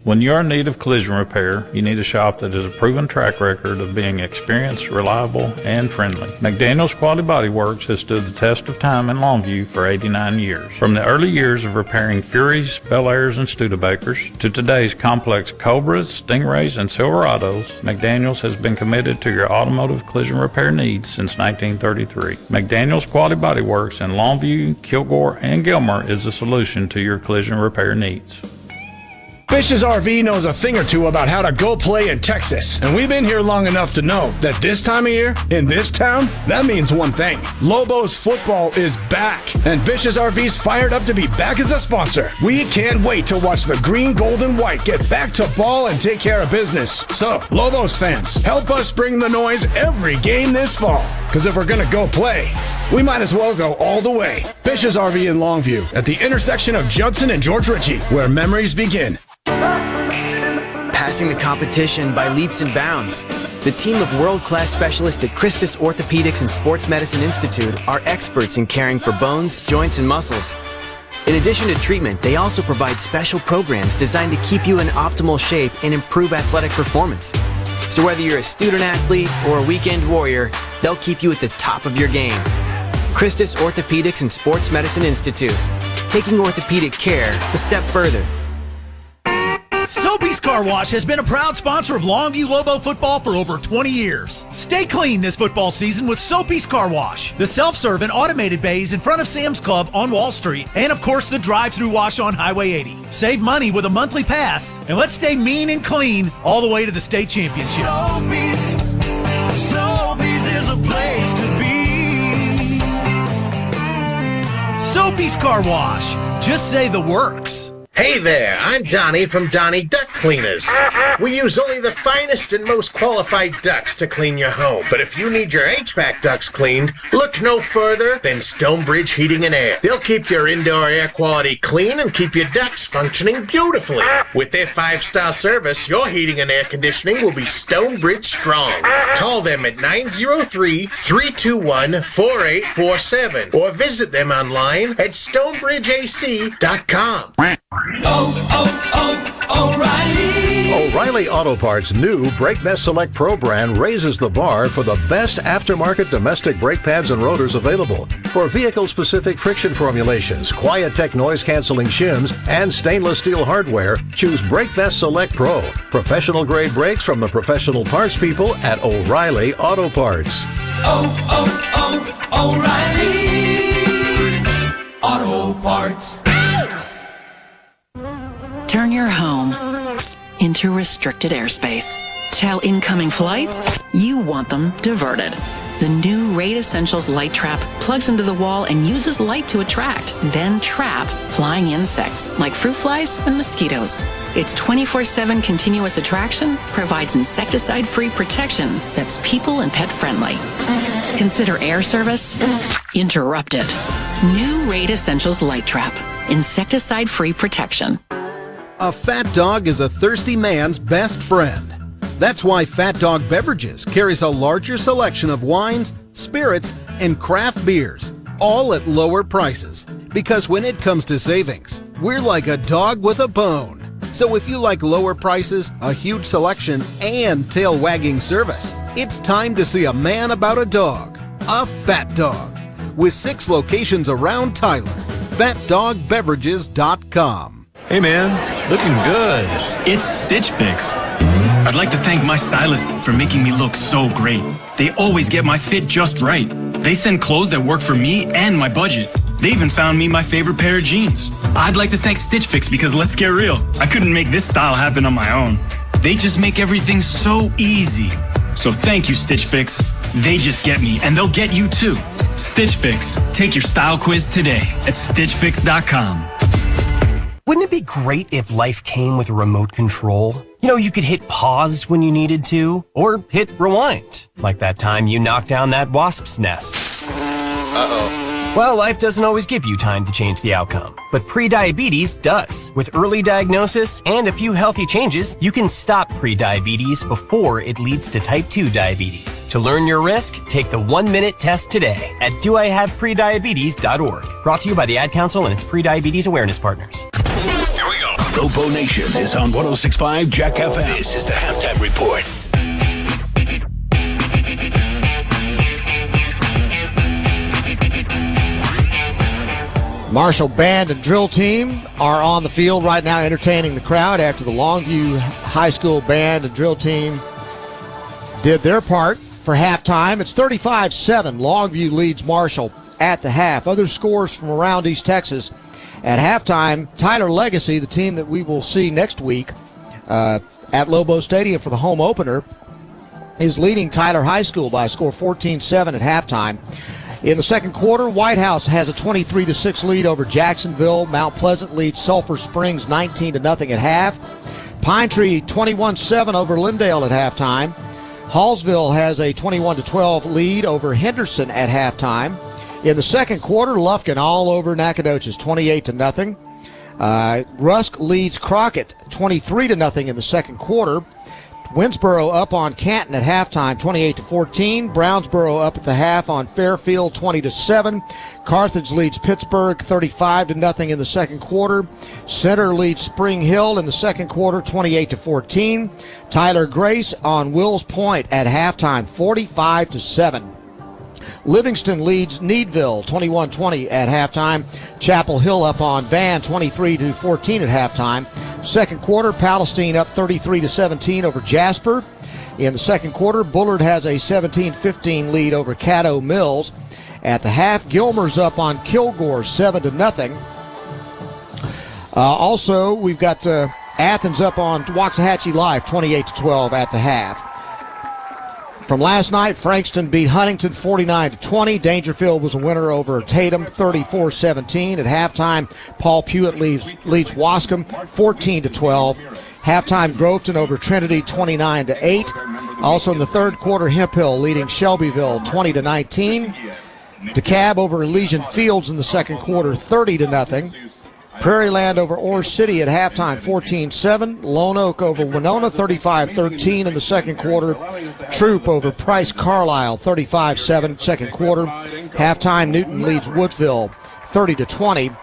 When you're in need of collision repair, you need a shop that has a proven track record of being experienced, reliable, and friendly. McDaniel's Quality Body Works has stood the test of time in Longview for 89 years. From the early years of repairing Furies, Bel Airs, and Studebakers to today's complex Cobras, Stingrays, and Silverados, McDaniel's has been committed to your automotive collision repair needs since 1933. McDaniel's Quality Body Works in Longview, Kilgore, and Gilmer is the solution to your collision repair needs. Fish's RV knows a thing or two about how to go play in Texas. And we've been here long enough to know that this time of year, in this town, that means one thing. Lobos football is back. And Fish's RV's fired up to be back as a sponsor. We can't wait to watch the green, gold, and white get back to ball and take care of business. So, Lobos fans, help us bring the noise every game this fall. Because if we're going to go play, we might as well go all the way. Fish's RV in Longview, at the intersection of Judson and George Ritchie, where memories begin. Passing the competition by leaps and bounds. The team of world-class specialists at Christus Orthopedics and Sports Medicine Institute are experts in caring for bones, joints, and muscles. In addition to treatment, they also provide special programs designed to keep you in optimal shape and improve athletic performance. So whether you're a student athlete or a weekend warrior, they'll keep you at the top of your game. Christus Orthopedics and Sports Medicine Institute, taking orthopedic care a step further. Soapy's Car Wash has been a proud sponsor of Longview Lobo football for over 20 years. Stay clean this football season with Soapy's Car Wash. The self-serve and automated bays in front of Sam's Club on Wall Street, and of course the drive-through wash on Highway 80. Save money with a monthly pass, and let's stay mean and clean all the way to the state championship. Soapy's is a place to be. Soapy's Car Wash. Just say the works. Hey there, I'm Donnie from Donnie Duck Cleaners. We use only the finest and most qualified ducks to clean your home. But if you need your HVAC ducts cleaned, look no further than Stonebridge Heating and Air. They'll keep your indoor air quality clean and keep your ducts functioning beautifully. With their 5-star service, your heating and air conditioning will be Stonebridge strong. Call them at 903-321-4847 or visit them online at stonebridgeac.com. O'Reilly Auto Parts' new Brake Best Select Pro brand raises the bar for the best aftermarket domestic brake pads and rotors available. For vehicle-specific friction formulations, Quiet-Tech noise-canceling shims, and stainless steel hardware, choose Brake Best Select Pro. Professional-grade brakes from the professional parts people at O'Reilly Auto Parts. O'Reilly Auto Parts. Turn your home into restricted airspace. Tell incoming flights you want them diverted. The new Raid Essentials light trap plugs into the wall and uses light to attract, then trap flying insects like fruit flies and mosquitoes. Its 24/7 continuous attraction provides insecticide-free protection that's people and pet friendly. Consider air service interrupted. New Raid Essentials light trap. Insecticide-free protection. A fat dog is a thirsty man's best friend. That's why Fat Dog Beverages carries a larger selection of wines, spirits, and craft beers, all at lower prices. Because when it comes to savings, we're like a dog with a bone. So if you like lower prices, a huge selection, and tail-wagging service, it's time to see a man about a dog. A Fat Dog. With 6 locations around Tyler. FatDogBeverages.com. Hey man, looking good. It's Stitch Fix. I'd like to thank my stylist for making me look so great. They always get my fit just right. They send clothes that work for me and my budget. They even found me my favorite pair of jeans. I'd like to thank Stitch Fix because let's get real, I couldn't make this style happen on my own. They just make everything so easy. So thank you, Stitch Fix. They just get me, and they'll get you too. Stitch Fix. Take your style quiz today at StitchFix.com. Wouldn't it be great if life came with a remote control? You know, you could hit pause when you needed to, or hit rewind, like that time you knocked down that wasp's nest. Uh-oh. Well, life doesn't always give you time to change the outcome, but prediabetes does. With early diagnosis and a few healthy changes, you can stop prediabetes before it leads to type 2 diabetes. To learn your risk, take the 1-minute test today at doihaveprediabetes.org. Brought to you by the Ad Council and its prediabetes awareness partners. Here we go. Lobo Nation is on 106.5 Jack FM. This is the halftime report. Marshall Band and Drill Team are on the field right now entertaining the crowd after the Longview High School Band and Drill Team did their part for halftime. It's 35-7. Longview leads Marshall at the half. Other scores from around East Texas at halftime. Tyler Legacy, the team that we will see next week at Lobo Stadium for the home opener, is leading Tyler High School by a score 14-7 at halftime. In the second quarter, White House has a 23-6 lead over Jacksonville. Mount Pleasant leads Sulphur Springs 19-0 at half. Pine Tree 21-7 over Lindale at halftime. Hallsville has a 21-12 lead over Henderson at halftime. In the second quarter, Lufkin all over Nacogdoches 28-0. Rusk leads Crockett 23-0 in the second quarter. Winsboro up on Canton at halftime, 28-14. Brownsboro up at the half on Fairfield, 20-7. Carthage leads Pittsburgh, 35-0 in the second quarter. Center leads Spring Hill in the second quarter, 28-14. Tyler Grace on Wills Point at halftime, 45-7. Livingston leads Needville 21-20 at halftime. Chapel Hill up on Van 23-14 at halftime. Second quarter, Palestine up 33-17 over Jasper. In the second quarter, Bullard has a 17-15 lead over Caddo Mills. At the half, Gilmer's up on Kilgore 7-0. Also, we've got Athens up on Waxahachie Life 28-12 at the half. From last night, Frankston beat Huntington 49-20. Dangerfield was a winner over Tatum 34-17. At halftime, Paul Pewitt leads Wascom 14-12. Halftime, Groveton over Trinity 29-8. Also in the third quarter, Hemp Hill leading Shelbyville 20-19. DeKalb over Elysian Fields in the second quarter 30-0. Prairie Land over Ore City at halftime, 14-7. Lone Oak over Winona, 35-13 in the second quarter. Troop over Price Carlisle, 35-7, second quarter. Halftime, Newton leads Woodville, 30-20.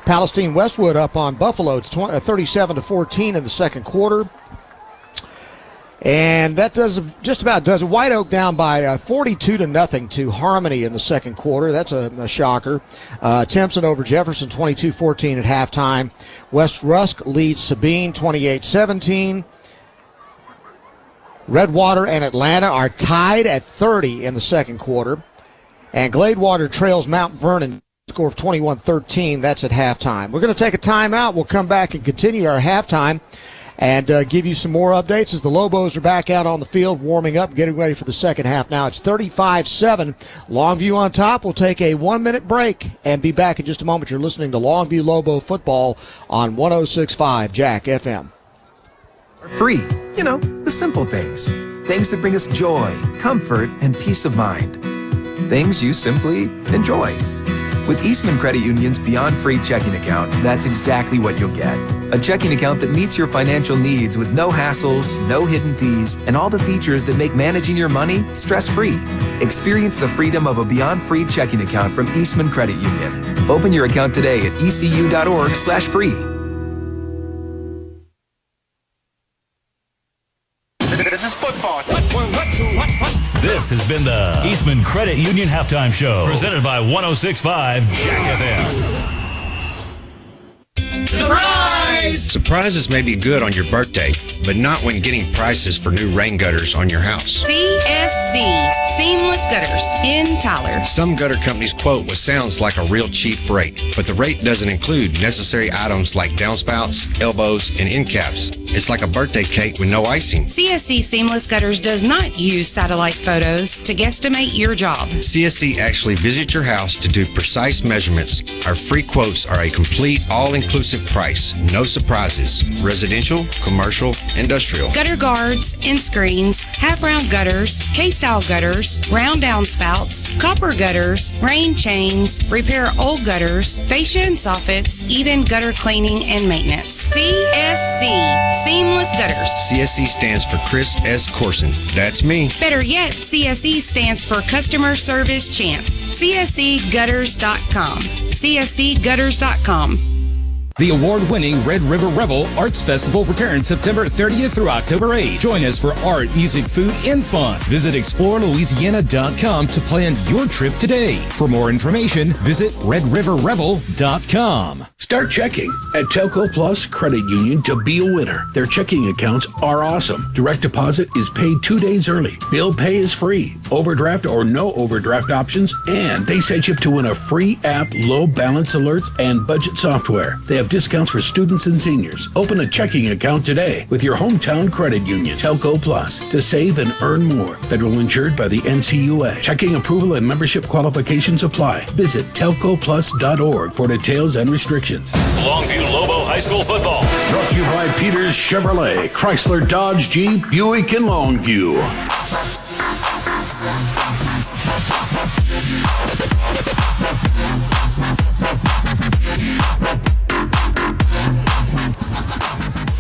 Palestine Westwood up on Buffalo, 37-14 in the second quarter. And that just about does it. White Oak down by 42-0 to Harmony in the second quarter. That's a shocker. Timpson over Jefferson 22-14 at halftime. West Rusk leads Sabine 28-17. Redwater and Atlanta are tied at 30 in the second quarter. And Gladewater trails Mount Vernon, score of 21-13. That's at halftime. We're going to take a timeout. We'll come back and continue our halftime and give you some more updates as the Lobos are back out on the field warming up, getting ready for the second half. Now it's 35-7. Longview on top. We'll take a 1-minute break and be back in just a moment. You're listening to Longview Lobo football on 106.5 Jack FM. Free. You know, the simple things. Things that bring us joy, comfort, and peace of mind. Things you simply enjoy. With Eastman Credit Union's Beyond Free checking account, that's exactly what you'll get. A checking account that meets your financial needs with no hassles, no hidden fees, and all the features that make managing your money stress-free. Experience the freedom of a Beyond Free checking account from Eastman Credit Union. Open your account today at ecu.org/free. This is football. This has been the Eastman Credit Union Halftime Show, presented by 106.5 Jack FM. Surprise! Surprises may be good on your birthday, but not when getting prices for new rain gutters on your house. CSC, Seamless Gutters in Tyler. Some gutter companies quote what sounds like a real cheap rate, but the rate doesn't include necessary items like downspouts, elbows, and end caps. It's like a birthday cake with no icing. CSC Seamless Gutters does not use satellite photos to guesstimate your job. CSC actually visits your house to do precise measurements. Our free quotes are a complete, all-inclusive price. No surprises. Residential, commercial, industrial. Gutter guards and screens, half-round gutters, K-style gutters, round downspouts, copper gutters, rain chains, repair old gutters, fascia and soffits, even gutter cleaning and maintenance. CSC, Seamless Gutters. CSC stands for Chris S. Corson. That's me. Better yet, CSC stands for Customer Service Champ. CSCGutters.com. CSCGutters.com. The award-winning Red River Revel Arts Festival returns September 30th through October 8th. Join us for art, music, food, and fun. Visit explorelouisiana.com to plan your trip today. For more information, visit redriverrevel.com. Start checking at Telco Plus Credit Union to be a winner. Their checking accounts are awesome. Direct deposit is paid 2 days early. Bill pay is free. Overdraft or no overdraft options. And they set you up to win a free app, low balance alerts, and budget software. They have discounts for students and seniors. Open a checking account today with your hometown credit union, Telco Plus, to save and earn more. Federal insured by the NCUA. Checking approval and membership qualifications apply. Visit telcoplus.org for details and restrictions. Longview Lobo High School football. Brought to you by Peters Chevrolet, Chrysler, Dodge, Jeep, Buick, and Longview.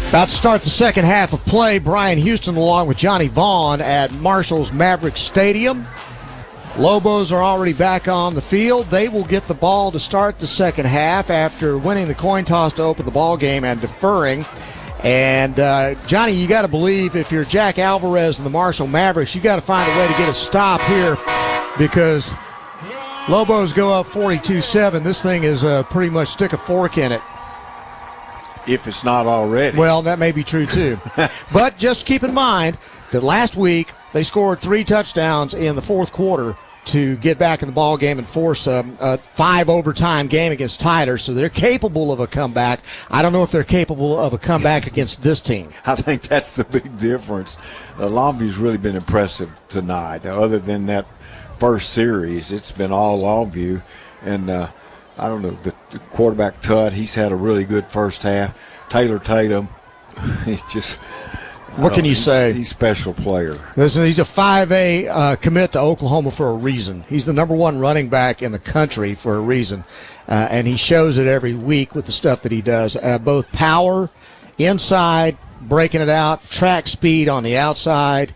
About to start the second half of play. Brian Houston along with Johnny Vaughn at Marshall's Maverick Stadium. Lobos are already back on the field. They will get the ball to start the second half after winning the coin toss to open the ball game and deferring. And, Johnny, you got to believe if you're Jack Alvarez and the Marshall Mavericks, you got to find a way to get a stop here because Lobos go up 42-7. This thing is pretty much stick a fork in it. If it's not already. Well, that may be true, too. But just keep in mind that last week they scored 3 touchdowns in the fourth quarter to get back in the ball game and force a 5 overtime game against Tyler. So they're capable of a comeback. I don't know if they're capable of a comeback against this team. I think that's the big difference. Longview's really been impressive tonight. Other than that first series, it's been all Longview. And I don't know, the quarterback Tutt, he's had a really good first half. Taylor Tatum, he's just – what can you say? He's a special player. Listen, he's a 5A commit to Oklahoma for a reason. He's the number 1 running back in the country for a reason. And he shows it every week with the stuff that he does. Both power, inside, breaking it out, track speed on the outside.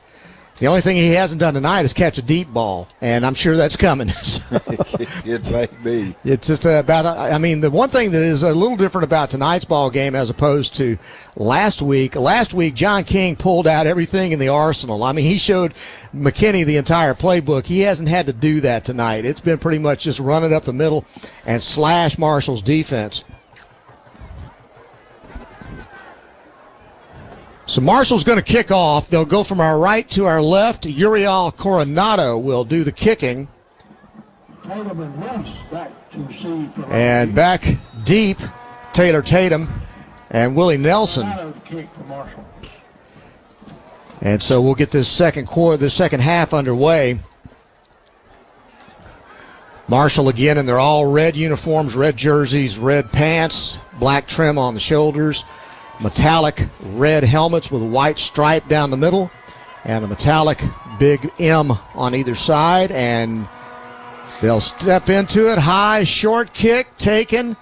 The only thing he hasn't done tonight is catch a deep ball, and I'm sure that's coming. It may be. It's just about, I mean, the one thing that is a little different about tonight's ball game as opposed to last week, John King pulled out everything in the arsenal. I mean, he showed McKinney the entire playbook. He hasn't had to do that tonight. It's been pretty much just run it up the middle and slash Marshall's defense. So Marshall's going to kick off. They'll go from our right to our left. Uriel Coronado will do the kicking. And back deep, Taylor Tatum. and Willie Nelson. And so we'll get this second half underway. Marshall again, and they're all red uniforms, red jerseys, red pants, black trim on the shoulders, metallic red helmets with a white stripe down the middle, and a metallic big M on either side. And they'll step into it. High, short kick taken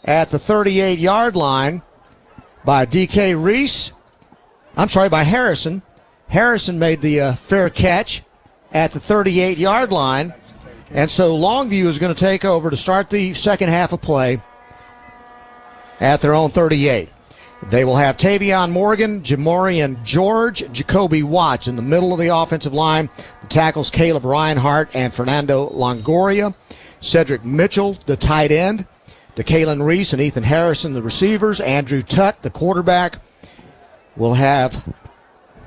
at the 38-yard line by D.K. Reese. I'm sorry, by Harrison. Harrison made the fair catch at the 38-yard line. And so Longview is going to take over to start the second half of play at their own 38. They will have Tavion Morgan, Jamorian George, Jacoby Watts in the middle of the offensive line. The tackles Caleb Reinhart and Fernando Longoria. Cedric Mitchell, the tight end. DeKalen Reese and Ethan Harrison, the receivers. Andrew Tutt, the quarterback. We'll have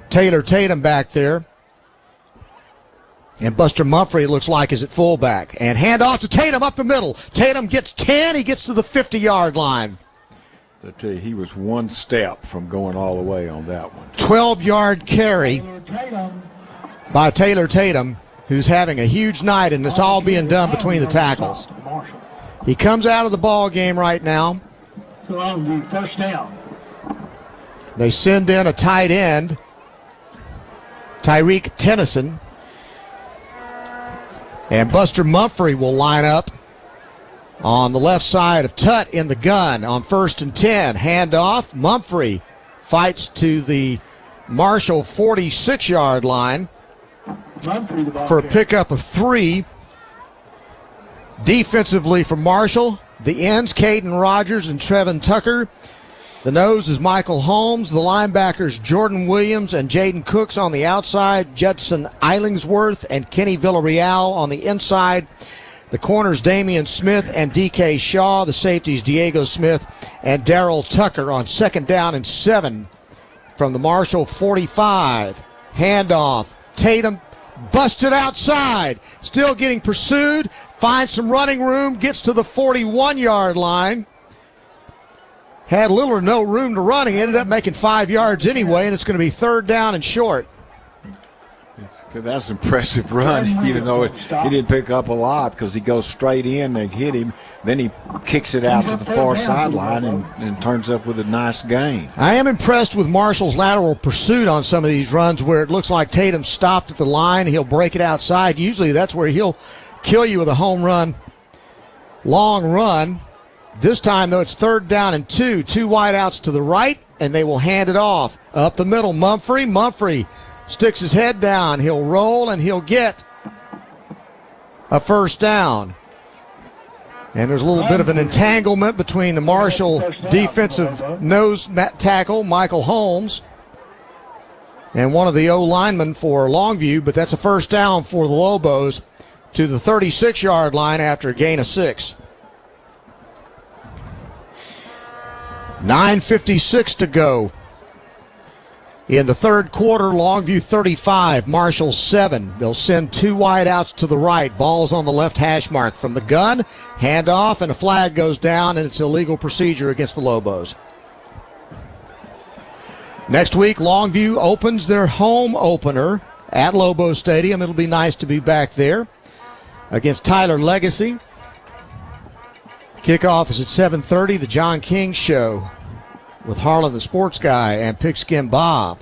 Taylor Tatum back there. And Buster Mumphrey, it looks like, is at fullback. And hand off to Tatum up the middle. Tatum gets 10. He gets to the 50-yard line. I tell you, he was one step from going all the way on that one. 12-yard carry by Taylor Tatum, who's having a huge night, and it's all being done between the tackles. He comes out of the ball game right now. First down. They send in a tight end, Tyreek Tennyson. And Buster Mumphrey will line up on the left side of Tutt in the gun on 1st and 10. Handoff. Mumphrey fights to the Marshall 46-yard line for a pickup of 3. Defensively for Marshall, the ends, Caden Rogers and Trevin Tucker. The nose is Michael Holmes. The linebackers, Jordan Williams and Jaden Cooks on the outside. Judson Eilingsworth and Kenny Villarreal on the inside. The corners, Damian Smith and D.K. Shaw. The safeties, Diego Smith and Darrell Tucker on 2nd down and 7 from the Marshall 45. Handoff. Tatum busted outside. Still getting pursued. Finds some running room. Gets to the 41-yard line. Had little or no room to run. He ended up making 5 yards anyway, and it's going to be 3rd down and short. That's an impressive run, even though he didn't pick up a lot, because he goes straight in, they hit him, then he kicks it out to the far sideline and turns up with a nice gain. I am impressed with Marshall's lateral pursuit on some of these runs where it looks like Tatum stopped at the line. He'll break it outside. Usually that's where he'll kill you with a home run, long run. This time, though, it's 3rd down and 2. 2 wideouts to the right, and they will hand it off. Up the middle, Mumphrey sticks his head down. He'll roll, and he'll get a 1st down. And there's a little bit of an entanglement between the Marshall defensive nose tackle, Michael Holmes, and one of the O-linemen for Longview, but that's a 1st down for the Lobos to the 36-yard line after a gain of 6. 9:56 to go in the 3rd quarter. Longview 35, Marshall 7. They'll send 2 wideouts to the right. Ball's on the left hash mark from the gun. Handoff, and a flag goes down, and it's illegal procedure against the Lobos. Next week, Longview opens their home opener at Lobo Stadium. It'll be nice to be back there against Tyler Legacy. Kickoff is at 7:30, the John King Show with Harlan the Sports Guy and Pigskin Bob.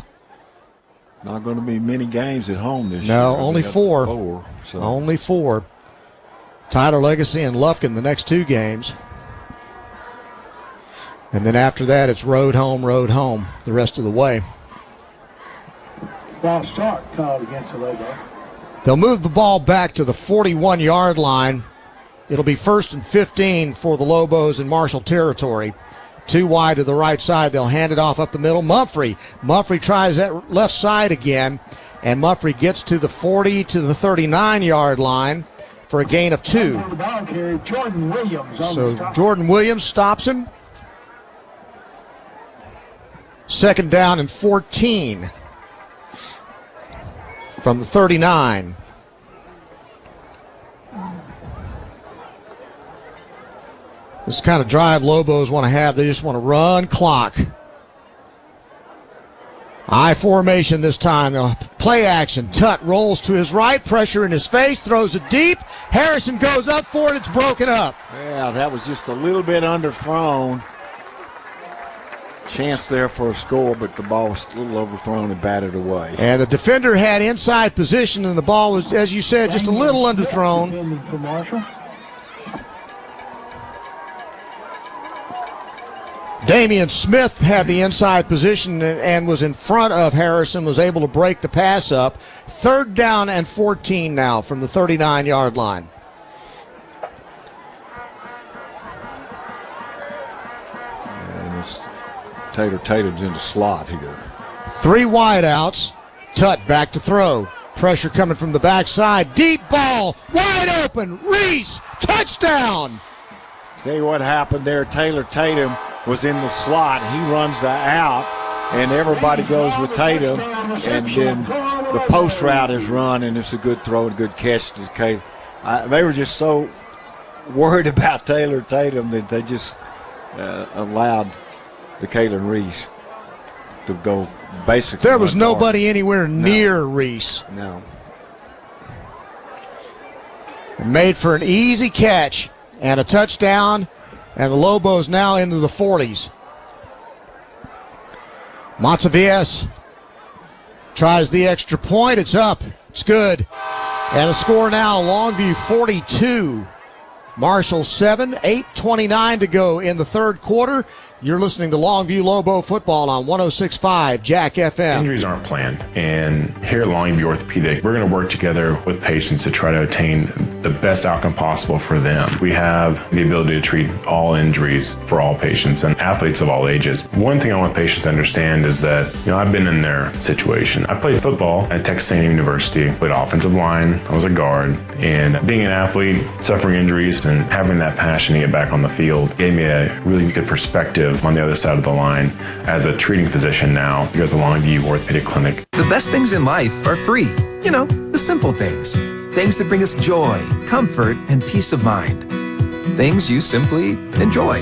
Not going to be many games at home this year. No, only 4. So. Only 4. Tyler Legacy and Lufkin the next 2 games. And then after that, it's road home the rest of the way. Ball start called against the Lobo. They'll move the ball back to the 41-yard line. It'll be 1st and 15 for the Lobos in Marshall territory. 2 wide to the right side. They'll hand it off up the middle. Mumphrey tries that left side again, and Mumphrey gets to the 40 to the 39-yard line for a gain of 2. So Jordan Williams stops him. 2nd down and 14 from the 39. This kind of drive Lobos want to have. They just want to run clock. I formation this time. Play action. Tutt rolls to his right. Pressure in his face. Throws it deep. Harrison goes up for it. It's broken up. Yeah, that was just a little bit underthrown. Chance there for a score, but the ball was a little overthrown and batted away. And the defender had inside position, and the ball was, as you said, just a little underthrown. For Marshall. Damian Smith had the inside position and was in front of Harrison, was able to break the pass up. 3rd down and 14 now from the 39-yard line. And it's Tatum's in the slot here. 3 wideouts. Tutt back to throw. Pressure coming from the backside. Deep ball. Wide open. Reese. Touchdown. See what happened there. Tatum was in the slot. He runs the out, and everybody goes with Tatum. And then the post route is run, and it's a good throw and good catch to Tatum. They were just so worried about Tatum that they just allowed the Kalen Reese to go basically. There was nobody anywhere near Reese. No. Made for an easy catch and a touchdown, and the Lobos now into the 40s. Matzavies tries the extra point. It's up. It's good. And the score now, Longview 42, Marshall 7, 8:29 to go in the 3rd quarter. You're listening to Longview Lobo football on 106.5 Jack FM. Injuries aren't planned, and here at Longview Orthopedic, we're going to work together with patients to try to attain the best outcome possible for them. We have the ability to treat all injuries for all patients and athletes of all ages. One thing I want patients to understand is that, I've been in their situation. I played football at Texas A&M University, played offensive line, I was a guard, and being an athlete, suffering injuries, and having that passion to get back on the field gave me a really good perspective on the other side of the line as a treating physician now here at the Longview Orthopedic Clinic. The best things in life are free. The simple things. Things that bring us joy, comfort, and peace of mind. Things you simply enjoy.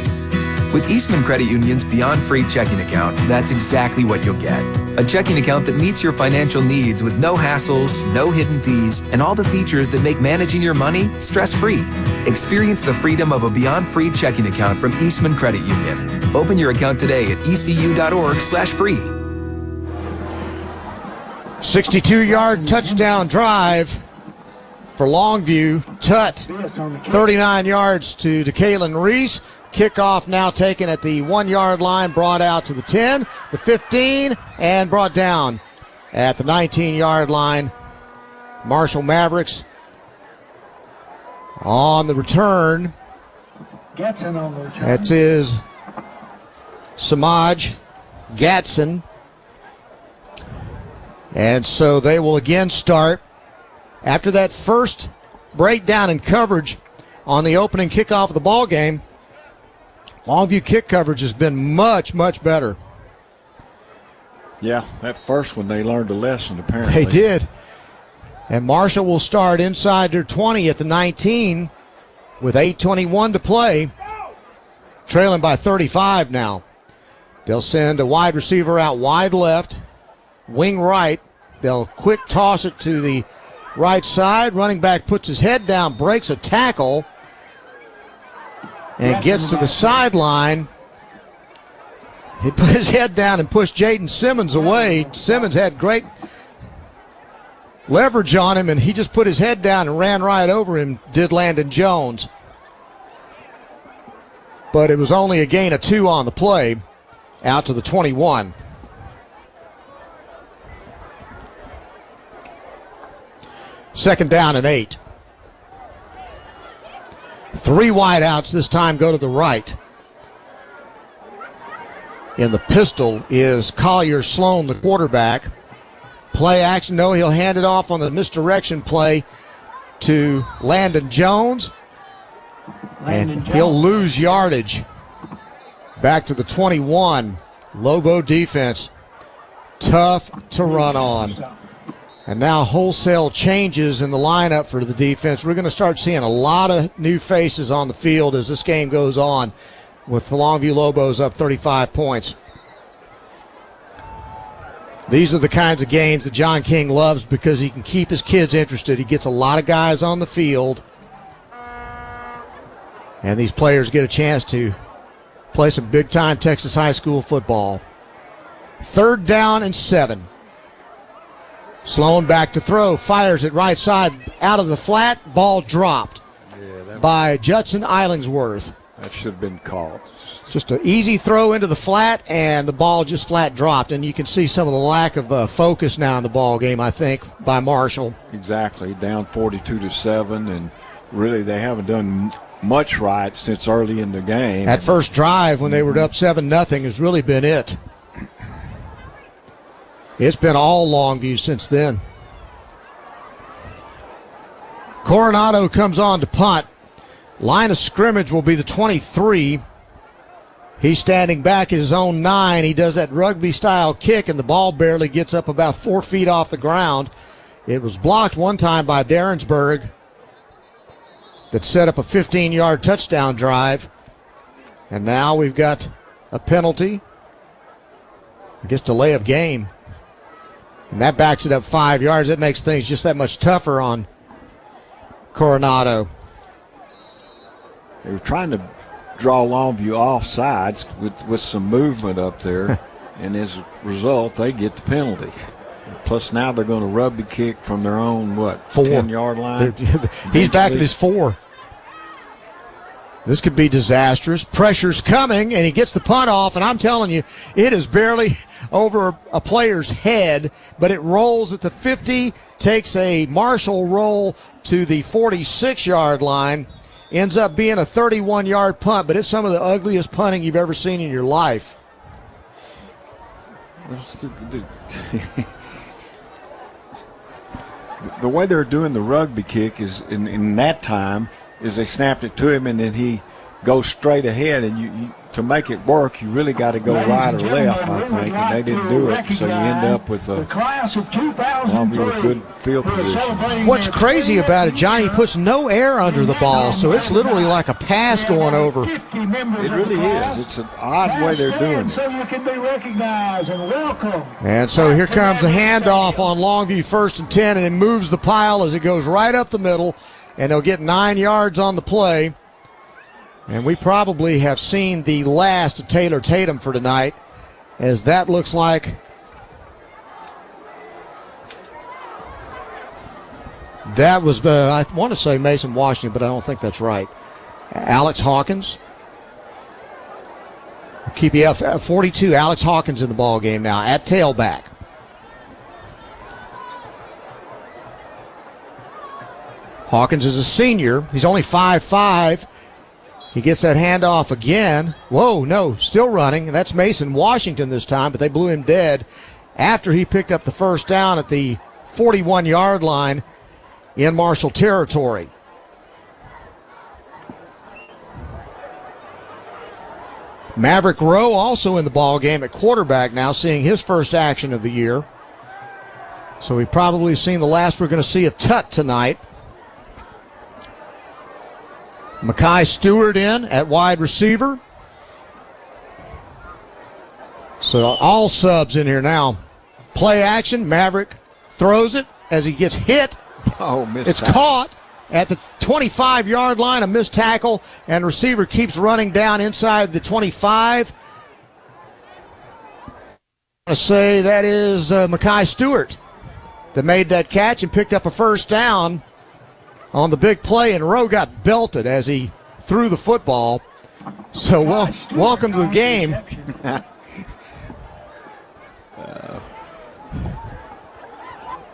With Eastman Credit Union's Beyond Free checking account, that's exactly what you'll get. A checking account that meets your financial needs with no hassles, no hidden fees, and all the features that make managing your money stress-free. Experience the freedom of a Beyond Free checking account from Eastman Credit Union. Open your account today at ecu.org/free. 62-yard touchdown drive for Longview. Tutt, 39 yards to Kalen Reese. Kickoff now taken at the 1-yard line, brought out to the 10, the 15, and brought down at the 19-yard line. Marshall Mavericks on the return. Gatson on the return. That is Samaj Gatson. And so they will again start after that first breakdown in coverage on the opening kickoff of the ball game. Longview kick coverage has been much, much better. Yeah, that first one they learned a lesson apparently. They did. And Marshall will start inside their 20 at the 19 with 8:21 to play. Trailing by 35 now. They'll send a wide receiver out wide left, wing right. They'll quick toss it to the right side. Running back puts his head down, breaks a tackle, and gets to the sideline. He put his head down and pushed Jaden Simmons away. Simmons had great leverage on him, and he just put his head down and ran right over him, did Landon Jones. But it was only a gain of 2 on the play, out to the 21. Second down and 8. 3 wideouts this time go to the right. In the pistol is Collier Sloan, the quarterback. Play action, no, he'll hand it off on the misdirection play to Landon Jones. And he'll lose yardage. Back to the 21. Lobo defense. Tough to run on. And now wholesale changes in the lineup for the defense. We're going to start seeing a lot of new faces on the field as this game goes on, with the Longview Lobos up 35 points. These are the kinds of games that John King loves because he can keep his kids interested. He gets a lot of guys on the field, and these players get a chance to play some big-time Texas high school football. 3rd down and 7. Sloan back to throw, fires it right side, out of the flat, ball dropped by Judson Eilingsworth. That should have been called. Just an easy throw into the flat, and the ball just flat dropped. And you can see some of the lack of focus now in the ball game, I think, by Marshall. Exactly, down 42-7, and really they haven't done much right since early in the game. That first drive when they were up 7-0 has really been it. It's been all Longview since then. Coronado comes on to punt. Line of scrimmage will be the 23. He's standing back at his own 9. He does that rugby-style kick, and the ball barely gets up about 4 feet off the ground. It was blocked one time by Derensburg that set up a 15-yard touchdown drive. And now we've got a penalty. I guess delay of game. And that backs it up 5 yards. That makes things just that much tougher on Coronado. They were trying to draw Longview off sides with some movement up there, and as a result, they get the penalty. Plus, now they're going to rugby kick from their own, 10-yard line? He's back at his 4. This could be disastrous. Pressure's coming, and he gets the punt off, and I'm telling you, it is barely over a player's head, but it rolls at the 50, takes a Marshall roll to the 46-yard line, ends up being a 31-yard punt, but it's some of the ugliest punting you've ever seen in your life. The way they're doing the rugby kick is in that time is they snapped it to him and then he goes straight ahead, and you to make it work, you really got to go right or left, I think, and they didn't do it, so you end up with a Longview with good field position. What's crazy about it, Johnny, puts no air under the ball, so it's literally like a pass going over. It really is. It's an odd way they're doing it. So you can be recognized and welcome. And so here comes a handoff on Longview 1st and 10, and it moves the pile as it goes right up the middle, and they'll get 9 yards on the play. And we probably have seen the last of Taylor Tatum for tonight, as that looks like that was, I want to say Mason Washington, but I don't think that's right. Alex Hawkins. Keep you up 42. Alex Hawkins in the ball game now at tailback. Hawkins is a senior. He's only 5'5". He gets that handoff again. Whoa, no, still running. That's Mason Washington this time, but they blew him dead after he picked up the first down at the 41-yard line in Marshall territory. Maverick Rowe also in the ball game at quarterback now, seeing his first action of the year. So we've probably seen the last we're going to see of Tut tonight. Mackay Stewart in at wide receiver. So all subs in here now. Play action. Maverick throws it as he gets hit. Oh, missed It's tackle. Caught at the 25-yard line. A missed tackle, and receiver keeps running down inside the 25. I want to say that is Mackay Stewart that made that catch and picked up a first down on the big play, and Rowe got belted as he threw the football. So welcome to the game.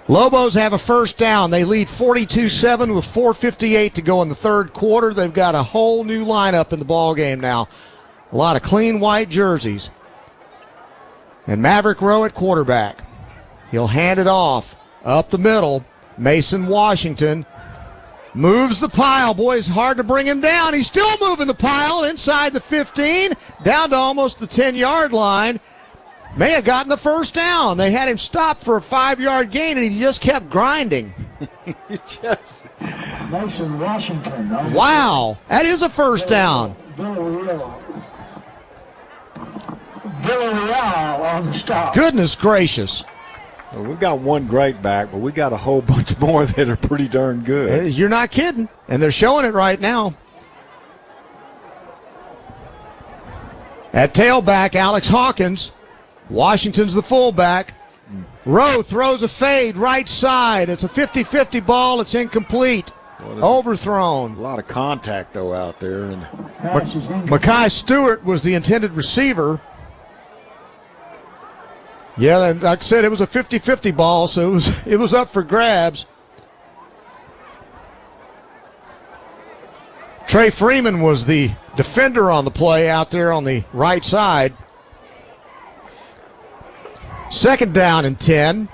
Lobos have a first down. They lead 42-7 with 4:58 to go in the third quarter. They've got a whole new lineup in the ball game now. A lot of clean white jerseys. And Maverick Rowe at quarterback. He'll hand it off up the middle. Mason Washington moves the pile. Boy, it's hard to bring him down. He's still moving the pile inside the 15, down to almost the 10-yard line. may have gotten the first down. They had him stopped for a 5-yard gain, and he just kept grinding. Mason Washington. Wow, that is a first down. Villarreal on the stop. Goodness gracious. Well, we've got one great back, but we got a whole bunch more that are pretty darn good. You're not kidding, and they're showing it right now. At tailback, Alex Hawkins. Washington's the fullback. Rowe throws a fade right side. It's a 50-50 ball. It's incomplete. Overthrown. A lot of contact, though, out there. And Mackay Stewart was the intended receiver. Yeah, and like I said, it was a 50-50 ball, so it was up for grabs. Trey Freeman was the defender on the play out there on the right side. Second down and 10.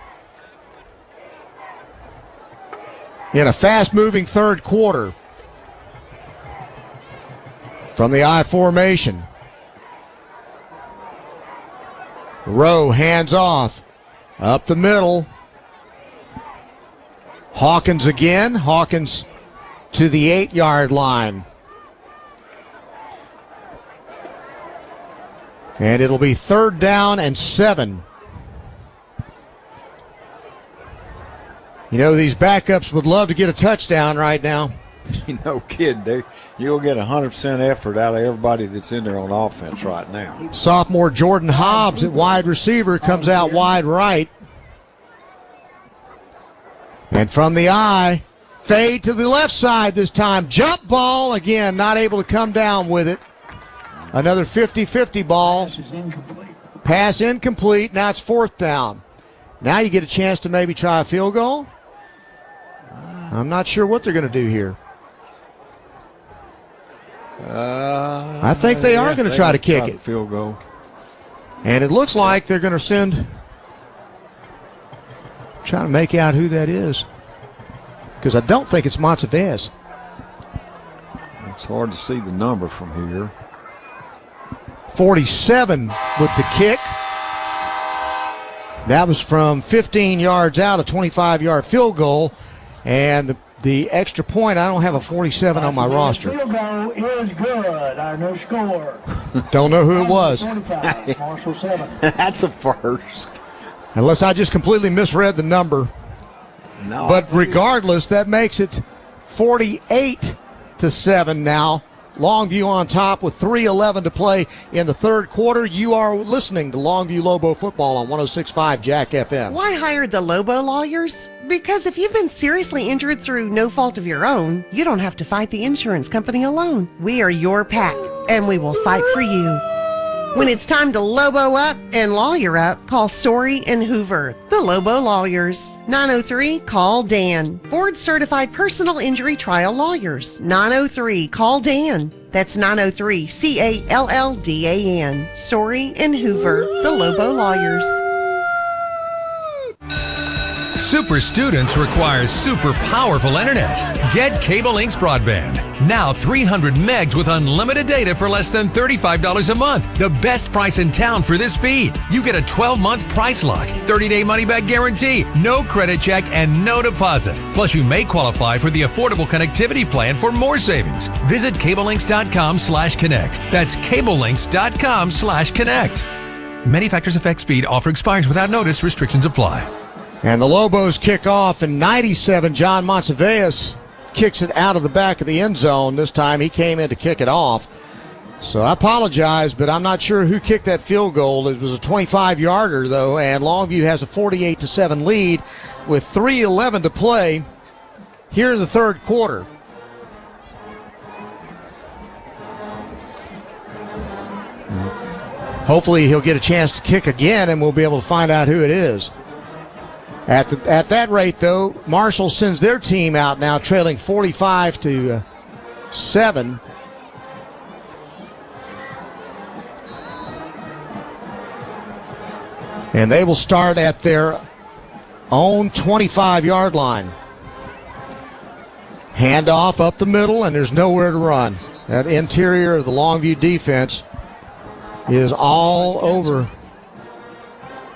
In a fast-moving third quarter. From the I formation. Rowe hands off. Up the middle. Hawkins again. Hawkins to the 8-yard line. And it'll be third down and 7. You know, these backups would love to get a touchdown right now. No kid, you'll get 100% effort out of everybody that's in there on offense right now. Sophomore Jordan Hobbs at wide receiver comes out wide right. And from the eye, fade to the left side this time. Jump ball, again, not able to come down with it. Another 50-50 ball. Pass incomplete. Now it's fourth down. Now you get a chance to maybe try a field goal. I'm not sure what they're going to do here. I think they are going to try to kick it. Field goal. And it looks like they're going to trying to make out who that is. Because I don't think it's Montevez. It's hard to see the number from here. 47 with the kick. That was from 15 yards out, a 25-yard field goal. And the extra point, I don't have a 47 on my roster. Field goal is good. Our no score. Don't know who it was. That's a first. Unless I just completely misread the number. No. But regardless, that makes it 48-7 now. Longview on top with 3:11 to play in the third quarter. You are listening to Longview Lobo football on 106.5 Jack FM. Why hire the Lobo lawyers? Because if you've been seriously injured through no fault of your own, you don't have to fight the insurance company alone. We are your pack, and we will fight for you. When it's time to Lobo up and lawyer up, call Sorey and Hoover, the Lobo lawyers. 903-CALL-DAN. Board-certified personal injury trial lawyers. 903-CALL-DAN. That's 903-CALLDAN. Sorey and Hoover, the Lobo lawyers. Super students require super powerful internet. Get Cable Links broadband. Now 300 megs with unlimited data for less than $35 a month. The best price in town for this speed. You get a 12-month price lock, 30-day money-back guarantee, no credit check, and no deposit. Plus, you may qualify for the affordable connectivity plan for more savings. Visit cablelinks.com/connect. That's cablelinks.com/connect. Many factors affect speed. Offer expires without notice. Restrictions apply. And the Lobos kick off in 97. John Montevez kicks it out of the back of the end zone. This time he came in to kick it off. So I apologize, but I'm not sure who kicked that field goal. It was a 25-yarder, though, and Longview has a 48-7 lead with 3:11 to play here in the third quarter. Hopefully he'll get a chance to kick again, and we'll be able to find out who it is. At that rate, though, Marshall sends their team out now, trailing 45-7. And they will start at their own 25-yard line. Handoff up the middle, and there's nowhere to run. That interior of the Longview defense is all over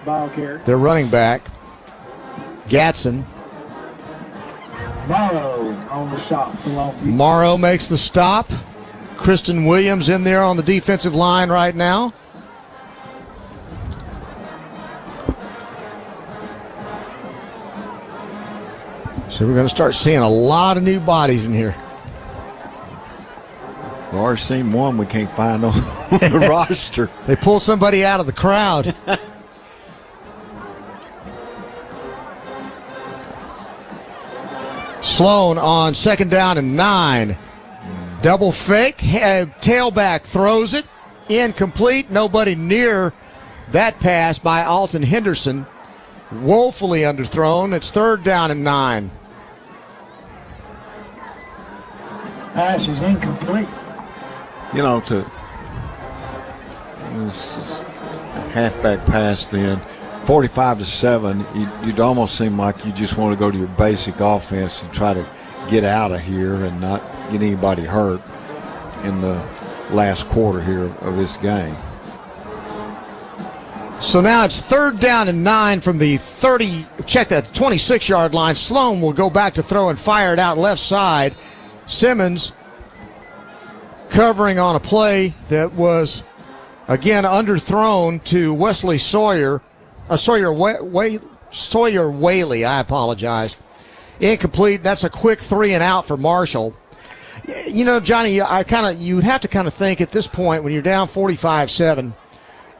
Ball carrier. their running back, Gatson. Morrow on the stop for Longview. Morrow makes the stop. Kristen Williams in there on the defensive line right now. So we're going to start seeing a lot of new bodies in here. We've already seen one we can't find on the roster. They pulled somebody out of the crowd. Sloan on 2nd down and 9. Double fake. Tailback throws it. Incomplete. Nobody near that pass by Alton Henderson. Woefully underthrown. It's 3rd down and 9. Pass is incomplete. You know, it's just a halfback pass then. 45-7, you'd almost seem like you just want to go to your basic offense and try to get out of here and not get anybody hurt in the last quarter here of this game. So now it's 3rd down and 9 from the 26-yard line. Sloan will go back to throw and fire it out left side. Simmons covering on a play that was, again, underthrown to Wesley Sawyer. Sawyer Whaley, I apologize. Incomplete. That's a quick 3 and out for Marshall. You know, Johnny, you'd have to kind of think at this point when you're down 45-7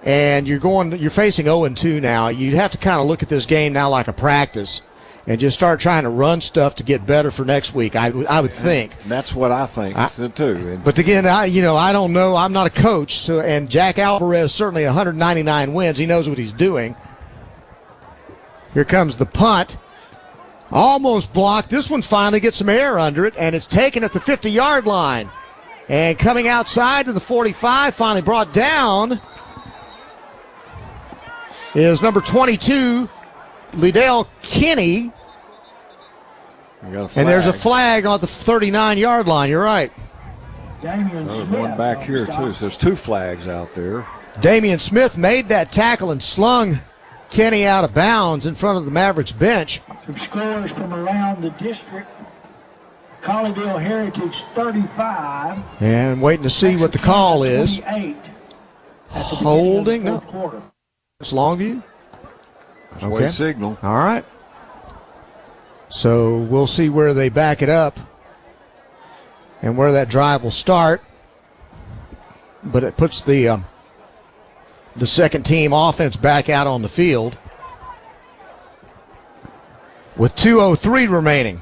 and you're facing 0-2 now, you'd have to kind of look at this game now like a practice and just start trying to run stuff to get better for next week. I would think. And that's what I think too. But again, I don't know. I'm not a coach, and Jack Alvarez certainly 199 wins. He knows what he's doing. Here comes the punt. Almost blocked. This one finally gets some air under it, and it's taken at the 50-yard line. And coming outside to the 45, finally brought down, is number 22, Liddell Kinney. And there's a flag on the 39-yard line. You're right. There's one back here, too. So there's 2 flags out there. Damian Smith made that tackle and slung Kenny out of bounds in front of the Mavericks bench. Some scores from around the district. Colleyville Heritage 35. And waiting to see what the call is. Holding. No. It's Longview. That's okay. Signal. All right. So we'll see where they back it up and where that drive will start. But it puts the second team offense back out on the field with 2:03 remaining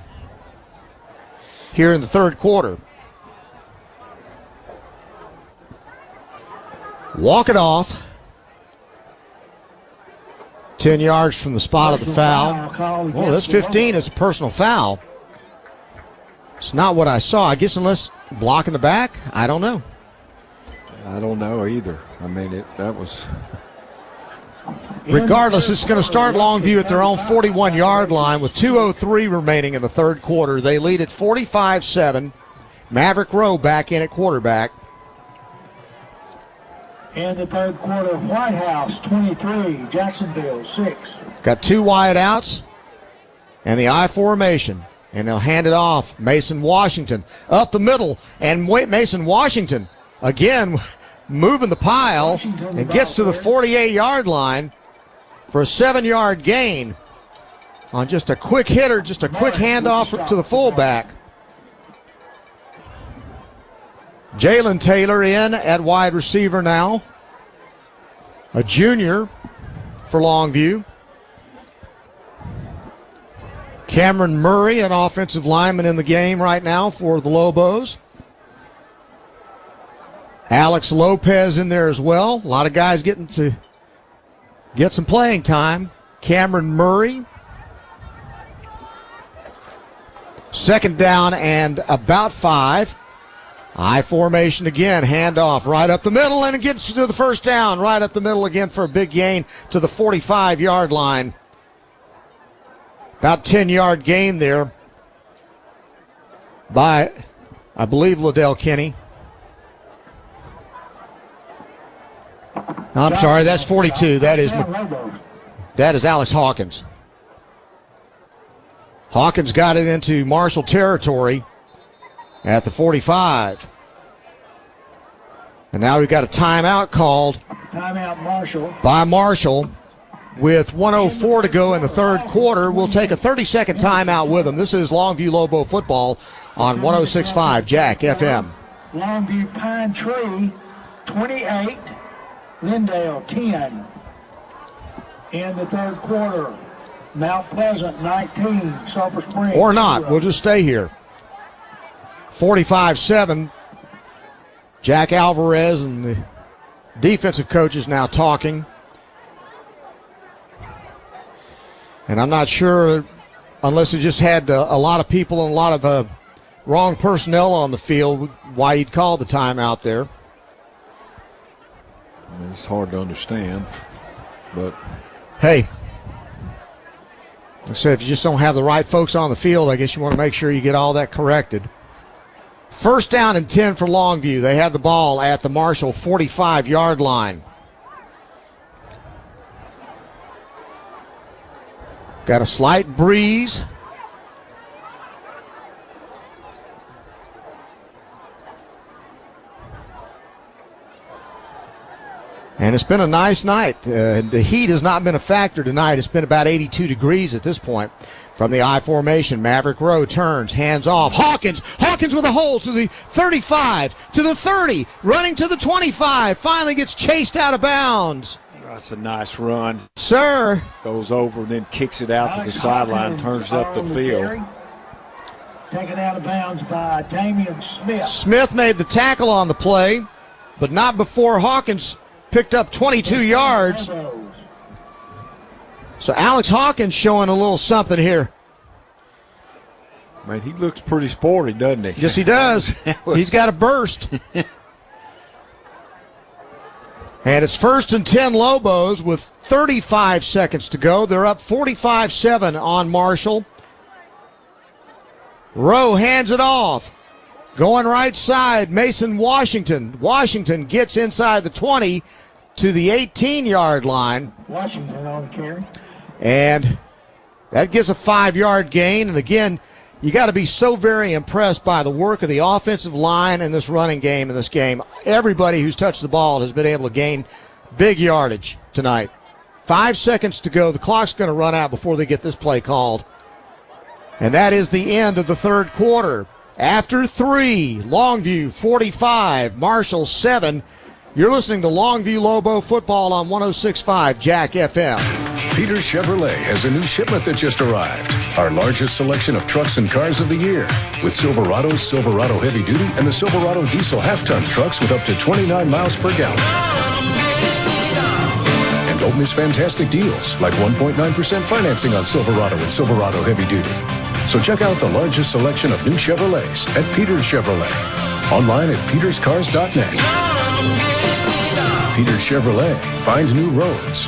here in the third quarter. Walk it off. 10 yards from the spot of the foul. Well, that's 15. It's a personal foul. It's not what I saw. I guess unless blocking the back, I don't know. I don't know either. I mean, that was... Regardless, it's going to start Longview at their own 41-yard line with 2:03 remaining in the third quarter. They lead at 45-7. Maverick Rowe back in at quarterback. In the third quarter, White House 23, Jacksonville 6. Got 2 wide outs and the I formation. And they'll hand it off. Mason Washington up the middle. And Mason Washington, again, moving the pile and gets to the 48-yard line for a 7-yard gain on just a quick hitter, just a quick handoff to the fullback. Jalen Taylor in at wide receiver now. A junior for Longview. Cameron Murray, an offensive lineman in the game right now for the Lobos. Alex Lopez in there as well. A lot of guys getting to get some playing time. Cameron Murray. Second down and about 5. I formation again, handoff right up the middle, and it gets to the first down. Right up the middle again for a big gain to the 45-yard line. About 10-yard gain there by, I believe, Liddell Kinney. I'm sorry, that's 42. That is That is Alex Hawkins. Hawkins got it into Marshall territory at the 45. And now we've got a timeout called. Timeout, Marshall. By Marshall. With 1:04 to go in the third quarter, we'll take a 30-second timeout with them. This is Longview Lobo football on 106.5 Jack FM. Longview Pine Tree, 28. Lindale, 10. In the third quarter, Mount Pleasant, 19. Sulphur Springs. Or not. 0. We'll just stay here. 45-7. Jack Alvarez and the defensive coaches now talking. And I'm not sure, unless it just had a lot of people and a lot of wrong personnel on the field, why he'd call the timeout there. It's hard to understand, but hey, I said if you just don't have the right folks on the field, I guess you want to make sure you get all that corrected. First down and 10 for Longview. They have the ball at the Marshall 45-yard line. Got a slight breeze. And it's been a nice night. The heat has not been a factor tonight. It's been about 82 degrees at this point. From the I formation, Maverick Rowe turns, hands off. Hawkins with a hole to the 35, to the 30, running to the 25, finally gets chased out of bounds. That's a nice run. Sir. Goes over, then kicks it out to the sideline, turns up the field. Taken out of bounds by Damian Smith. Smith made the tackle on the play, but not before Hawkins picked up 22 yards. So Alex Hawkins showing a little something here. Man, he looks pretty sporty, doesn't he? Yes, he does. He's got a burst. And it's 1st and 10 Lobos with 35 seconds to go. They're up 45-7 on Marshall. Rowe hands it off. Going right side, Mason Washington. Washington gets inside the 20 to the 18-yard line. Washington on the carry. And that gives a 5-yard gain. And again, you got to be so very impressed by the work of the offensive line and this running game in this game. Everybody who's touched the ball has been able to gain big yardage tonight. 5 seconds to go. The clock's going to run out before they get this play called. And that is the end of the third quarter. After 3, Longview 45, Marshall 7. You're listening to Longview Lobo football on 106.5 Jack FM. Peters Chevrolet has a new shipment that just arrived. Our largest selection of trucks and cars of the year. With Silverado's Silverado Heavy Duty and the Silverado Diesel half-ton trucks with up to 29 miles per gallon. And don't miss fantastic deals like 1.9% financing on Silverado and Silverado Heavy Duty. So check out the largest selection of new Chevrolets at Peters Chevrolet. Online at peterscars.net. Peters Chevrolet. Find new roads.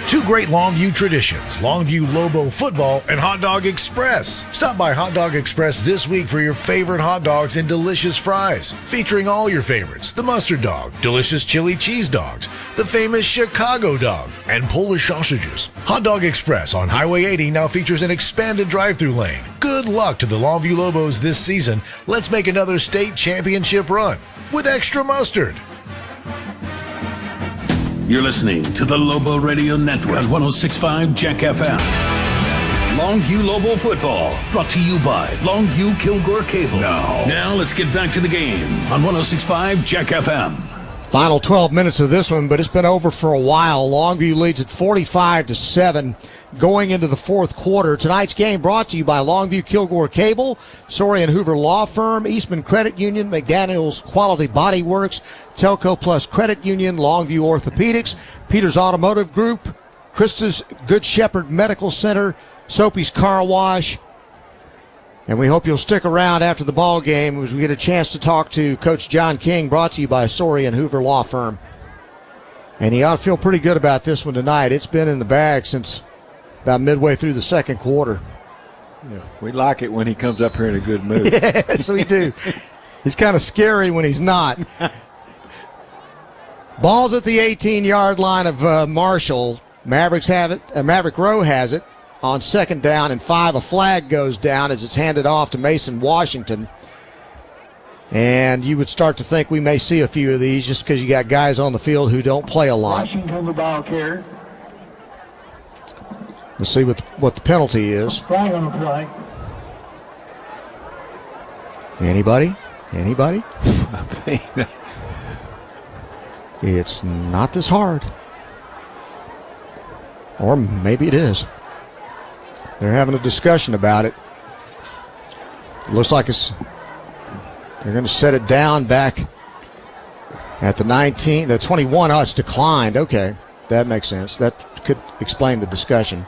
Two great Longview traditions, Longview Lobo football and Hot Dog Express. Stop by Hot Dog Express this week for your favorite hot dogs and delicious fries, featuring all your favorites, the mustard dog, delicious chili cheese dogs, the famous Chicago dog, and Polish sausages. Hot Dog Express on Highway 80 now features an expanded drive-through lane. Good luck to the Longview Lobos this season. Let's make another state championship run with extra mustard. You're listening to the Lobo Radio Network on 106.5 Jack FM. Longview Lobo football brought to you by Longview Kilgore Cable. Now let's get back to the game on 106.5 Jack FM. Final 12 minutes of this one, but it's been over for a while. Longview leads at 45-7 going into the fourth quarter. Tonight's game brought to you by Longview Kilgore Cable, Soria & Hoover Law Firm, Eastman Credit Union, McDaniels Quality Body Works, Telco Plus Credit Union, Longview Orthopedics, Peters Automotive Group, Krista's Good Shepherd Medical Center, Soapy's Car Wash. And we hope you'll stick around after the ball game as we get a chance to talk to Coach John King, brought to you by Soria & Hoover Law Firm. And he ought to feel pretty good about this one tonight. It's been in the bag since about midway through the second quarter. Yeah, we like it when he comes up here in a good mood. Yes, we do. He's kind of scary when he's not. Ball's at the 18-yard line of Marshall. Mavericks have it. Maverick Row has it on 2nd down and 5. A flag goes down as it's handed off to Mason Washington. And you would start to think we may see a few of these just because you got guys on the field who don't play a lot. Washington, the ball carrier. Let's see what the penalty is. Flag on the play. Anybody? It's not this hard. Or maybe it is. They're having a discussion about it. It looks like they're going to set it down back at the 19, the 21. Oh, it's declined. Okay, that makes sense. That could explain the discussion.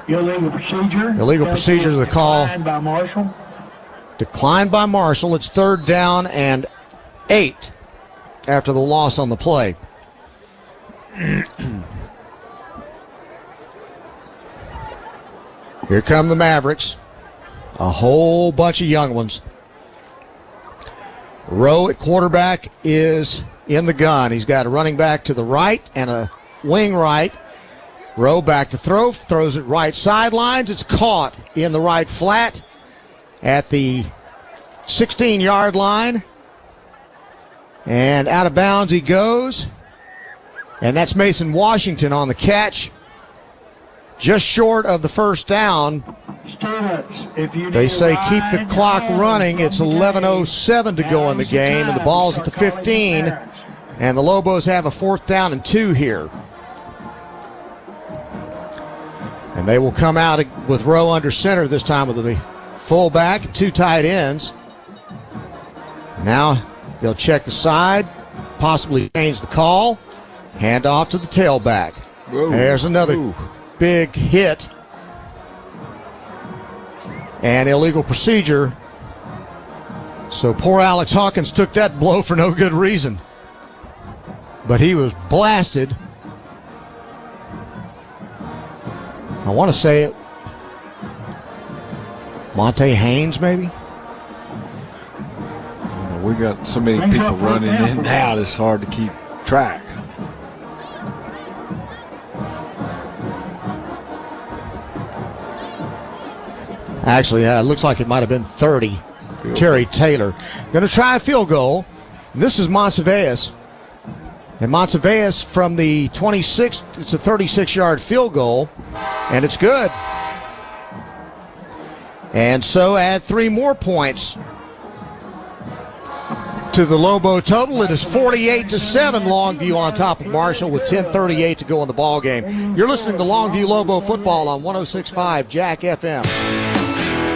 Illegal procedure. Illegal procedure is the call. Declined by Marshall. Declined by Marshall. It's 3rd down and 8 after the loss on the play. Here come the Mavericks. A whole bunch of young ones. Rowe at quarterback is in the gun. He's got a running back to the right and a wing right. Rowe back to throw. Throws it right sidelines. It's caught in the right flat at the 16-yard line. And out of bounds he goes. And that's Mason Washington on the catch. Just short of the 1st down. They say keep the clock running. It's 11:07 to go in the game, and the ball's at the 15. And the Lobos have a 4th down and 2 here. And they will come out with Rowe under center this time with the fullback and 2 tight ends. Now they'll check the side, possibly change the call. Hand off to the tailback. Whoa. There's another big hit. And illegal procedure. So poor Alex Hawkins took that blow for no good reason. But he was blasted. I want to say it. Monte Haynes, maybe? We got so many people running in and out, it's hard to keep track. Actually, it looks like it might have been 30. Terry Taylor. Going to try a field goal. This is Monteveas. And Monteveas from the 26, it's a 36-yard field goal, and it's good. And so add 3 more points to the Lobo total. It is 48-7. Longview on top of Marshall with 10:38 to go in the ball game. You're listening to Longview Lobo football on 106.5 Jack FM.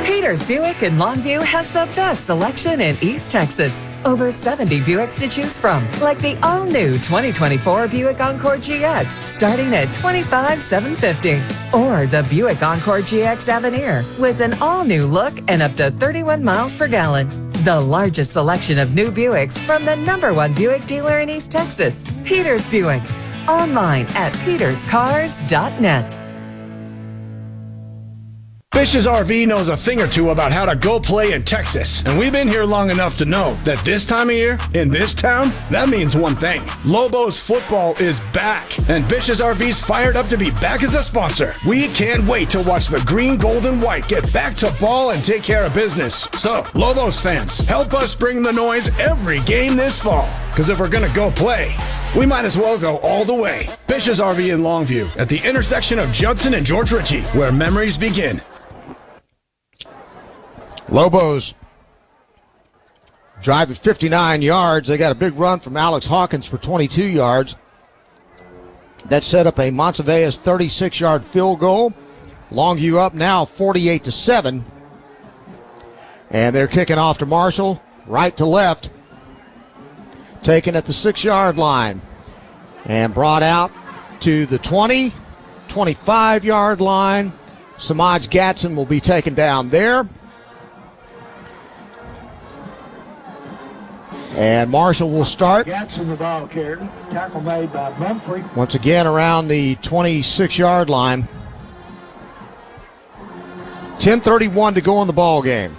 Peters Buick in Longview has the best selection in East Texas. Over 70 Buicks to choose from, like the all-new 2024 Buick Encore GX, starting at $25,750. Or the Buick Encore GX Avenir, with an all-new look and up to 31 miles per gallon. The largest selection of new Buicks from the #1 Buick dealer in East Texas, Peters Buick. Online at peterscars.net. Fish's RV knows a thing or two about how to go play in Texas. And we've been here long enough to know that this time of year, in this town, that means one thing. Lobos football is back. And Fish's RV's fired up to be back as a sponsor. We can't wait to watch the green, gold, and white get back to ball and take care of business. So, Lobos fans, help us bring the noise every game this fall. Because if we're going to go play, we might as well go all the way. Fish's RV in Longview, at the intersection of Judson and George Ritchie, where memories begin. Lobos drive at 59 yards. They got a big run from Alex Hawkins for 22 yards. That set up a Monteveas 36-yard field goal. Longview up now 48-7. And they're kicking off to Marshall, right to left. Taken at the 6-yard line. And brought out to the 20, 25-yard line. Samaj Gatson will be taken down there. And Marshall will start. Gatson, the ball carrier. Tackle made by Humphrey. Once again around the 26-yard line. 10:31 to go in the ball game.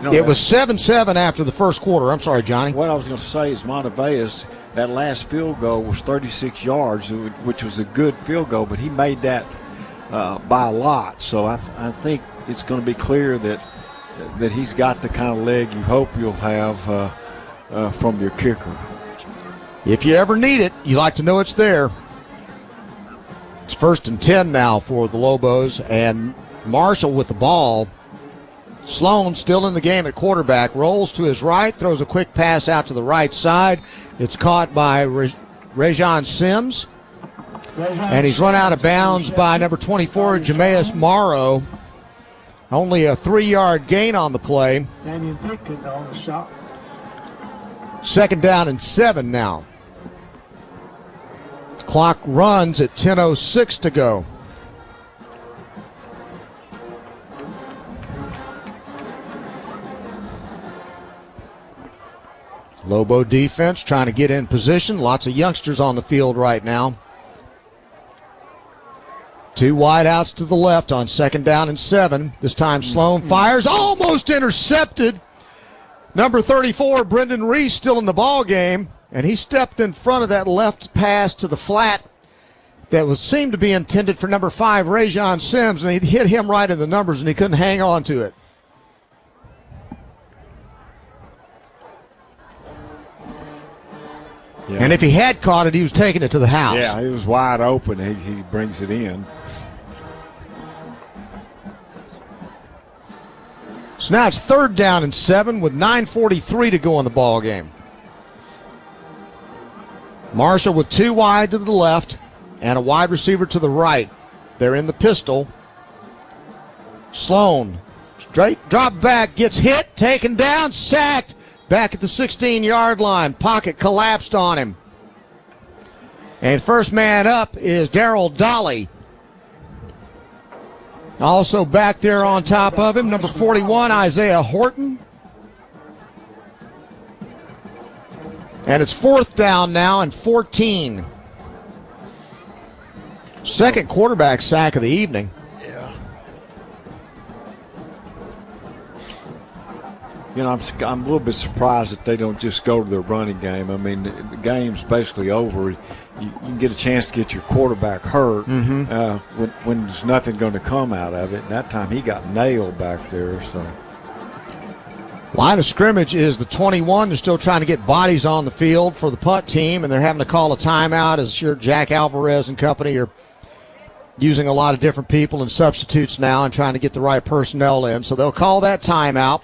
It was 7-7 after the first quarter. I'm sorry, Johnny. What I was going to say is Montevideo, that last field goal was 36 yards, which was a good field goal, but he made that by a lot. So I think it's going to be clear that he's got the kind of leg you hope you'll have from your kicker. If you ever need it, you like to know it's there. It's 1st and 10 now for the Lobos, and Marshall with the ball. Sloan still in the game at quarterback, rolls to his right, throws a quick pass out to the right side. It's caught by Rajon Sims, and he's run out of bounds by number 24, Jameis Morrow. Only a 3-yard gain on the play. Damian Pickett on the shot. 2nd down and 7 now. Clock runs at 10:06 to go. Lobo defense trying to get in position. Lots of youngsters on the field right now. 2 wideouts to the left on 2nd down and 7. This time Sloan fires, almost intercepted. Number 34, Brendan Reese, still in the ball game, and he stepped in front of that left pass to the flat that seemed to be intended for number 5, Rajon Sims, and he hit him right in the numbers, and he couldn't hang on to it. Yeah. And if he had caught it, he was taking it to the house. Yeah, he was wide open. He brings it in. So now it's 3rd down and 7 with 9:43 to go in the ball game. Marshall with 2 wide to the left and a wide receiver to the right. They're in the pistol. Sloan, straight drop back, gets hit, taken down, sacked. Back at the 16-yard line. Pocket collapsed on him. And first man up is Darryl Dolly. Also back there on top of him, number 41, Isaiah Horton. And it's 4th down now and 14. Second quarterback sack of the evening. You know, I'm a little bit surprised that they don't just go to their running game. I mean, the game's basically over. You can get a chance to get your quarterback hurt when there's nothing going to come out of it. And that time he got nailed back there. So line of scrimmage is the 21. They're still trying to get bodies on the field for the punt team, and they're having to call a timeout as sure Jack Alvarez and company are using a lot of different people and substitutes now and trying to get the right personnel in. So they'll call that timeout.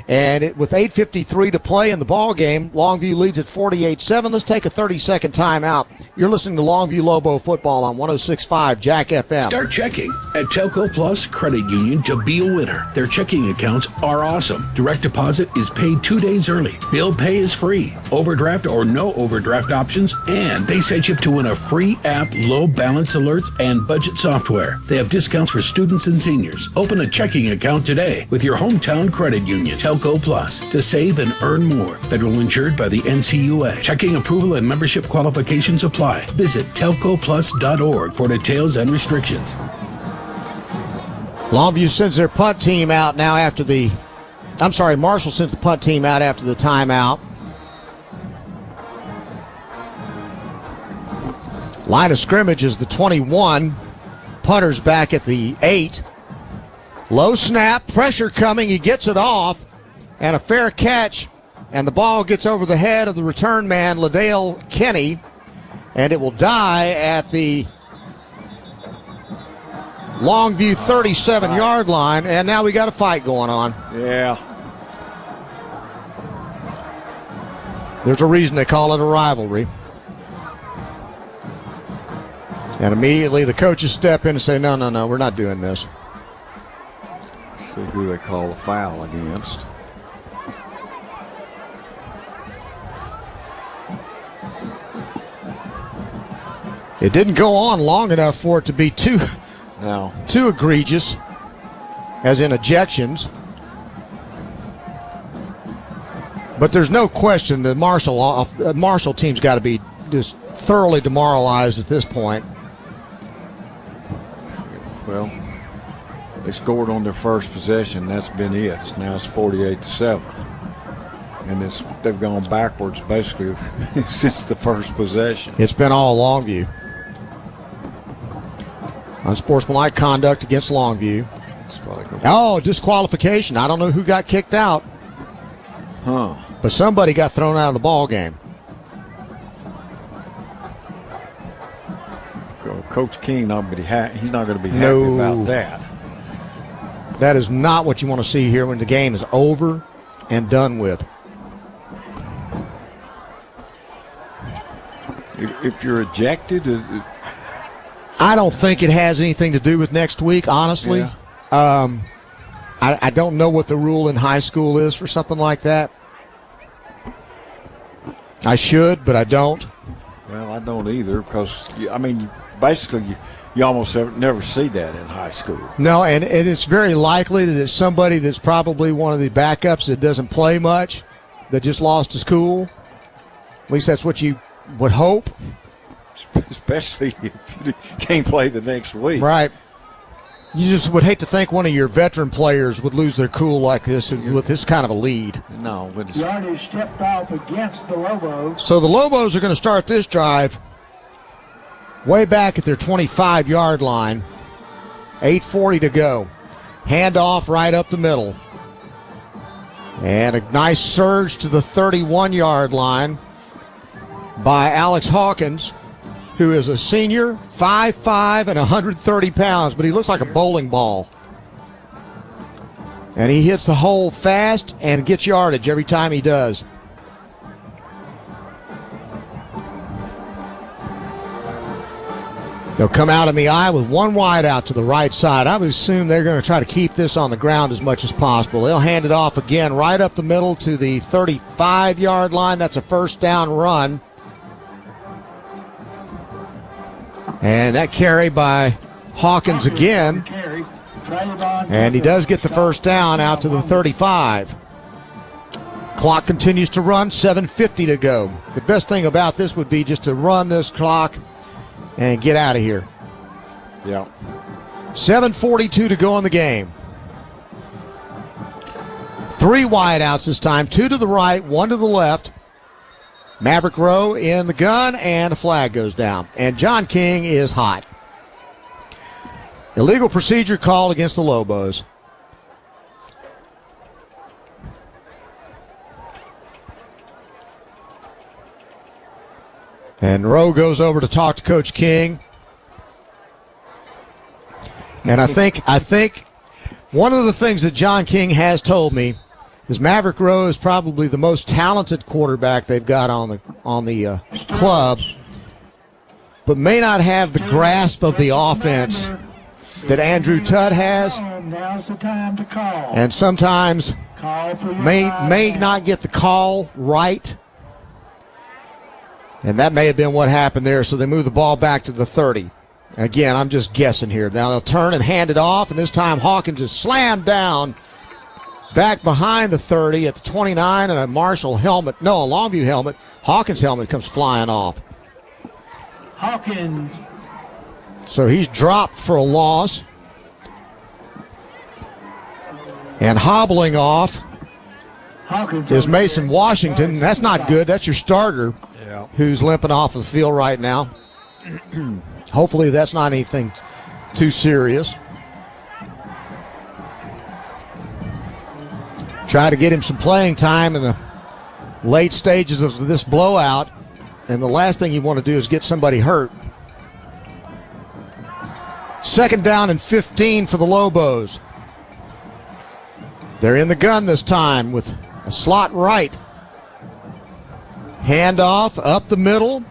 And with 8:53 to play in the ball game, Longview leads at 48-7. Let's take a 30-second timeout. You're listening to Longview Lobo football on 106.5 Jack FM. Start checking at Telco Plus Credit Union to be a winner. Their checking accounts are awesome. Direct deposit is paid 2 days early. Bill pay is free. Overdraft or no overdraft options. And they set you up to win a free app, low balance alerts, and budget software. They have discounts for students and seniors. Open a checking account today with your hometown credit union. Telco Plus to save and earn more. Federal insured by the NCUA. Checking approval and membership qualifications apply. Visit telcoplus.org for details and restrictions. Longview sends their punt team out now after Marshall sends the punt team out after the timeout. Line of scrimmage is the 21. Punter's back at the 8. Low snap, pressure coming, he gets it off, and a fair catch, and the ball gets over the head of the return man, Ladale Kenny, and it will die at the Longview 37-yard line, and now we got a fight going on. Yeah. There's a reason they call it a rivalry. And immediately the coaches step in and say, no, we're not doing this. See who they call a foul against. It didn't go on long enough for it to be too egregious, as in ejections. But there's no question the Marshall team's got to be just thoroughly demoralized at this point. Well, They scored on their first possession. That's been it. Now it's 48-7. And they've gone backwards basically since the first possession. It's been all Longview. Unsportsmanlike conduct against Longview. Oh, disqualification. I don't know who got kicked out. But somebody got thrown out of the ball game. Coach King, he's not going to be happy about that. That is not what you want to see here when the game is over and done with. If you're ejected, I don't think it has anything to do with next week, honestly. Yeah. I don't know what the rule in high school is for something like that. I should, but I don't. Well, I don't either because, basically you almost never see that in high school. No, and it's very likely that it's somebody that's probably one of the backups that doesn't play much, that just lost his cool. At least that's what you would hope. Especially if you can't play the next week. Right. You just would hate to think one of your veteran players would lose their cool like this with this kind of a lead. No. Yardage stepped off against the Lobos. So the Lobos are going to start this drive way back at their 25-yard line. 8:40 to go. Handoff right up the middle. And a nice surge to the 31-yard line by Alex Hawkins, who is a senior, 5'5", and 130 pounds, but he looks like a bowling ball. And he hits the hole fast and gets yardage every time he does. They'll come out in the eye with one wide out to the right side. I would assume they're going to try to keep this on the ground as much as possible. They'll hand it off again right up the middle to the 35-yard line. That's a first down run. And that carry by Hawkins again. And he does get the first down out to the 35. Clock continues to run, 7:50 to go. The best thing about this would be just to run this clock and get out of here. Yeah. 7:42 to go in the game. 3 wideouts this time, 2 to the right, 1 to the left. Maverick row in the gun, and a flag goes down. And John King is hot. Illegal procedure called against the Lobos. And Rowe goes over to talk to Coach King. And I think one of the things that John King has told me is Maverick Rowe is probably the most talented quarterback they've got on the club, but may not have the grasp of the offense that Andrew Tudd has, and sometimes may not get the call right. And that may have been what happened there, so they move the ball back to the 30. Again, I'm just guessing here. Now they'll turn and hand it off, and this time Hawkins is slammed down back behind the 30 at the 29, and a Longview helmet. Hawkins' helmet comes flying off. Hawkins. So he's dropped for a loss. And hobbling off is Mason Washington. That's not good. That's your starter, who's limping off the field right now. Hopefully that's not anything too serious. Try to get him some playing time in the late stages of this blowout, and the last thing you want to do is get somebody hurt. 2nd down and 15 for the Lobos. They're in the gun this time with a slot right. Handoff up the middle.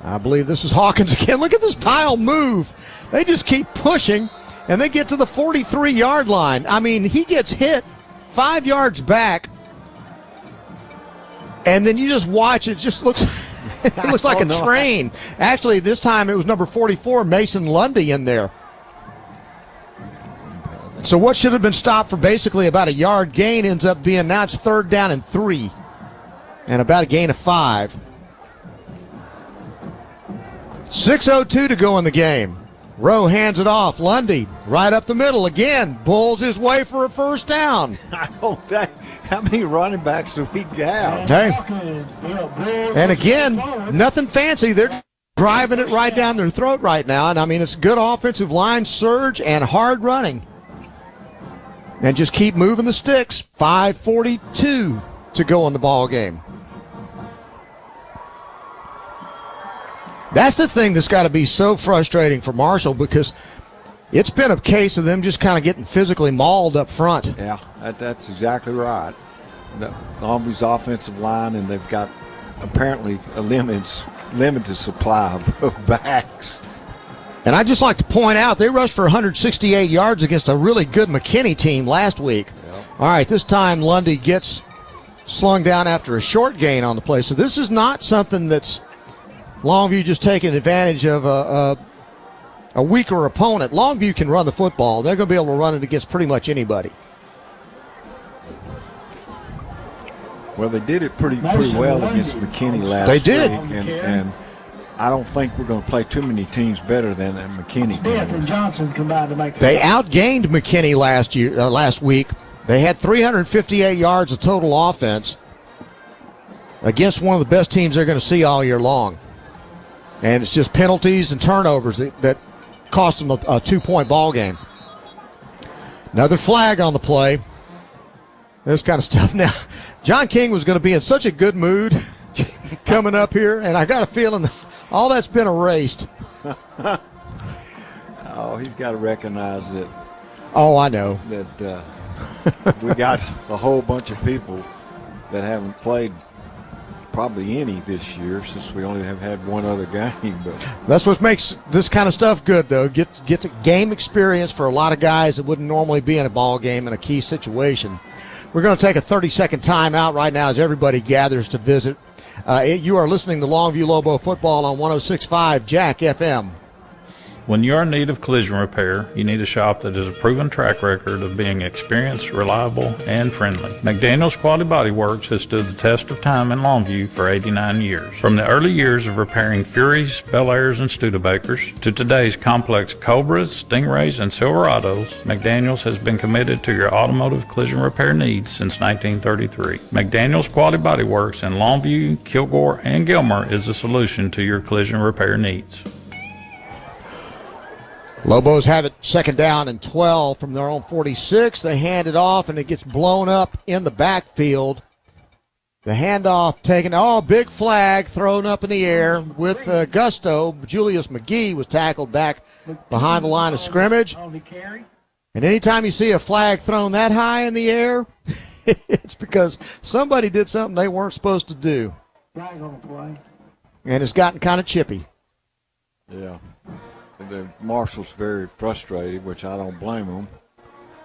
I believe this is Hawkins again. Look at this pile move. They just keep pushing, and they get to the 43-yard line. I mean, he gets hit 5 yards back, and then you just watch. It just looks it looks like a train. Actually, this time it was number 44, Mason Lundy, in there. So what should have been stopped for basically about a yard gain ends up being, now it's 3rd down and 3, and about a gain of 5. 6:02 to go in the game. Rowe hands it off. Lundy right up the middle again. Bulls his way for a first down. I don't think, how many running backs do we have? Hey. And again, nothing fancy. They're driving it right down their throat right now. And I mean, it's good offensive line surge and hard running. And just keep moving the sticks. 5:42 to go in the ball game. That's the thing that's got to be so frustrating for Marshall, because it's been a case of them just kind of getting physically mauled up front. Yeah, that's exactly right. Longview's offensive line, and they've got apparently a limited supply of backs. And I'd just like to point out, they rushed for 168 yards against a really good McKinney team last week. Yep. All right, this time Lundy gets slung down after a short gain on the play. So this is not something that's Longview just taking advantage of a weaker opponent. Longview can run the football. They're going to be able to run it against pretty much anybody. Well, they did it pretty well against McKinney last week. They did. And I don't think we're going to play too many teams better than that McKinney team. Johnson combined to make They outgained McKinney last week. They had 358 yards of total offense against one of the best teams they're going to see all year long. And it's just penalties and turnovers that cost them a 2-point ball game. Another flag on the play. This kind of stuff. Now, John King was going to be in such a good mood coming up here, and I got a feeling all that's been erased. Oh, he's got to recognize that. Oh, I know. That we got a whole bunch of people that haven't played probably any this year, since we only have had one other game. But that's what makes this kind of stuff good, though. Gets a game experience for a lot of guys that wouldn't normally be in a ball game in a key situation. We're going to take a 30-second timeout right now as everybody gathers to visit. You are listening to Longview Lobo football on 106.5 Jack FM. When you're in need of collision repair, you need a shop that has a proven track record of being experienced, reliable, and friendly. McDaniel's Quality Body Works has stood the test of time in Longview for 89 years. From the early years of repairing Furies, Bel Airs, and Studebakers to today's complex Cobras, Stingrays, and Silverados, McDaniel's has been committed to your automotive collision repair needs since 1933. McDaniel's Quality Body Works in Longview, Kilgore, and Gilmer is the solution to your collision repair needs. Lobos have it second down and 12 from their own 46. They hand it off, and it gets blown up in the backfield. The handoff taken. Oh, big flag thrown up in the air with gusto. Julius McGee was tackled back behind the line of scrimmage. And anytime you see a flag thrown that high in the air, it's because somebody did something they weren't supposed to do. Flag on the play. And it's gotten kind of chippy. Yeah. The Marshall's very frustrated, which I don't blame them.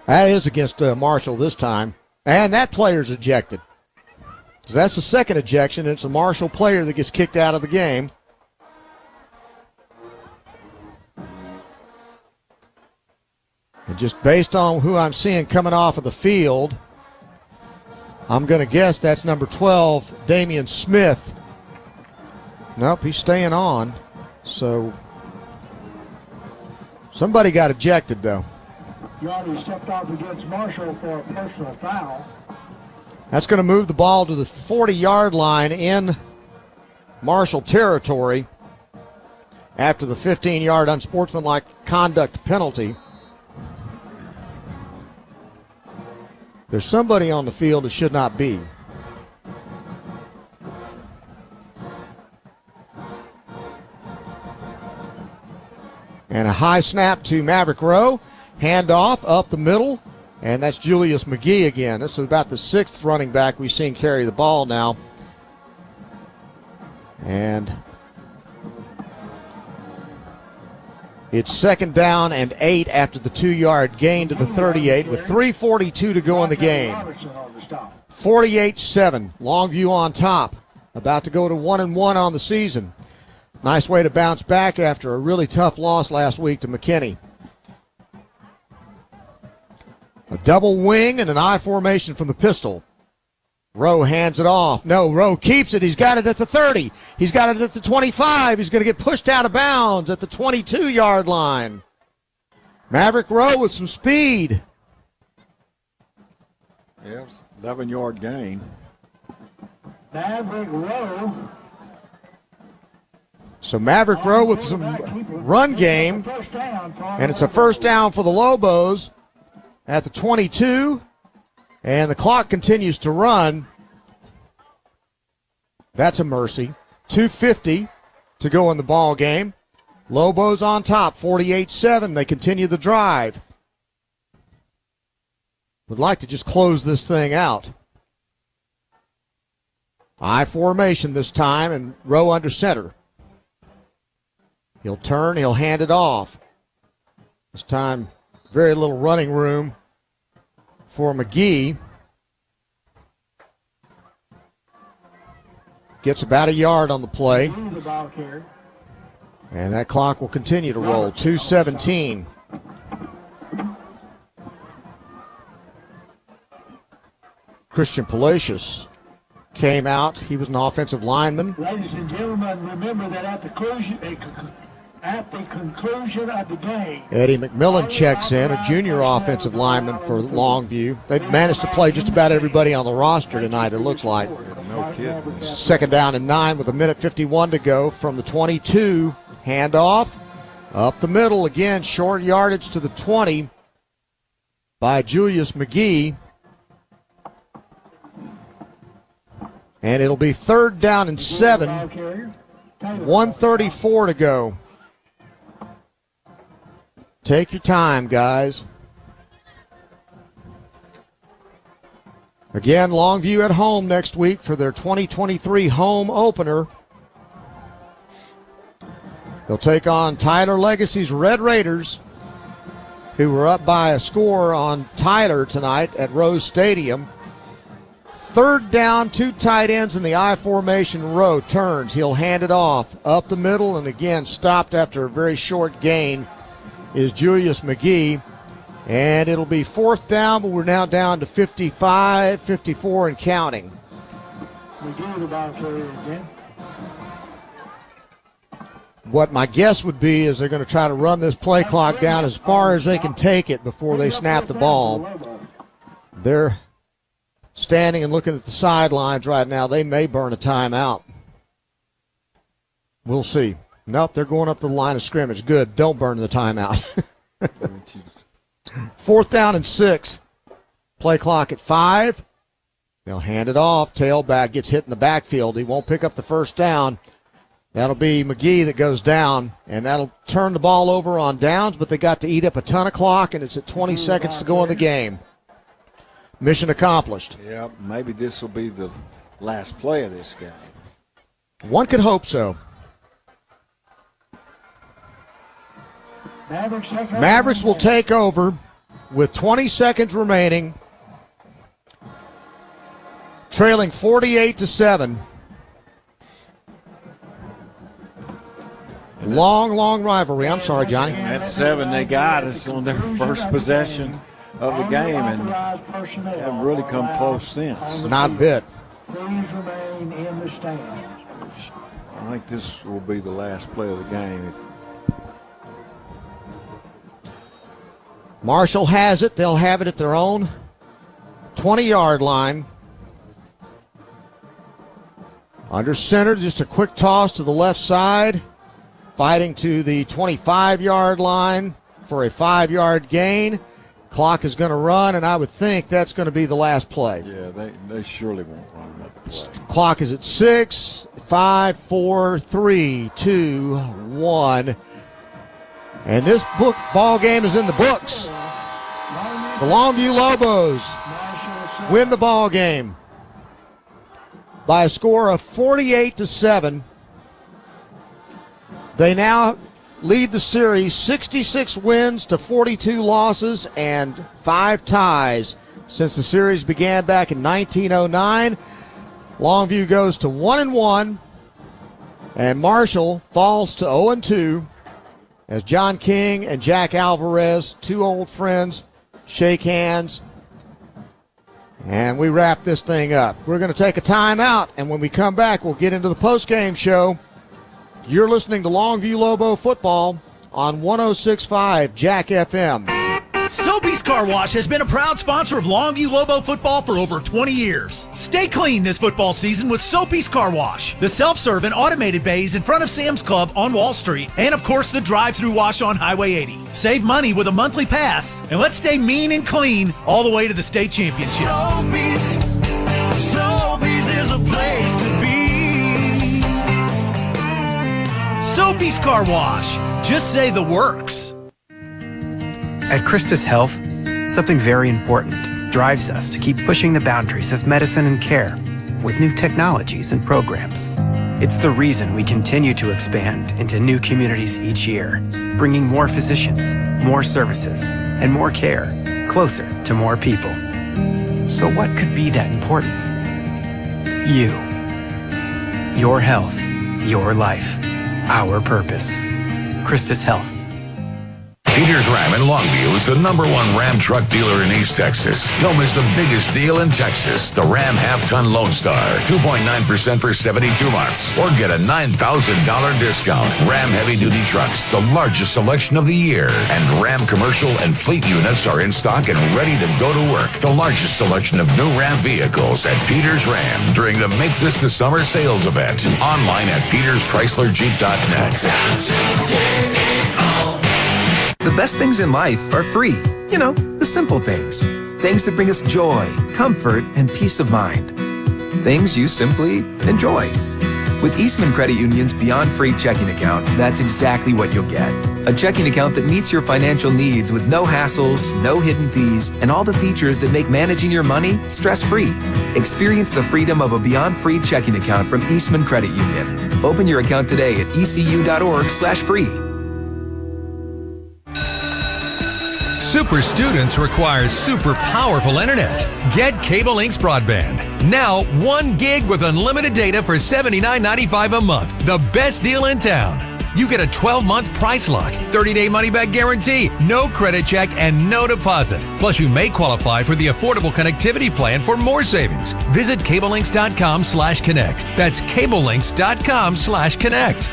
That is against Marshall this time. And that player's ejected. So that's the second ejection. It's a Marshall player that gets kicked out of the game. And just based on who I'm seeing coming off of the field, I'm going to guess that's number 12, Damian Smith. Nope, he's staying on. So somebody got ejected, though. Yardy stepped off against Marshall for a personal foul. That's going to move the ball to the 40-yard line in Marshall territory after the 15-yard unsportsmanlike conduct penalty. There's somebody on the field that should not be. And a high snap to Maverick Rowe. Handoff up the middle. And that's Julius McGee again. This is about the sixth running back we've seen carry the ball now. And it's second down and 8 after the 2-yard gain to the 38 with 3:42 to go in the game. 48-7. Longview on top. About to go to 1-1 on the season. Nice way to bounce back after a really tough loss last week to McKinney. A double wing and an I formation from the pistol. Rowe hands it off. No, Rowe keeps it. He's got it at the 30. He's got it at the 25. He's going to get pushed out of bounds at the 22-yard line. Maverick Rowe with some speed. Yeah, 11-yard gain. Maverick Rowe. So Maverick Rowe with some run game. And it's a first down for the Lobos at the 22. And the clock continues to run. That's a mercy. 2:50 to go in the ball game. Lobos on top, 48-7. They continue the drive. Would like to just close this thing out. I formation this time, and Rowe under center. He'll turn, he'll hand it off. This time, very little running room for McGee. Gets about a yard on the play. And that clock will continue to roll. 2:17. Christian Palacios came out. He was an offensive lineman. Ladies and gentlemen, remember that at the conclusion of the game, Eddie McMillan checks in, a junior offensive lineman for Longview. They've managed to play just about everybody on the roster tonight, it looks like. No kidding. Second down and 9 with 1:51 to go from the 22. Handoff up the middle again, short yardage to the 20 by Julius McGee. And it'll be third down and 7. 1:34 to go. Take your time, guys. Again, Longview at home next week for their 2023 home opener. They'll take on Tyler Legacy's Red Raiders, who were up by a score on Tyler tonight at Rose Stadium. Third down, 2 tight ends in the I formation. Rowe turns. He'll hand it off up the middle, and again stopped after a very short gain is Julius McGee. And it'll be fourth down, but we're now down to 55, 54 and counting. McGee the ball carrier again. What my guess would be is they're going to try to run this play clock down as far as they can take it before they snap the ball. They're standing and looking at the sidelines right now. They may burn a timeout. We'll see. Nope, they're going up to the line of scrimmage. Good. Don't burn the timeout. Fourth down and 6. Play clock at 5. They'll hand it off. Tailback gets hit in the backfield. He won't pick up the first down. That'll be McGee that goes down, and that'll turn the ball over on downs, but they got to eat up a ton of clock, and it's at 20 seconds to go in the game. Mission accomplished. Yeah, maybe this will be the last play of this game. One could hope so. Mavericks will take over with 20 seconds remaining, trailing 48-7. Long rivalry. I'm sorry, Johnny. That's 7 they got. It's on their first possession of the game, and haven't really come close since. Not a bit. Please remain in the stands. I think this will be the last play of the game. Marshall has it. They'll have it at their own 20-yard line. Under center, just a quick toss to the left side. Fighting to the 25-yard line for a 5-yard gain. Clock is going to run, and I would think that's going to be the last play. Yeah, they surely won't run another play. Clock is at 6, 5, 4, 3, 2, 1. And this ball game is in the books. The Longview Lobos win the ball game by a score of 48-7. They now lead the series 66 wins to 42 losses and 5 ties since the series began back in 1909. Longview goes to 1-1, and Marshall falls to 0-2 as John King and Jack Alvarez, 2 old friends, shake hands. And we wrap this thing up. We're going to take a time out, and when we come back, we'll get into the post-game show. You're listening to Longview Lobo Football on 106.5 Jack FM. Soapy's Car Wash has been a proud sponsor of Longview Lobo football for over 20 years. Stay clean this football season with Soapy's Car Wash. The self-serve and automated bays in front of Sam's Club on Wall Street, and of course the drive-through wash on Highway 80. Save money with a monthly pass, and let's stay mean and clean all the way to the state championship. Soapy's is a place to be. Soapy's Car Wash. Just say the works. At Christus Health, something very important drives us to keep pushing the boundaries of medicine and care with new technologies and programs. It's the reason we continue to expand into new communities each year, bringing more physicians, more services, and more care closer to more people. So what could be that important? You. Your health, your life, our purpose. Christus Health. Peters Ram in Longview is the #1 Ram truck dealer in East Texas. Don't miss the biggest deal in Texas, the Ram Half-Ton Lone Star, 2.9% for 72 months, or get a $9,000 discount. Ram heavy-duty trucks, the largest selection of the year, and Ram commercial and fleet units are in stock and ready to go to work. The largest selection of new Ram vehicles at Peters Ram during the Make This the Summer sales event. Online at peterschryslerjeep.net. The best things in life are free. You know, the simple things. Things that bring us joy, comfort, and peace of mind. Things you simply enjoy. With Eastman Credit Union's Beyond Free checking account, that's exactly what you'll get. A checking account that meets your financial needs with no hassles, no hidden fees, and all the features that make managing your money stress-free. Experience the freedom of a Beyond Free checking account from Eastman Credit Union. Open your account today at ecu.org/free. Super students require super powerful internet. Get Cable Links Broadband. Now 1 gig with unlimited data for $79.95 a month. The best deal in town. You get a 12-month price lock, 30-day money-back guarantee, no credit check, and no deposit. Plus, you may qualify for the affordable connectivity plan for more savings. Visit cablelinks.com/connect. That's cablelinks.com/connect.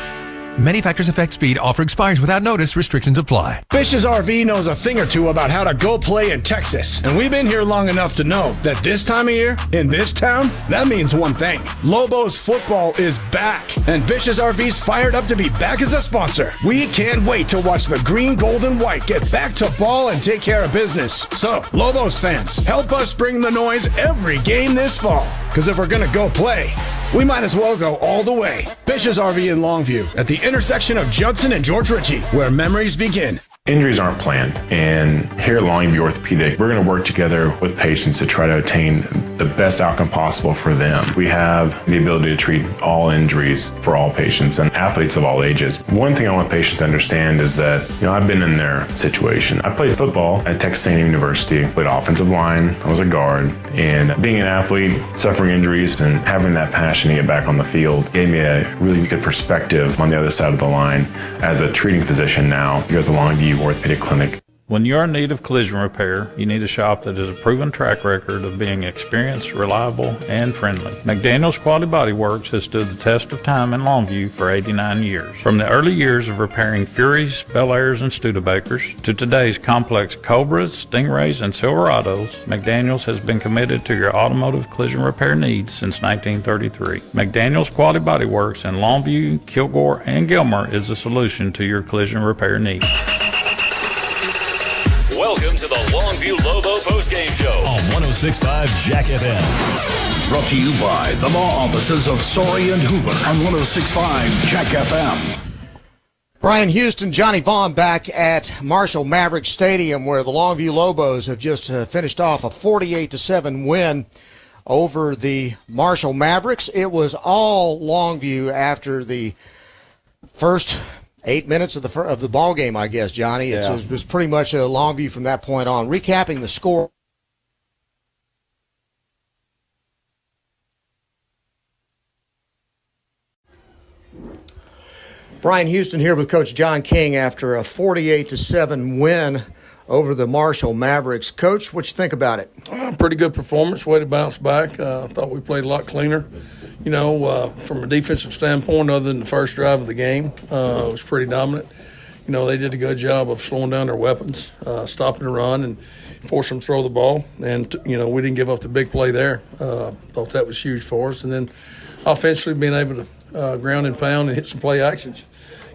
Many factors affect speed. Offer expires without notice. Restrictions apply. Bish's RV knows a thing or two about how to go play in Texas. And we've been here long enough to know that this time of year, in this town, that means one thing. Lobos football is back. And Bish's RV's fired up to be back as a sponsor. We can't wait to watch the green, gold, and white get back to ball and take care of business. So, Lobos fans, help us bring the noise every game this fall. Because if we're going to go play, we might as well go all the way. Bish's RV in Longview at the intersection of Judson and George Ritchie, where memories begin. Injuries aren't planned, and here at Longview Orthopedic, we're going to work together with patients to try to attain the best outcome possible for them. We have the ability to treat all injuries for all patients and athletes of all ages. One thing I want patients to understand is that, I've been in their situation. I played football at Texas A&M University, played offensive line, I was a guard, and being an athlete, suffering injuries, and having that passion to get back on the field gave me a really good perspective on the other side of the line as a treating physician now here at the Longview Orthopedic Clinic. When you're in need of collision repair, you need a shop that has a proven track record of being experienced, reliable, and friendly. McDaniel's Quality Body Works has stood the test of time in Longview for 89 years. From the early years of repairing Furies, Bel Airs, and Studebakers to today's complex Cobras, Stingrays, and Silverados, McDaniel's has been committed to your automotive collision repair needs since 1933. McDaniel's Quality Body Works in Longview, Kilgore, and Gilmer is the solution to your collision repair needs. Welcome to the Longview Lobo postgame show on 106.5 Jack FM. Brought to you by the law offices of Sorey and Hoover on 106.5 Jack FM. Brian Houston, Johnny Vaughn back at Marshall Maverick Stadium, where the Longview Lobos have just finished off a 48-7 win over the Marshall Mavericks. It was all Longview after the first 8 minutes of the ball game, I guess, Johnny. It was pretty much a Longview from that point on. Recapping the score. Brian Houston here with Coach John King after a 48-7 win over the Marshall Mavericks. Coach, what you think about it? Pretty good performance. Way to bounce back. I thought we played a lot cleaner. From a defensive standpoint, other than the first drive of the game, it was pretty dominant. They did a good job of slowing down their weapons, stopping the run, and forcing them to throw the ball. And, we didn't give up the big play there. Thought that was huge for us. And then offensively being able to ground and pound and hit some play actions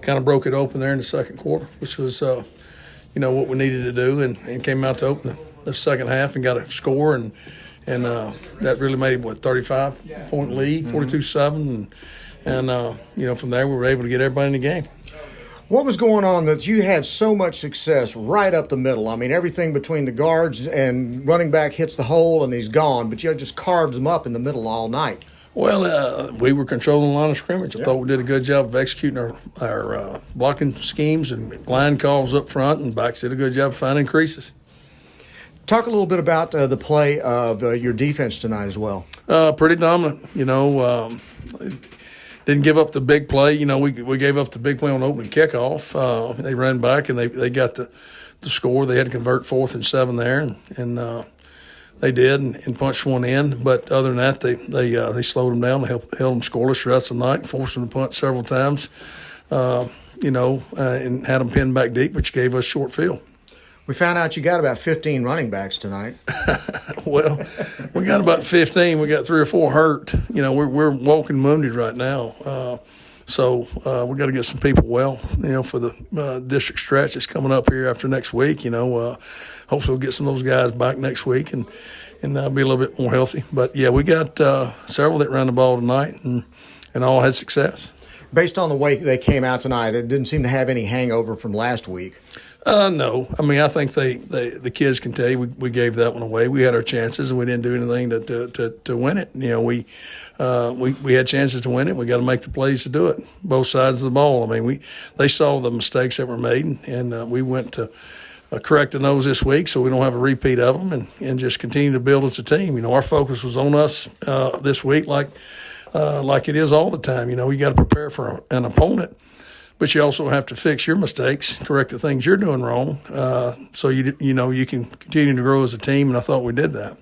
kind of broke it open there in the second quarter, which was, what we needed to do, and came out to open the second half and got a score. And that really made it, 35-point lead, 42-7. And from there we were able to get everybody in the game. What was going on that you had so much success right up the middle? I mean, everything between the guards and running back hits the hole and he's gone, but you just carved them up in the middle all night. Well, we were controlling the line of scrimmage. I thought we did a good job of executing our blocking schemes and line calls up front, and backs did a good job of finding creases. Talk a little bit about the play of your defense tonight as well. Pretty dominant, Didn't give up the big play. We gave up the big play on the opening kickoff. They ran back and they got the score. They had to convert 4th and 7 there, and they did and punched one in. But other than that, they slowed them down. They held them scoreless the rest of the night, forced them to punt several times, and had them pinned back deep, which gave us short field. We found out you got about 15 running backs tonight. Well, we got about 15. We got 3 or 4 hurt. We're walking wounded right now. So we got to get some people well, for the district stretch that's coming up here after next week. Hopefully we'll get some of those guys back next week and be a little bit more healthy. But, yeah, we got several that ran the ball tonight and all had success. Based on the way they came out tonight, it didn't seem to have any hangover from last week. No. I mean, I think the kids can tell you we gave that one away. We had our chances, and we didn't do anything to win it. We had chances to win it. We got to make the plays to do it, both sides of the ball. I mean, they saw the mistakes that were made, and we went to correcting those this week so we don't have a repeat of them and just continue to build as a team. Our focus was on us this week like it is all the time. You got to prepare for an opponent. But you also have to fix your mistakes, correct the things you're doing wrong, so you can continue to grow as a team. And I thought we did that.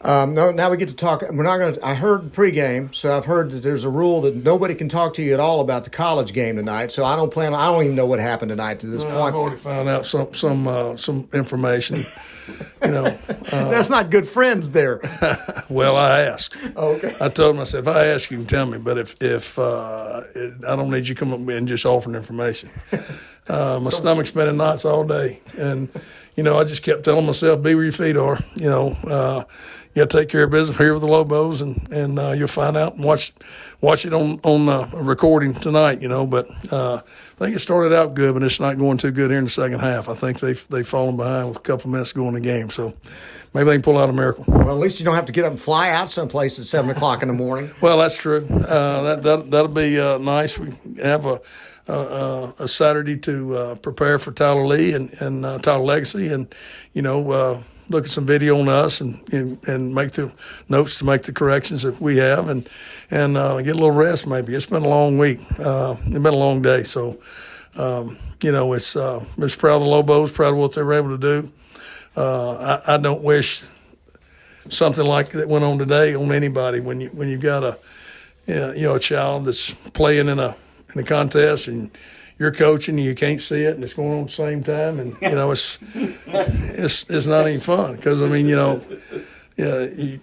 Now we get to talk. We're not going to. I heard pregame, so I've heard that there's a rule that nobody can talk to you at all about the college game tonight. So I don't even know what happened tonight to this point. I've already found out some information. That's not good friends there. Well, I asked. Okay. I told him, I said, if I ask, you can tell me. But if I don't need you to come up and just offering information. My stomach's been in knots all day, and I just kept telling myself, be where your feet are. You got to take care of business here with the Lobos, and you'll find out and watch it on recording tonight. But I think it started out good, but it's not going too good here in the second half. I think they've fallen behind with a couple of minutes to go in the game, so maybe they can pull out a miracle. Well, at least you don't have to get up and fly out someplace at 7 o'clock in the morning. Well, that's true. That'll be nice. We have a Saturday to prepare for Tyler Lee and Tyler Legacy, and look at some video on us and make the notes to make the corrections that we have and get a little rest maybe. It's been a long week. It's been a long day. So, it's proud of the Lobos, proud of what they were able to do. I don't wish something like that went on today on anybody when you've got a child that's playing in a contest and you're coaching and you can't see it and it's going on at the same time, and it's not any fun because you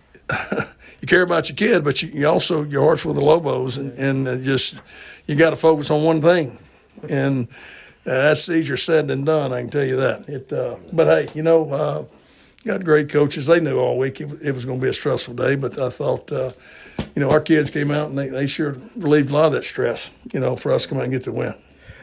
care about your kid, but you also your heart's with the Lobos, and just you got to focus on one thing, and that's easier said than done. I can tell you that. But hey, got great coaches. They knew all week it was going to be a stressful day, but I thought our kids came out and they sure relieved a lot of that stress. For us to come out and get the win.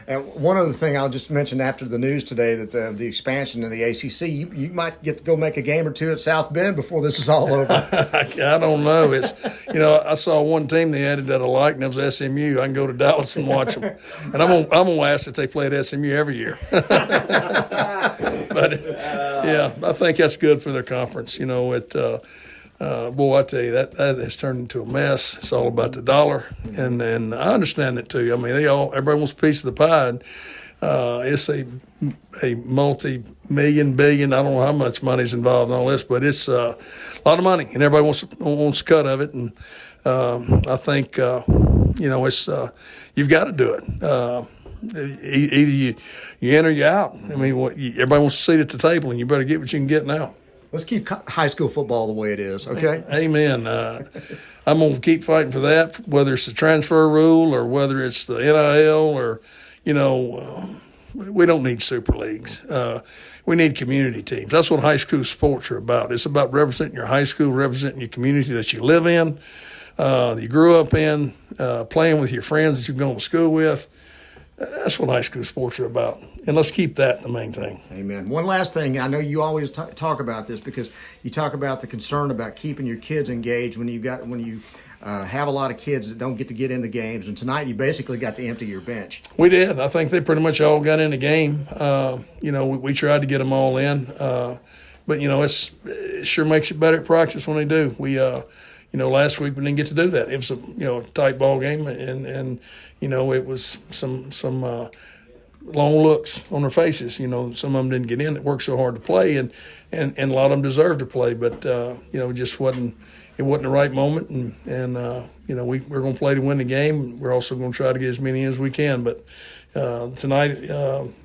And one other thing I'll just mention after the news today that the expansion in the ACC, you might get to go make a game or two at South Bend before this is all over. I don't know. It's I saw one team they added that I like, and that was SMU. I can go to Dallas and watch them, and I'm gonna ask that they play at SMU every year. But yeah, I think that's good for their conference. Boy, I tell you, that has turned into a mess. It's all about the dollar, and I understand it too. I mean, everybody wants a piece of the pie. And, It's a multi-million, billion. I don't know how much money's involved in all this, but it's a lot of money, and everybody wants a cut of it. And I think it's you've got to do it. Either you in or you out. I mean, everybody wants a seat at the table, and you better get what you can get now. Let's keep high school football the way it is, okay? Amen. I'm going to keep fighting for that, whether it's the transfer rule or whether it's the NIL or, we don't need super leagues. We need community teams. That's what high school sports are about. It's about representing your high school, representing your community that you live in, you grew up in, playing with your friends that you've gone to school with. That's what high school sports are about, and let's keep that the main thing. Amen. One last thing. I know you always talk about this because you talk about the concern about keeping your kids engaged when you have a lot of kids that don't get to get into games. And tonight you basically got to empty your bench. We did. I think they pretty much all got in the game. We tried to get them all in, but it sure makes it better at practice when they do. We last week we didn't get to do that. It was a tight ball game, and it was some long looks on their faces. Some of them didn't get in. It worked so hard to play, and a lot of them deserved to play, but it just wasn't the right moment. And we're going to play to win the game. We're also going to try to get as many as we can, but. Tonight,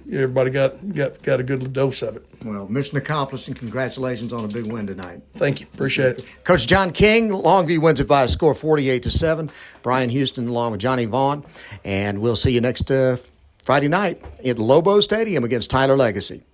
everybody got a good dose of it. Well, mission accomplished, and congratulations on a big win tonight. Thank you. Appreciate it. Coach John King, Longview wins it by a score 48-7. Brian Houston along with Johnny Vaughn. And we'll see you next Friday night at Lobo Stadium against Tyler Legacy.